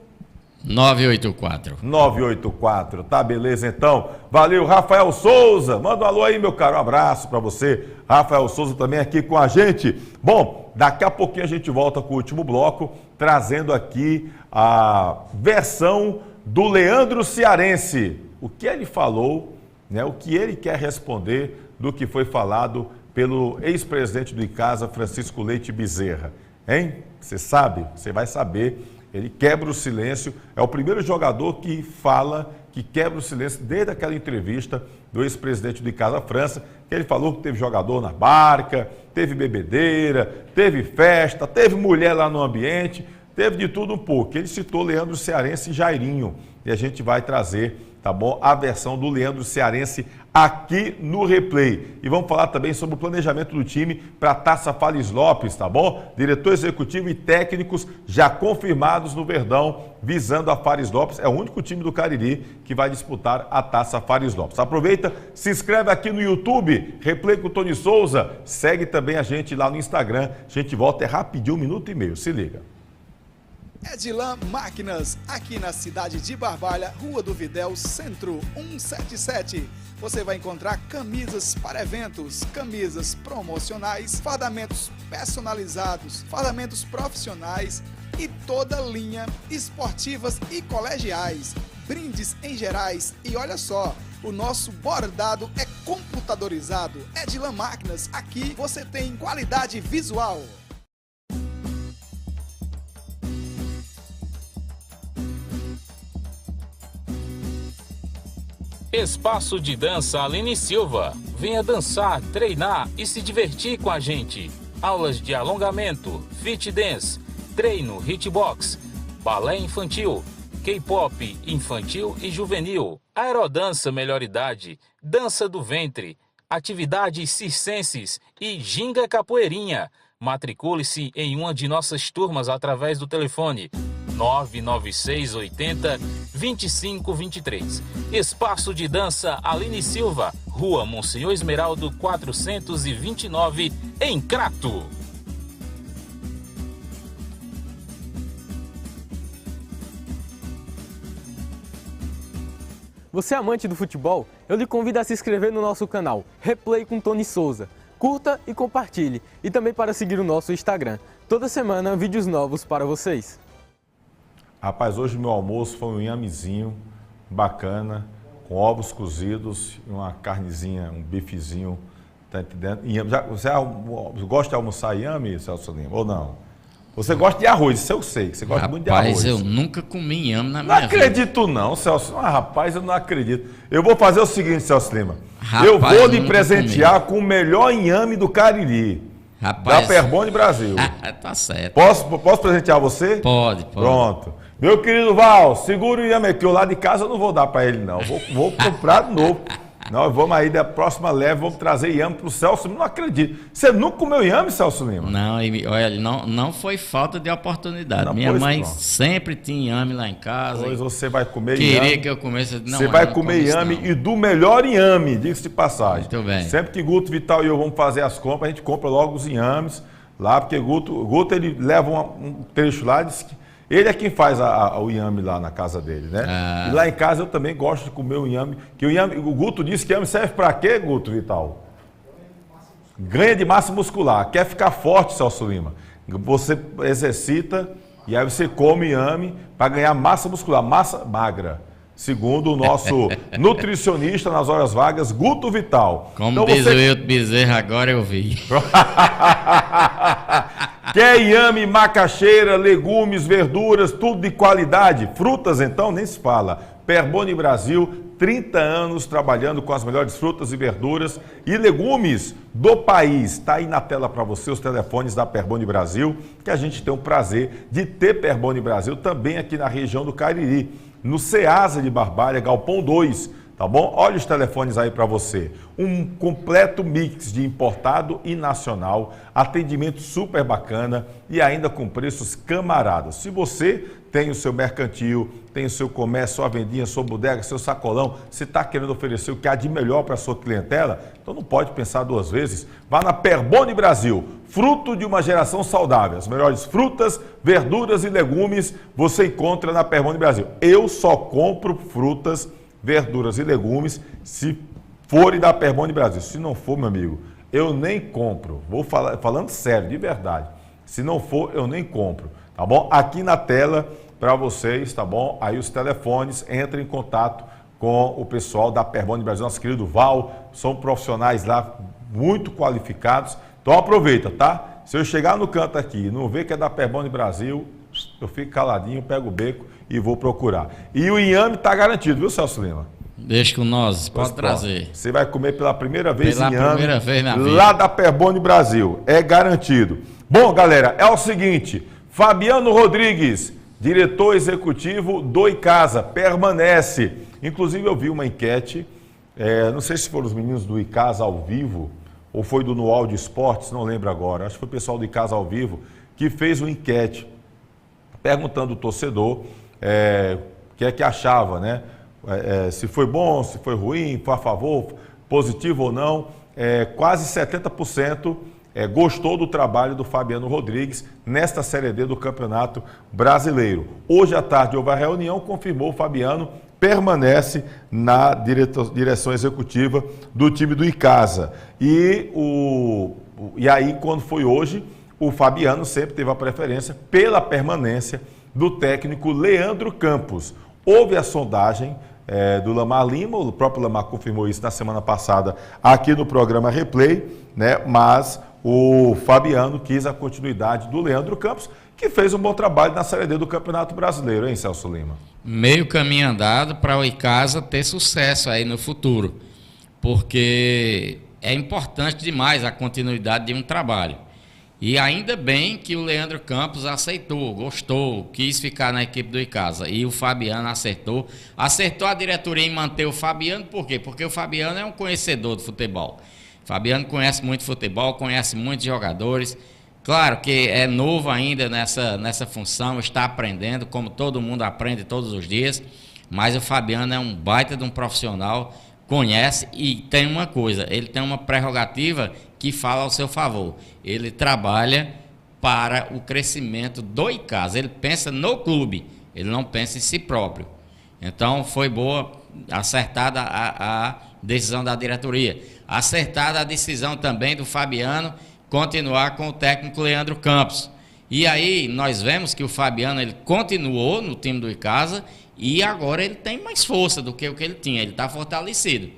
984, tá beleza então. Valeu, Rafael Souza, manda um alô aí, meu caro, um abraço para você. Rafael Souza também aqui com a gente. Bom, daqui a pouquinho a gente volta com o último bloco, trazendo aqui a versão do Leandro Cearense. O que ele falou né, o que ele quer responder do que foi falado pelo ex-presidente do Icasa, Francisco Leite Bezerra. Hein? Você sabe? Você vai saber. Ele quebra o silêncio, é o primeiro jogador que fala, que quebra o silêncio desde aquela entrevista do ex-presidente do Icasa França, que ele falou que teve jogador na barca, teve bebedeira, teve festa, teve mulher lá no ambiente, teve de tudo um pouco. Ele citou Leandro Cearense e Jairinho, e a gente vai trazer, tá bom, a versão do Leandro Cearense aqui no replay. E vamos falar também sobre o planejamento do time para a Taça Fares Lopes, tá bom? Diretor executivo e técnicos já confirmados no Verdão, visando a Fares Lopes. É o único time do Cariri que vai disputar a Taça Fares Lopes. Aproveita, se inscreve aqui no YouTube, Replay com Tony Souza. Segue também a gente lá no Instagram. A gente volta rapidinho, 1 minuto e meio. Se liga. Edilan Máquinas, aqui na cidade de Barbalha, Rua do Videl, Centro 177. Você vai encontrar camisas para eventos, camisas promocionais, fardamentos personalizados, fardamentos profissionais e toda linha esportivas e colegiais, brindes em gerais. E olha só, o nosso bordado é computadorizado. Edilan Máquinas, aqui você tem qualidade visual. Espaço de Dança Aline Silva. Venha dançar, treinar e se divertir com a gente. Aulas de alongamento, fit dance, treino hitbox, balé infantil, K-pop infantil e juvenil, aerodança melhor idade, dança do ventre, atividades circenses e ginga capoeirinha. Matricule-se em uma de nossas turmas através do telefone 996 80 2523. Espaço de Dança Aline Silva, Rua Monsenhor Esmeraldo 429, em Crato. Você é amante do futebol? Eu lhe convido a se inscrever no nosso canal Replay com Tony Souza. Curta e compartilhe. E também para seguir o nosso Instagram. Toda semana, vídeos novos para vocês. Rapaz, hoje meu almoço foi um inhamezinho bacana, com ovos cozidos e uma carnezinha, um bifezinho, tá entendendo? Você gosta de almoçar inhame, Celso Lima, ou não? Você gosta de arroz, isso eu sei, que você gosta muito de arroz. Rapaz, eu nunca comi inhame na minha vida. Não acredito não, Celso. Rapaz, eu não acredito. Eu vou fazer o seguinte, Celso Lima. Rapaz, eu vou lhe presentear com o melhor inhame do Cariri. Rapaz, da Perbone Brasil. Tá certo. Posso presentear você? Pode. Pronto. Meu querido Val, segura o inhame aqui. Eu lá de casa eu não vou dar para ele, não. Vou comprar de novo. Nós vamos aí da próxima leve, vamos trazer inhame pro Celso Lima. Não acredito. Você nunca comeu inhame, Celso Lima? Não, olha, não foi falta de oportunidade. Minha mãe sempre tinha inhame lá em casa. Pois você vai comer inhame. Queria que eu comesse. Não, você vai comer inhame e do melhor inhame, diga-se de passagem. Muito bem. Sempre que Guto, Vital e eu vamos fazer as compras, a gente compra logo os inhames lá, porque Guto ele leva um trecho lá, diz que ele é quem faz o inhame lá na casa dele, né? E lá em casa eu também gosto de comer o inhame. O Guto disse que inhame serve para quê, Guto, Vital? Ganha de massa muscular. Quer ficar forte, Celso Lima? Você exercita e aí você come inhame para ganhar massa muscular, massa magra. Segundo o nosso nutricionista nas horas vagas, Guto Vital. Como então diz o Wilton Bezerra, agora eu vi. Quer inhame, macaxeira, legumes, verduras, tudo de qualidade. Frutas, então, nem se fala. Perbone Brasil, 30 anos trabalhando com as melhores frutas e verduras e legumes do país. Está aí na tela para você os telefones da Perbone Brasil, que a gente tem o prazer de ter Perbone Brasil também aqui na região do Cariri, no Ceasa de Barbalha, Galpão 2. Tá bom? Olha os telefones aí para você. Um completo mix de importado e nacional, atendimento super bacana e ainda com preços camaradas. Se você tem o seu mercantil, tem o seu comércio, sua vendinha, sua bodega, seu sacolão, você está querendo oferecer o que há de melhor para a sua clientela, então não pode pensar duas vezes. Vá na Perbone Brasil, fruto de uma geração saudável. As melhores frutas, verduras e legumes você encontra na Perbone Brasil. Eu só compro frutas, verduras e legumes se forem da Perbone Brasil. Se não for, meu amigo, eu nem compro. Vou falando sério, de verdade. Se não for, eu nem compro, tá bom? Aqui na tela para vocês, tá bom? Aí os telefones, entrem em contato com o pessoal da Perboni Brasil, nosso querido Val, são profissionais lá muito qualificados. Então aproveita, tá? Se eu chegar no canto aqui e não ver que é da Perboni Brasil, eu fico caladinho, pego o beco e vou procurar. E o inhame está garantido, viu, Celso Lima? Deixa com nós, pode trazer. Você vai comer pela primeira vez inhame, primeira vez na vida. Lá da Perboni Brasil, é garantido. Bom, galera, é o seguinte, Fabiano Rodrigues, diretor executivo do Icasa, permanece. Inclusive eu vi uma enquete, não sei se foram os meninos do Icasa ao vivo, ou foi do No Áudio Esportes, não lembro agora, acho que foi o pessoal do Icasa ao vivo, que fez uma enquete, perguntando ao torcedor o que é que achava, né? Se foi bom, se foi ruim, foi a favor, positivo ou não. Quase 70% gostou do trabalho do Fabiano Rodrigues nesta Série D do Campeonato Brasileiro. Hoje à tarde houve a reunião, confirmou o Fabiano, permanece na direção executiva do time do Icasa. E aí, quando foi hoje, o Fabiano sempre teve a preferência pela permanência do técnico Leandro Campos. Houve a sondagem do Lamar Lima, o próprio Lamar confirmou isso na semana passada aqui no programa Replay, né? Mas o Fabiano quis a continuidade do Leandro Campos, que fez um bom trabalho na Série D do Campeonato Brasileiro, hein, Celso Lima? Meio caminho andado para o Icasa ter sucesso aí no futuro, porque é importante demais a continuidade de um trabalho. E ainda bem que o Leandro Campos aceitou, gostou, quis ficar na equipe do Icasa. E o Fabiano acertou a diretoria em manter o Fabiano, por quê? Porque o Fabiano é um conhecedor do futebol. O Fabiano conhece muito futebol, conhece muitos jogadores. Claro que é novo ainda nessa função, está aprendendo, como todo mundo aprende todos os dias. Mas o Fabiano é um baita de um profissional, conhece e tem uma coisa, ele tem uma prerrogativa que fala ao seu favor. Ele trabalha para o crescimento do Icasa. Ele pensa no clube, ele não pensa em si próprio. Então foi boa, acertada a decisão da diretoria. Acertada a decisão também do Fabiano continuar com o técnico Leandro Campos. E aí nós vemos que o Fabiano ele continuou no time do Icasa e agora ele tem mais força do que o que ele tinha. Ele está fortalecido.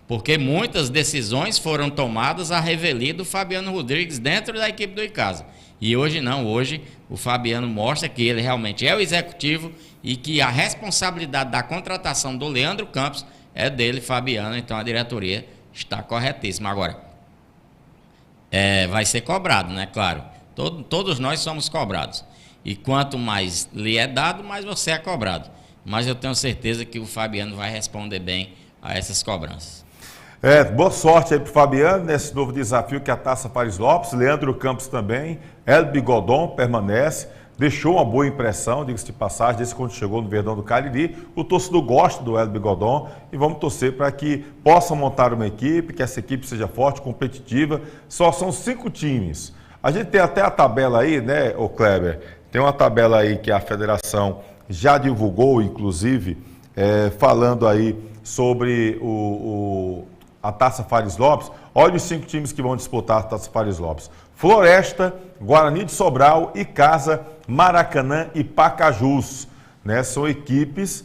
Porque muitas decisões foram tomadas à revelia do Fabiano Rodrigues dentro da equipe do Icasa. E hoje não, hoje o Fabiano mostra que ele realmente é o executivo e que a responsabilidade da contratação do Leandro Campos é dele, Fabiano, então a diretoria está corretíssima. Agora, vai ser cobrado, né? Claro, todos nós somos cobrados. E quanto mais lhe é dado, mais você é cobrado. Mas eu tenho certeza que o Fabiano vai responder bem a essas cobranças. Boa sorte aí para o Fabiano nesse novo desafio que é a Taça Fares Lopes. Leandro Campos também, El Bigodon permanece, deixou uma boa impressão, diga-se de passagem, desde quando chegou no Verdão do Cariri. O torcedor gosta do El Bigodon e vamos torcer para que possa montar uma equipe, que essa equipe seja forte, competitiva. Só são 5 times. A gente tem até a tabela aí, né, ô Kleber? Tem uma tabela aí que a federação já divulgou, inclusive, falando aí sobre a Taça Fares Lopes. Olha os 5 times que vão disputar a Taça Fares Lopes. Floresta, Guarani de Sobral, Icasa, Maracanã e Pacajus. Né? São equipes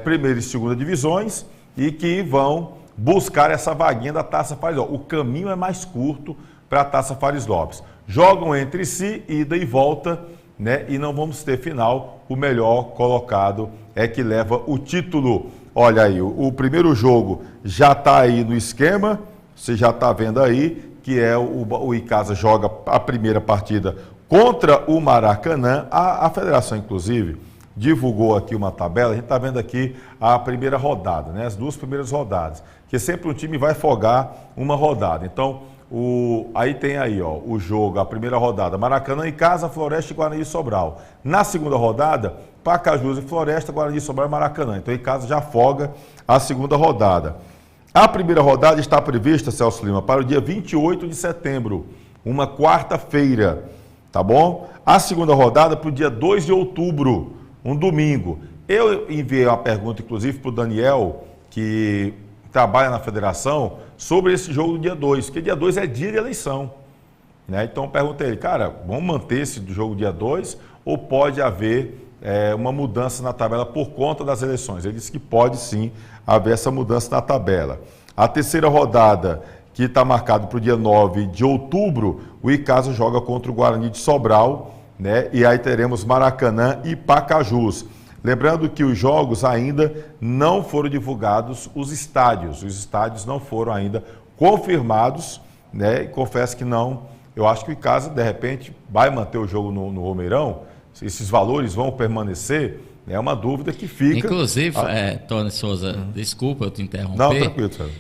primeira e segunda divisões e que vão buscar essa vaguinha da Taça Fares Lopes. O caminho é mais curto para a Taça Fares Lopes. Jogam entre si, ida e volta, né? E não vamos ter final. O melhor colocado é que leva o título. Olha aí, o primeiro jogo já está aí no esquema, você já está vendo aí, que é o Icasa joga a primeira partida contra o Maracanã. A federação, inclusive, divulgou aqui uma tabela, a gente está vendo aqui a primeira rodada, né? As 2 primeiras rodadas, que sempre um time vai folgar uma rodada. Então, aí tem aí, ó, o jogo, a primeira rodada, Maracanã, Icasa, Floresta e Guarani de Sobral. Na segunda rodada, Pacajus e Floresta, Guarani de Sobral e Maracanã. Então, Icasa já folga a segunda rodada. A primeira rodada está prevista, Celso Lima, para o dia 28 de setembro, uma quarta-feira, tá bom? A segunda rodada para o dia 2 de outubro, um domingo. Eu enviei uma pergunta, inclusive, para o Daniel, que trabalha na federação, sobre esse jogo do dia 2, porque dia 2 é dia de eleição. Né? Então eu perguntei a ele, cara, vamos manter esse jogo dia 2 ou pode haver uma mudança na tabela por conta das eleições. Ele disse que pode sim haver essa mudança na tabela. A terceira rodada, que está marcado para o dia 9 de outubro, o Icasa joga contra o Guarani de Sobral, né? E aí teremos Maracanã e Pacajus. Lembrando que os jogos ainda não foram divulgados, os estádios não foram ainda confirmados, né? E confesso que não, eu acho que o Icasa, de repente, vai manter o jogo no Romeirão, esses valores vão permanecer, é uma dúvida que fica. Inclusive, Tony Souza, desculpa eu te interromper. Não, tranquilo, senhor.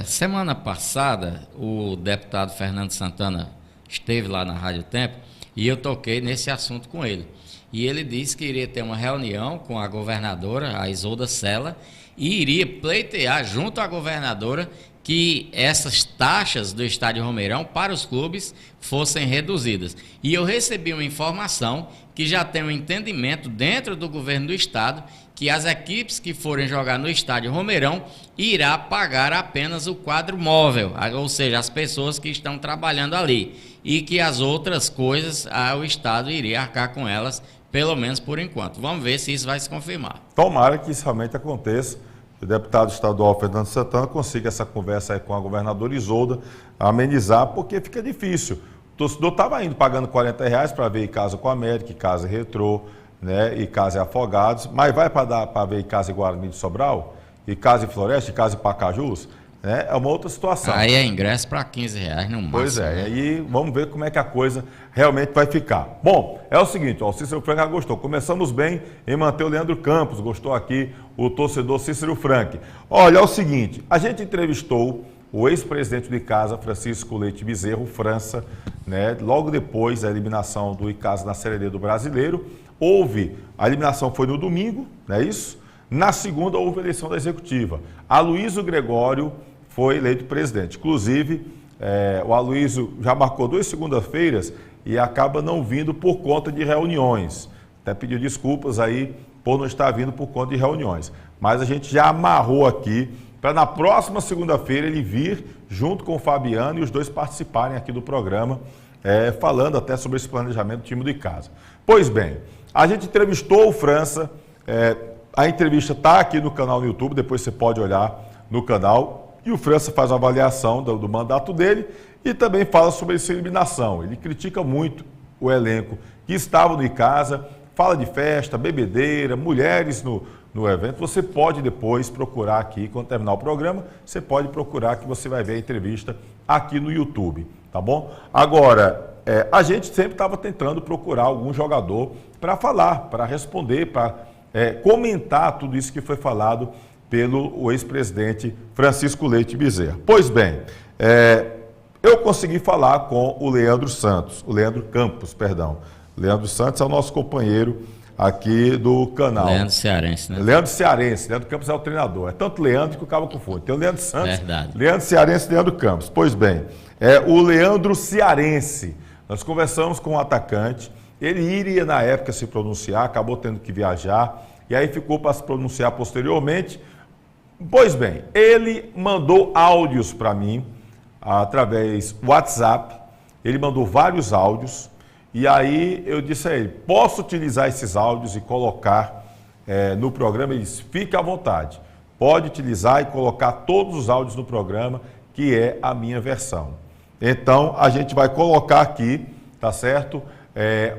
Semana passada, o deputado Fernando Santana esteve lá na Rádio Tempo e eu toquei nesse assunto com ele. E ele disse que iria ter uma reunião com a governadora, a Isolda Sela, e iria pleitear junto à governadora que essas taxas do Estádio Romeirão para os clubes fossem reduzidas. E eu recebi uma informação que já tem um entendimento dentro do governo do estado que as equipes que forem jogar no Estádio Romeirão irá pagar apenas o quadro móvel, ou seja, as pessoas que estão trabalhando ali, e que as outras coisas o estado iria arcar com elas, pelo menos por enquanto. Vamos ver se isso vai se confirmar. Tomara que isso realmente aconteça. O deputado estadual Fernando Santana consiga essa conversa aí com a governadora Isolda, amenizar, porque fica difícil. O torcedor estava indo pagando R$40 para ver Icasa com a América, Icasa Retrô, né, Icasa e Afogados, mas vai para ver Icasa e Guarani de Sobral, Icasa e Floresta, Icasa e Pacajus, né, é uma outra situação. Aí é ingresso para R$15 no máximo. Pois é, aí vamos ver como é que a coisa realmente vai ficar. Bom, é o seguinte, o Cícero Frank gostou. Começamos bem em manter o Leandro Campos, gostou aqui o torcedor Cícero Frank. Olha, é o seguinte, a gente entrevistou o ex-presidente do Icasa, Francisco Leite Bezerro, França, né, logo depois da eliminação do Icasa na Série D do Brasileiro. A eliminação foi no domingo, não é isso? Na segunda houve a eleição da executiva. Aloysio Gregório foi eleito presidente. Inclusive, o Aloysio já marcou 2 segundas-feiras e acaba não vindo por conta de reuniões. Até pediu desculpas aí por não estar vindo por conta de reuniões. Mas a gente já amarrou aqui para na próxima segunda-feira ele vir junto com o Fabiano e os dois participarem aqui do programa, falando até sobre esse planejamento do time do Icasa. Pois bem, a gente entrevistou o França, a entrevista está aqui no canal no YouTube, depois você pode olhar no canal. E o França faz uma avaliação do mandato dele e também fala sobre essa eliminação. Ele critica muito o elenco que estava no Icasa, fala de festa, bebedeira, mulheres no evento. Você pode depois procurar aqui, quando terminar o programa, você pode procurar que você vai ver a entrevista aqui no YouTube, tá bom? Agora, a gente sempre estava tentando procurar algum jogador para falar, para responder, para comentar tudo isso que foi falado pelo ex-presidente Francisco Leite Bezerra. Pois bem, eu consegui falar com o Leandro Campos. Leandro Santos é o nosso companheiro aqui do canal. Leandro Cearense, né? Leandro Cearense, Leandro Campos é o treinador. É tanto Leandro que o cabo confunde. Tem o Leandro Santos, Verdade. Leandro Cearense e Leandro Campos. Pois bem, o Leandro Cearense, nós conversamos com o atacante, ele iria na época se pronunciar, acabou tendo que viajar, e aí ficou para se pronunciar posteriormente. Pois bem, ele mandou áudios para mim, através do WhatsApp, ele mandou vários áudios, e aí eu disse a ele, posso utilizar esses áudios e colocar no programa? Ele disse, fique à vontade, pode utilizar e colocar todos os áudios no programa, que é a minha versão. Então, a gente vai colocar aqui, tá certo?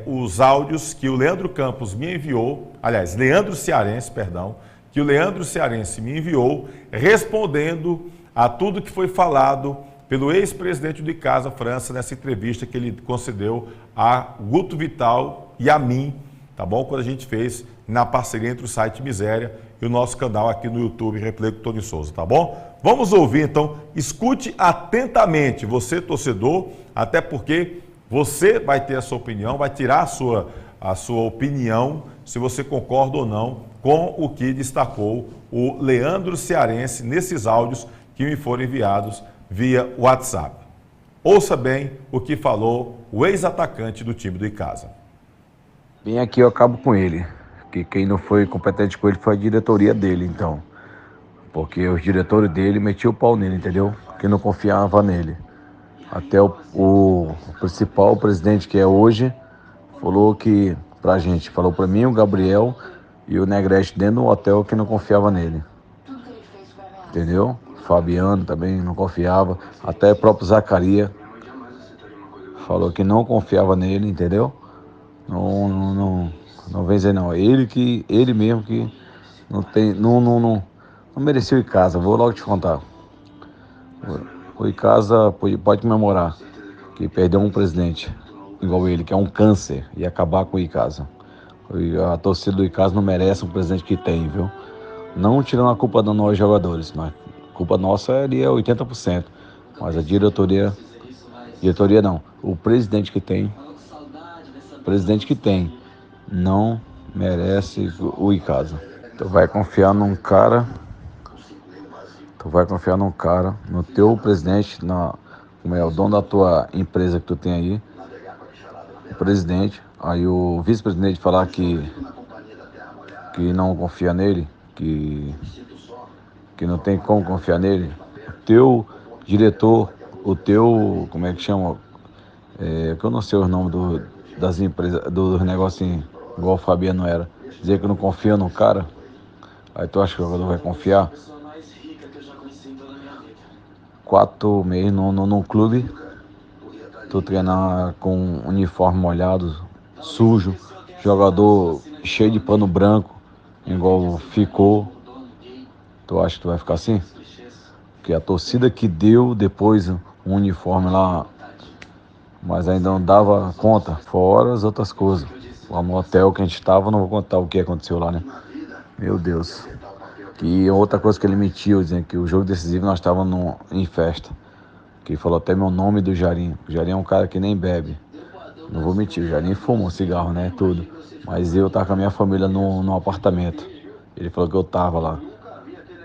Os áudios que o Leandro Campos me enviou, aliás, Leandro Cearense, perdão, que o Leandro Cearense me enviou, respondendo a tudo que foi falado pelo ex-presidente do Icasa, França, nessa entrevista que ele concedeu a Guto Vital e a mim, tá bom? Quando a gente fez na parceria entre o site Miséria e o nosso canal aqui no YouTube, Replay com Tony Souza, tá bom? Vamos ouvir então, escute atentamente, você torcedor, até porque você vai ter a sua opinião, vai tirar a sua opinião, se você concorda ou não com o que destacou o Leandro Cearense nesses áudios que me foram enviados via WhatsApp. Ouça bem o que falou o ex-atacante do time do Icasa. Bem, aqui eu acabo com ele, que quem não foi competente com ele foi a diretoria dele, então. Porque os diretores dele metiam o pau nele, entendeu? Que não confiava nele. Até o principal presidente que é hoje falou que pra gente. Falou pra mim, o Gabriel e o Negrete dentro do hotel que não confiava nele. Entendeu? Fabiano também não confiava. Até o próprio Zacarias falou que não confiava nele, entendeu? Não vem dizer não. Ele mesmo que não mereceu o Icasa. Vou logo te contar. O Icasa pode comemorar que perdeu um presidente igual ele, que é um câncer, e acabar com o Icasa. A torcida do Icasa não merece um presidente que tem, viu? Não tirando a culpa de nós jogadores, mas a culpa nossa ali é 80%. Mas a diretoria não, o presidente que tem não merece o Icasa. Tu vai confiar num cara, no teu presidente, como é o dono da tua empresa que tu tem aí, o presidente, aí o vice-presidente falar que não confia nele, que não tem como confiar nele, o teu diretor, como é que chama, que eu não sei o nome das empresas, dos negocinhos, igual o Fabiano era, dizer que não confia no cara, aí tu acha que o jogador vai confiar? 4 meses no clube, tu treinar com uniforme molhado, sujo, jogador cheio de pano branco, igual ficou. Tu acha que tu vai ficar assim? Porque a torcida que deu depois um uniforme lá, mas ainda não dava conta, fora as outras coisas. Lá no hotel que a gente estava, não vou contar o que aconteceu lá, né? Meu Deus. E outra coisa que ele mentiu, dizendo que o jogo decisivo nós estávamos em festa. Que falou até meu nome do Jarim. O Jarim é um cara que nem bebe. Não vou mentir, o Jarim fuma um cigarro, né? Tudo. Mas eu tava com a minha família no apartamento. Ele falou que eu tava lá.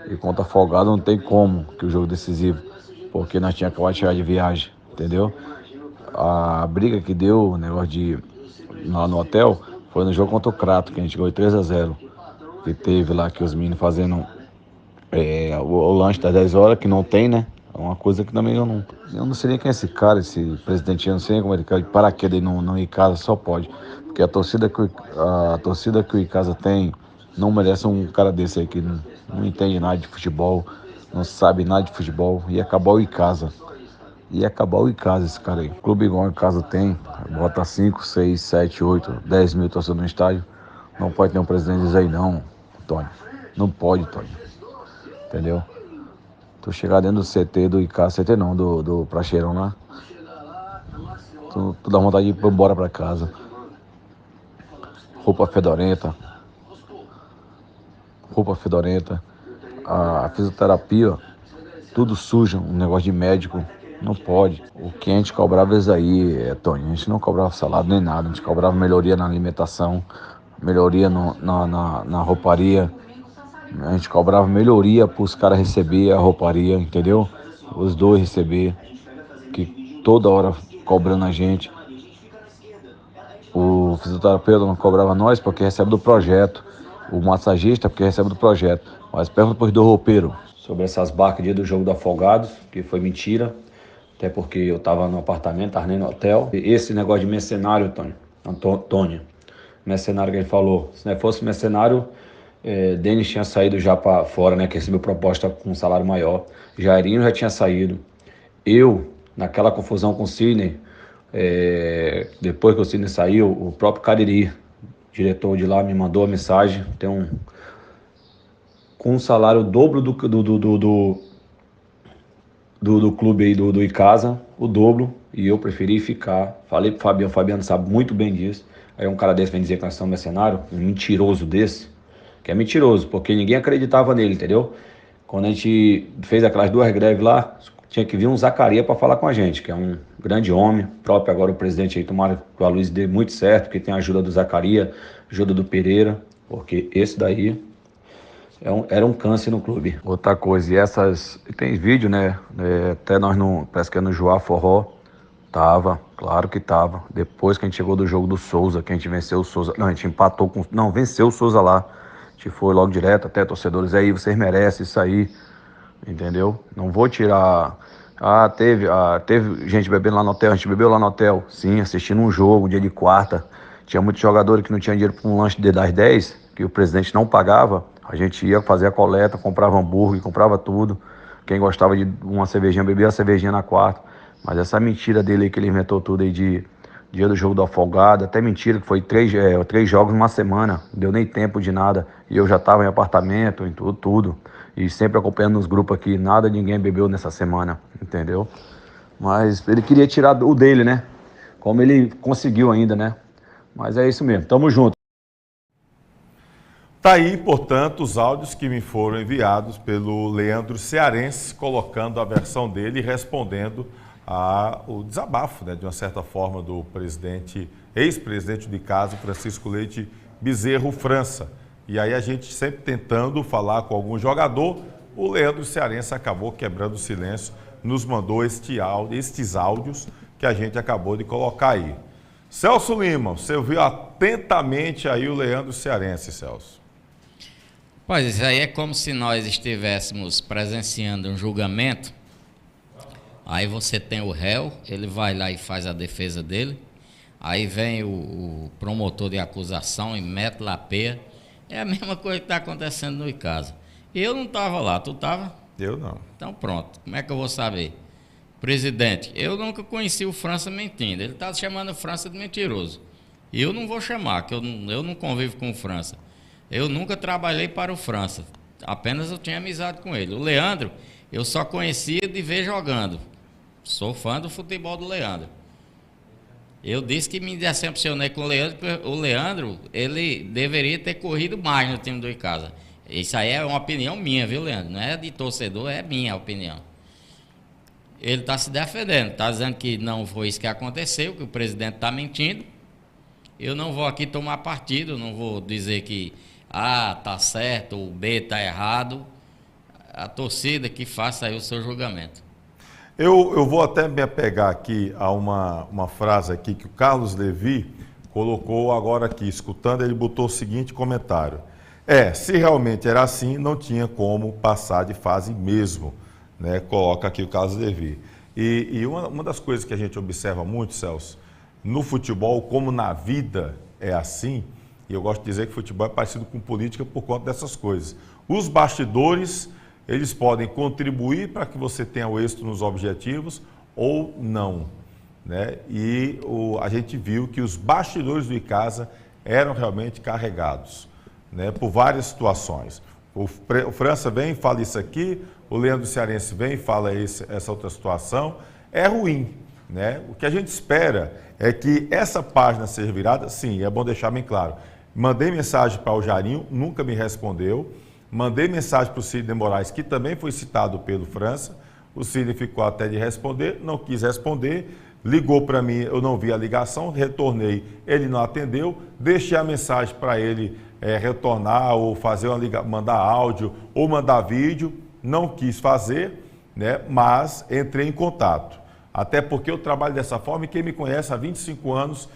E contra folgado não tem como que o jogo decisivo. Porque nós tínhamos acabado de chegar de viagem, entendeu? A briga que deu, o negócio lá no hotel, foi no jogo contra o Crato, que a gente ganhou 3-0. Que teve lá que os meninos fazendo o lanche das 10 horas, que não tem, né? É uma coisa que também eu não sei nem quem é esse cara, esse presidente, eu não sei nem como ele quer de paraquedas no Icasa, só pode. Porque a torcida que o Icasa tem não merece um cara desse aí que não entende nada de futebol, não sabe nada de futebol. Ia acabar o Icasa. Esse cara aí. Clube igual o Icasa tem, bota 5, 6, 7, 8, 10 mil torcedores no estádio. Não pode ter um presidente disso aí não, Tony. Não pode, Tony. Entendeu? Tu chegar dentro do CT do Icasa, CT não, do Pracheirão lá. Tu dá vontade de ir embora pra casa. Roupa fedorenta. A fisioterapia, tudo sujo, um negócio de médico. Não pode. O que a gente cobrava isso aí, Tony, a gente não cobrava salário nem nada. A gente cobrava melhoria na alimentação, melhoria na rouparia. A gente cobrava melhoria para os caras receber a rouparia, entendeu? Os dois receber, que toda hora cobrando a gente. O fisioterapeuta não cobrava nós porque recebe do projeto. O massagista porque recebe do projeto. Mas pergunta para os dois roupeiros sobre essas barcas dia do jogo do Afogados, que foi mentira. Até porque eu estava no apartamento, estava nem no hotel. Esse negócio de mercenário, Tony, mercenário que ele falou, se não fosse mercenário, Denis tinha saído já para fora, né, que recebeu proposta com um salário maior. Jairinho já tinha saído. Eu, naquela confusão com o Sidney, depois que o Sidney saiu, o próprio Cariri, diretor de lá, me mandou a mensagem, com um salário dobro do clube aí do Icasa, o dobro, e eu preferi ficar. Falei pro Fabiano, o Fabiano sabe muito bem disso. Aí um cara desse vem dizer que nós somos mercenário, um mentiroso desse, que é mentiroso, porque ninguém acreditava nele, entendeu? Quando a gente fez aquelas 2 greves lá, tinha que vir um Zacarias para falar com a gente, que é um grande homem, próprio agora o presidente aí, tomara que o Aloysio dê muito certo, porque tem a ajuda do Zacarias, ajuda do Pereira, porque esse daí era um câncer no clube. Outra coisa, tem vídeo, né? Até nós parece que é no Joá Forró. Tava, claro que tava. Depois que a gente chegou do jogo do Souza, que a gente venceu o Souza. Não, a gente empatou venceu o Souza lá. A gente foi logo direto, até torcedores aí, vocês merecem isso aí. Entendeu? Não vou tirar. Teve gente bebendo lá no hotel, a gente bebeu lá no hotel. Sim, assistindo um jogo, dia de quarta. Tinha muitos jogadores que não tinham dinheiro para um lanche das 10, que o presidente não pagava. A gente ia fazer a coleta, comprava hambúrguer, comprava tudo. Quem gostava de uma cervejinha, bebia a cervejinha na quarta. Mas essa mentira dele aí, que ele inventou tudo aí de dia do jogo do Afogado, até mentira, que foi 3 jogos numa semana, não deu nem tempo de nada. E eu já estava em apartamento, em tudo. E sempre acompanhando nos grupos aqui, ninguém bebeu nessa semana, entendeu? Mas ele queria tirar o dele, né? Como ele conseguiu ainda, né? Mas é isso mesmo, tamo junto. Tá aí, portanto, os áudios que me foram enviados pelo Leandro Cearense, colocando a versão dele e respondendo ao desabafo, né, de uma certa forma, do ex-presidente de casa, Francisco Leite Bezerro França. E aí a gente sempre tentando falar com algum jogador, o Leandro Cearense acabou quebrando o silêncio, nos mandou estes áudios que a gente acabou de colocar aí. Celso Lima, você ouviu atentamente aí o Leandro Cearense, Celso? Pois, isso aí é como se nós estivéssemos presenciando um julgamento. Aí você tem o réu, ele vai lá e faz a defesa dele. Aí vem o promotor de acusação e mete lá a peia. É a mesma coisa que está acontecendo no Icasa. Eu não estava lá, tu estava? Eu não. Então pronto, como é que eu vou saber? Presidente, eu nunca conheci o França mentindo. Ele está chamando o França de mentiroso. E eu não vou chamar, que eu não convivo com o França. Eu nunca trabalhei para o França. Apenas eu tinha amizade com ele. O Leandro, eu só conhecia de ver jogando. Sou fã do futebol do Leandro. Eu disse que me decepcionei com o Leandro, porque o Leandro, ele deveria ter corrido mais no time do Icasa. Isso aí é uma opinião minha, viu, Leandro? Não é de torcedor, é minha opinião. Ele está se defendendo, está dizendo que não foi isso que aconteceu, que o presidente está mentindo. Eu não vou aqui tomar partido, não vou dizer que A está certo, o B está errado. A torcida que faça aí o seu julgamento. Eu vou até me apegar aqui a uma frase aqui que o Carlos Levi colocou agora aqui, escutando, ele botou o seguinte comentário. Se realmente era assim, não tinha como passar de fase mesmo, né? Coloca aqui o Carlos Levi. E uma das coisas que a gente observa muito, Celso, no futebol, como na vida é assim, e eu gosto de dizer que futebol é parecido com política por conta dessas coisas. Os bastidores, eles podem contribuir para que você tenha o êxito nos objetivos ou não, né? E a gente viu que os bastidores do Icasa eram realmente carregados, né, por várias situações. O França vem e fala isso aqui, o Leandro Cearense vem e fala essa outra situação. É ruim, né? O que a gente espera é que essa página seja virada. Sim, é bom deixar bem claro. Mandei mensagem para o Jairinho, nunca me respondeu. Mandei mensagem para o Sidney Moraes, que também foi citado pelo França. O Sidney ficou até de responder, não quis responder. Ligou para mim, eu não vi a ligação, retornei, ele não atendeu. Deixei a mensagem para ele retornar ou fazer mandar áudio ou mandar vídeo. Não quis fazer, né? Mas entrei em contato. Até porque eu trabalho dessa forma e quem me conhece há 25 anos,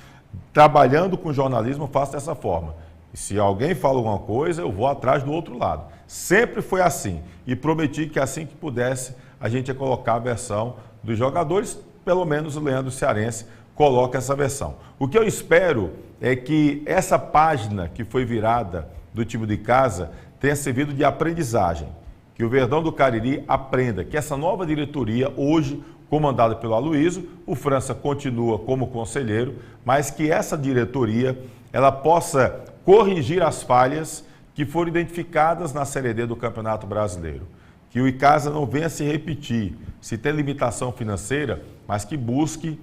trabalhando com jornalismo, eu faço dessa forma. E se alguém fala alguma coisa, eu vou atrás do outro lado. Sempre foi assim. E prometi que assim que pudesse, a gente ia colocar a versão dos jogadores, pelo menos o Leandro Cearense coloca essa versão. O que eu espero é que essa página que foi virada do time de casa tenha servido de aprendizagem. Que o Verdão do Cariri aprenda que essa nova diretoria, hoje comandada pelo Aloysio, o França continua como conselheiro, mas que essa diretoria ela possa corrigir as falhas que foram identificadas na Série D do Campeonato Brasileiro. Que o Icasa não venha se repetir, se tem limitação financeira, mas que busque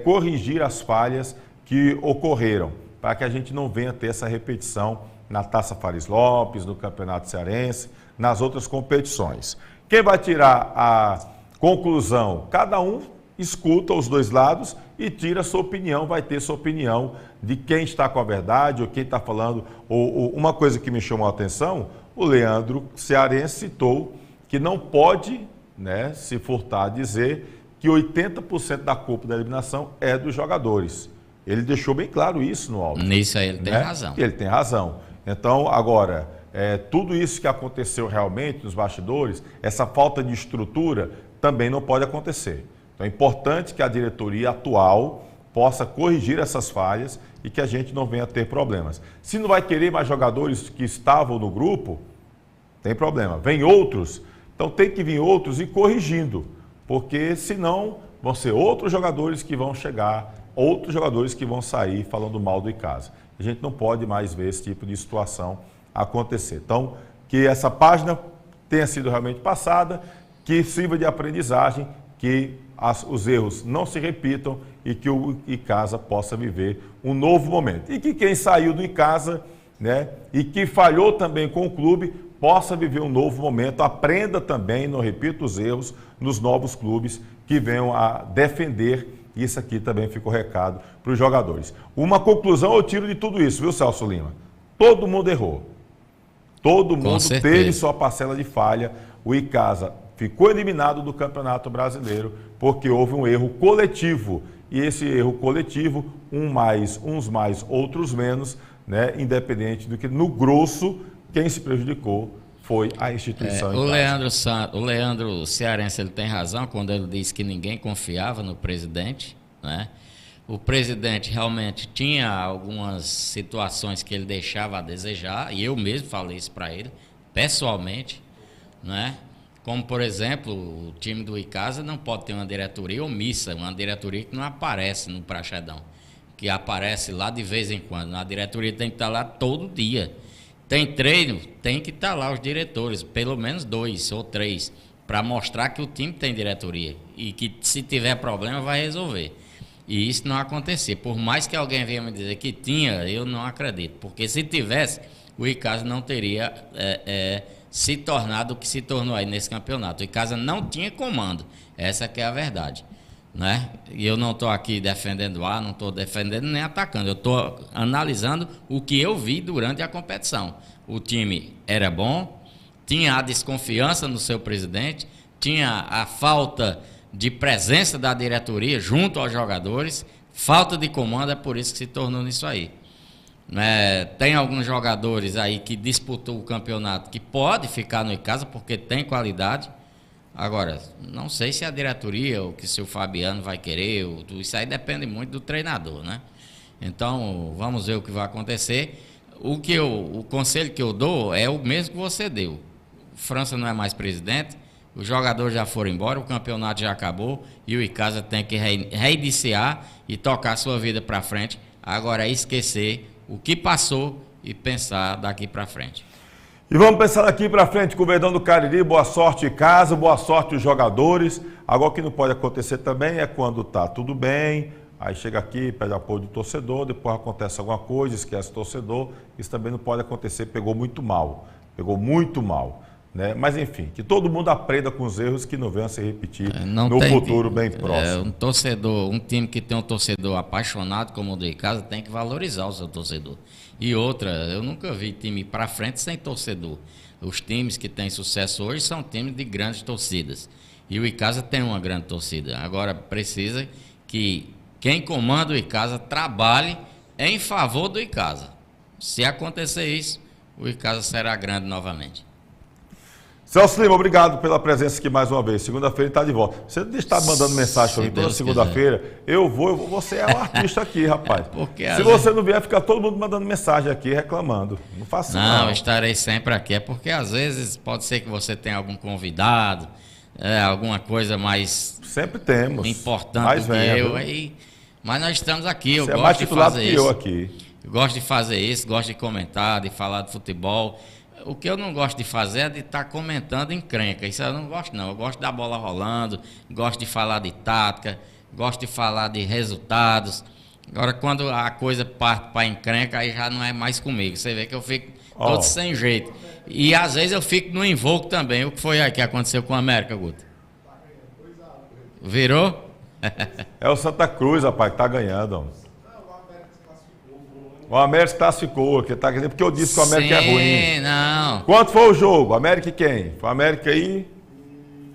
corrigir as falhas que ocorreram, para que a gente não venha ter essa repetição na Taça Fares Lopes, no Campeonato Cearense, nas outras competições. Quem vai tirar a conclusão? Cada um escuta os dois lados e tira a sua opinião, vai ter sua opinião de quem está com a verdade ou quem está falando. Uma coisa que me chamou a atenção, o Leandro Cearense citou que não pode, né, se furtar a dizer que 80% da culpa da eliminação é dos jogadores. Ele deixou bem claro isso no áudio. Nisso aí ele tem razão. Ele tem razão. Então, agora, tudo isso que aconteceu realmente nos bastidores, essa falta de estrutura, também não pode acontecer. Então, é importante que a diretoria atual possa corrigir essas falhas e que a gente não venha a ter problemas. Se não vai querer mais jogadores que estavam no grupo, tem problema. Vem outros, então tem que vir outros e corrigindo, porque senão vão ser outros jogadores que vão chegar, outros jogadores que vão sair falando mal do Icasa. A gente não pode mais ver esse tipo de situação acontecer. Então, que essa página tenha sido realmente passada, que sirva de aprendizagem, que os erros não se repitam e que o Icasa possa viver um novo momento. E que quem saiu do Icasa, né, e que falhou também com o clube, possa viver um novo momento, aprenda também, não repita os erros, nos novos clubes que venham a defender. Isso aqui também fica o recado para os jogadores. Uma conclusão eu tiro de tudo isso, viu, Celso Lima? Todo mundo errou. Todo mundo teve sua parcela de falha. O Icasa ficou eliminado do Campeonato Brasileiro porque houve um erro coletivo. E esse erro coletivo, uns mais, outros menos, né? Independente do que no grosso, quem se prejudicou foi a instituição. O Leandro Cearense, ele tem razão quando ele diz que ninguém confiava no presidente, né? O presidente realmente tinha algumas situações que ele deixava a desejar, e eu mesmo falei isso para ele, pessoalmente, né? Como, por exemplo, o time do Icasa não pode ter uma diretoria omissa, uma diretoria que não aparece no Praxedão, que aparece lá de vez em quando. A diretoria tem que estar lá todo dia. Tem treino, tem que estar lá os diretores, pelo menos 2 ou 3, para mostrar que o time tem diretoria e que se tiver problema vai resolver. E isso não acontecia. Por mais que alguém venha me dizer que tinha, eu não acredito. Porque se tivesse, o Icasa não teria se tornado o que se tornou aí nesse campeonato. O Icasa não tinha comando. Essa que é a verdade, né? E eu não estou aqui defendendo não estou defendendo nem atacando. Eu estou analisando o que eu vi durante a competição. O time era bom, tinha a desconfiança no seu presidente, tinha a falta de presença da diretoria junto aos jogadores, falta de comando, é por isso que se tornou nisso aí. Tem alguns jogadores aí que disputou o campeonato que pode ficar no Icasa porque tem qualidade. Agora, não sei se a diretoria ou se o Fabiano vai querer, isso aí depende muito do treinador, né? Então, vamos ver o que vai acontecer. O conselho que eu dou é o mesmo que você deu. França não é mais presidente, os jogadores já foram embora, o campeonato já acabou e o Icasa tem que reiniciar e tocar a sua vida para frente. Agora é esquecer o que passou e pensar daqui para frente. E vamos pensar daqui para frente com o Verdão do Cariri. Boa sorte Icasa, boa sorte os jogadores. Agora o que não pode acontecer também é quando tá tudo bem, aí chega aqui, pede apoio do torcedor, depois acontece alguma coisa, esquece o torcedor. Isso também não pode acontecer, pegou muito mal, né? Mas enfim, que todo mundo aprenda com os erros que não venham a se repetir no futuro bem próximo. Um time que tem um torcedor apaixonado como o do Icasa tem que valorizar o seu torcedor. E outra, eu nunca vi time para frente sem torcedor. Os times que têm sucesso hoje são times de grandes torcidas. E o Icasa tem uma grande torcida. Agora precisa que quem comanda o Icasa trabalhe em favor do Icasa. Se acontecer isso, o Icasa será grande novamente. Celso Lima, obrigado pela presença aqui mais uma vez. Segunda-feira está de volta. Você está mandando mensagem para mim toda segunda-feira. Você é o artista aqui, rapaz. Se você não vier, fica todo mundo mandando mensagem aqui, reclamando. Não faça isso. Não, estarei sempre aqui. É porque às vezes pode ser que você tenha algum convidado, alguma coisa mais... Sempre temos. Importante do que eu. Mas nós estamos aqui. Eu gosto é mais titulado que eu aqui. Eu gosto de fazer isso, gosto de comentar, de falar de futebol. O que eu não gosto de fazer é de estar comentando encrenca. Isso eu não gosto, não. Eu gosto da bola rolando, gosto de falar de tática, gosto de falar de resultados. Agora, quando a coisa parte para encrenca, aí já não é mais comigo. Você vê que eu fico todo sem jeito. E às vezes eu fico no invoco também. O que foi aí que aconteceu com o América, Guto? Virou? É o Santa Cruz, rapaz, que está ganhando. O América se classificou, porque eu disse que o América é ruim. Não. Quanto foi o jogo? América e quem? Foi o América aí?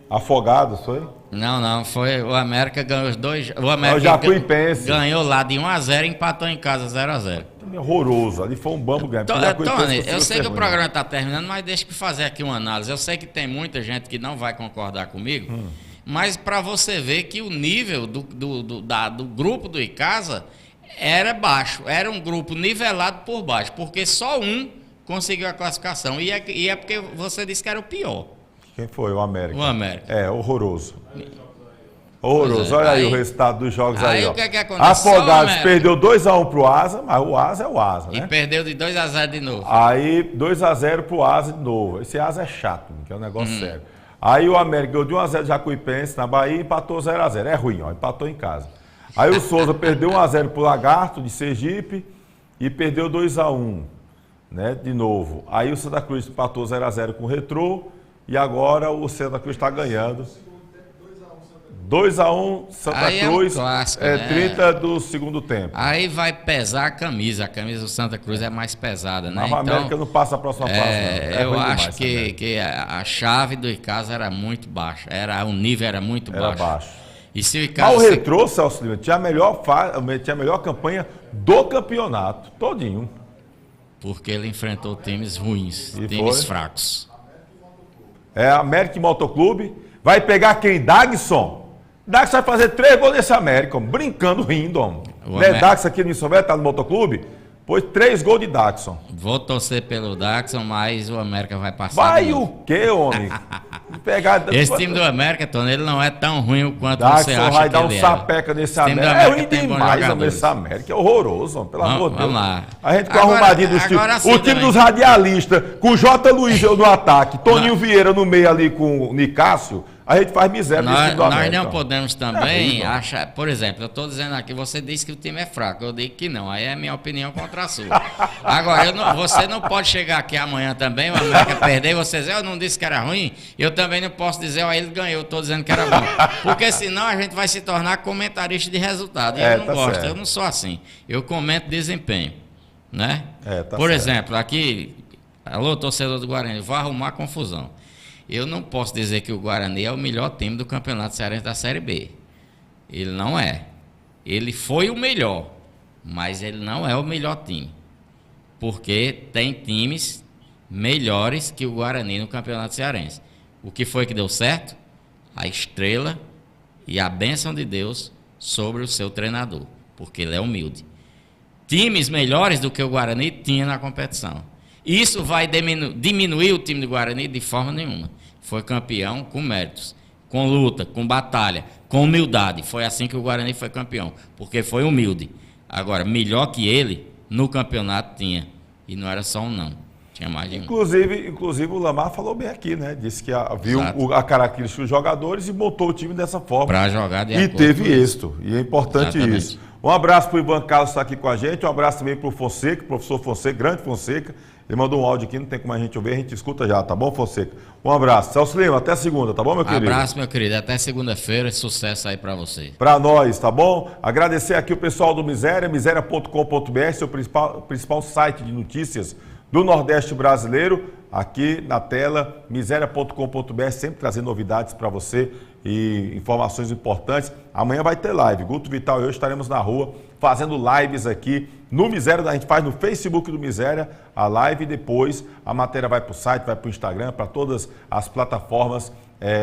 Afogados, foi? Não, foi o América ganhou os dois. O América Jacuipense ganhou lá de 1-0 e empatou em casa 0-0. Horroroso, ali foi um bambo ganho. Tony, eu sei que o programa está terminando, mas deixa eu fazer aqui uma análise. Eu sei que tem muita gente que não vai concordar comigo, Mas para você ver que o nível do grupo do Icasa era baixo, era um grupo nivelado por baixo, porque só um conseguiu a classificação, e é porque você disse que era o pior. Quem foi? O América. O América. É, horroroso. Horroroso. Olha aí o resultado dos jogos aí. O ó. que é que aconteceu? Afogados perdeu 2-1 pro Asa, mas o Asa é o Asa, né? E perdeu de 2-0 de novo. Aí 2-0 pro Asa de novo. Esse Asa é chato, que é um negócio sério. Aí o América ganhou de 1-0 de Jacuipense na Bahia e empatou 0-0. É ruim, ó, empatou em casa. Aí o Souza perdeu 1-0 pro Lagarto de Sergipe e perdeu 2-1, né, de novo. Aí o Santa Cruz empatou 0-0 com o Retrô e agora o Santa Cruz está ganhando. 2-1 Santa aí Cruz, é um clássico, 30 do segundo tempo. Aí vai pesar a camisa do Santa Cruz é mais pesada, né? Mas o América não passa a próxima fase, não. É eu acho demais, que a chave do Icasa era muito baixa, o nível era muito baixo. Era baixo. E se o Icasa... Mas o Retrô, Celso Lima, tinha a melhor campanha do campeonato, todinho. Porque ele enfrentou times ruins, times fracos. É, América e Motoclube. Vai pegar quem? Dagson. Dagson vai fazer 3 gols nesse América, homem, brincando, rindo, homem. Né, Dagson aqui no São tá no Motoclube? Pôs 3 gols de Dagson. Vou torcer pelo Dagson, mas o América vai passar. Vai o quê, homem? Esse time do América, Tony, ele não é tão ruim quanto Dagson você acha vai que dar ele um sapeca nesse América. É ruim demais, homem, esse América. É horroroso, homem, pelo amor de Deus. Vamos lá. A gente com a arrumadinha dos times. O time dos radialistas, com o J. Luiz no ataque, Toninho Vieira no meio ali com o Nicásio. A gente faz miséria nesse time do América. Nós não podemos também achar... Por exemplo, eu estou dizendo aqui, você disse que o time é fraco, eu digo que não. Aí é a minha opinião contra a sua. Agora, você não pode chegar aqui amanhã também, o América perder, e você dizer, eu não disse que era ruim, eu também não posso dizer, ó, ele ganhou, eu estou dizendo que era bom. Porque senão a gente vai se tornar comentarista de resultado. E eu não gosto, certo. Eu não sou assim. Eu comento desempenho, né? Por exemplo, aqui, alô, torcedor do Guarani, vou arrumar confusão. Eu não posso dizer que o Guarani é o melhor time do Campeonato Cearense da Série B. Ele não é. Ele foi o melhor, mas ele não é o melhor time. Porque tem times melhores que o Guarani no Campeonato Cearense. O que foi que deu certo? A estrela e a bênção de Deus sobre o seu treinador, porque ele é humilde. Times melhores do que o Guarani tinha na competição. Isso vai diminuir o time do Guarani de forma nenhuma. Foi campeão com méritos, com luta, com batalha, com humildade. Foi assim que o Guarani foi campeão, porque foi humilde. Agora, melhor que ele, no campeonato tinha. E não era só um não, tinha mais de um. Inclusive o Lamar falou bem aqui, né? Disse que viu a característica dos jogadores e montou o time dessa forma. Para jogar de acordo. E teve êxito, e é importante isso. Um abraço para o Ivan Carlos que está aqui com a gente, um abraço também para o Fonseca, professor Fonseca, grande Fonseca. Ele mandou um áudio aqui, não tem como a gente ouvir, a gente escuta já, tá bom, Fonseca? Um abraço. Celso Lima, até segunda, tá bom, meu querido? Abraço, meu querido, até segunda-feira, sucesso aí para você. Para nós, tá bom? Agradecer aqui o pessoal do Miséria, miséria.com.br, seu principal site de notícias do Nordeste brasileiro, aqui na tela, miséria.com.br, sempre trazendo novidades para você e informações importantes. Amanhã vai ter live, Guto Vital e eu estaremos na rua fazendo lives aqui no Miséria, a gente faz no Facebook do Miséria a live e depois a matéria vai para o site, vai para o Instagram, para todas as plataformas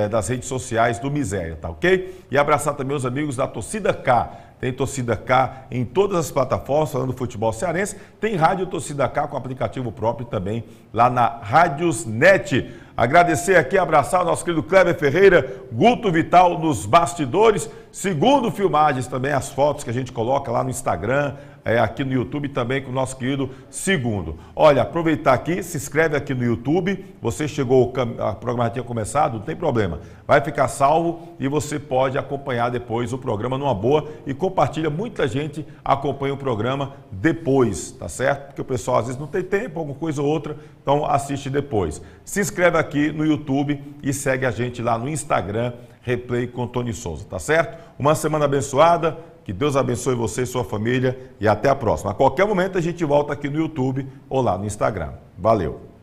das redes sociais do Miséria, tá ok? E abraçar também os amigos da Torcida K. Tem Torcida K em todas as plataformas, falando do futebol cearense. Tem Rádio Torcida K com aplicativo próprio também lá na Rádiosnet. Agradecer aqui, abraçar o nosso querido Kleber Ferreira, Guto Vital nos bastidores. Segundo filmagens também, as fotos que a gente coloca lá no Instagram, aqui no YouTube também com o nosso querido Segundo. Olha, aproveitar aqui, se inscreve aqui no YouTube. Você chegou, a programa já tinha começado, não tem problema. Vai ficar salvo e você pode acompanhar depois o programa numa boa e compartilha. Muita gente acompanha o programa depois, tá certo? Porque o pessoal às vezes não tem tempo, alguma coisa ou outra, então assiste depois. Se inscreve aqui no YouTube e segue a gente lá no Instagram, Replay com Tony Souza, tá certo? Uma semana abençoada, que Deus abençoe você e sua família e até a próxima. A qualquer momento a gente volta aqui no YouTube ou lá no Instagram. Valeu!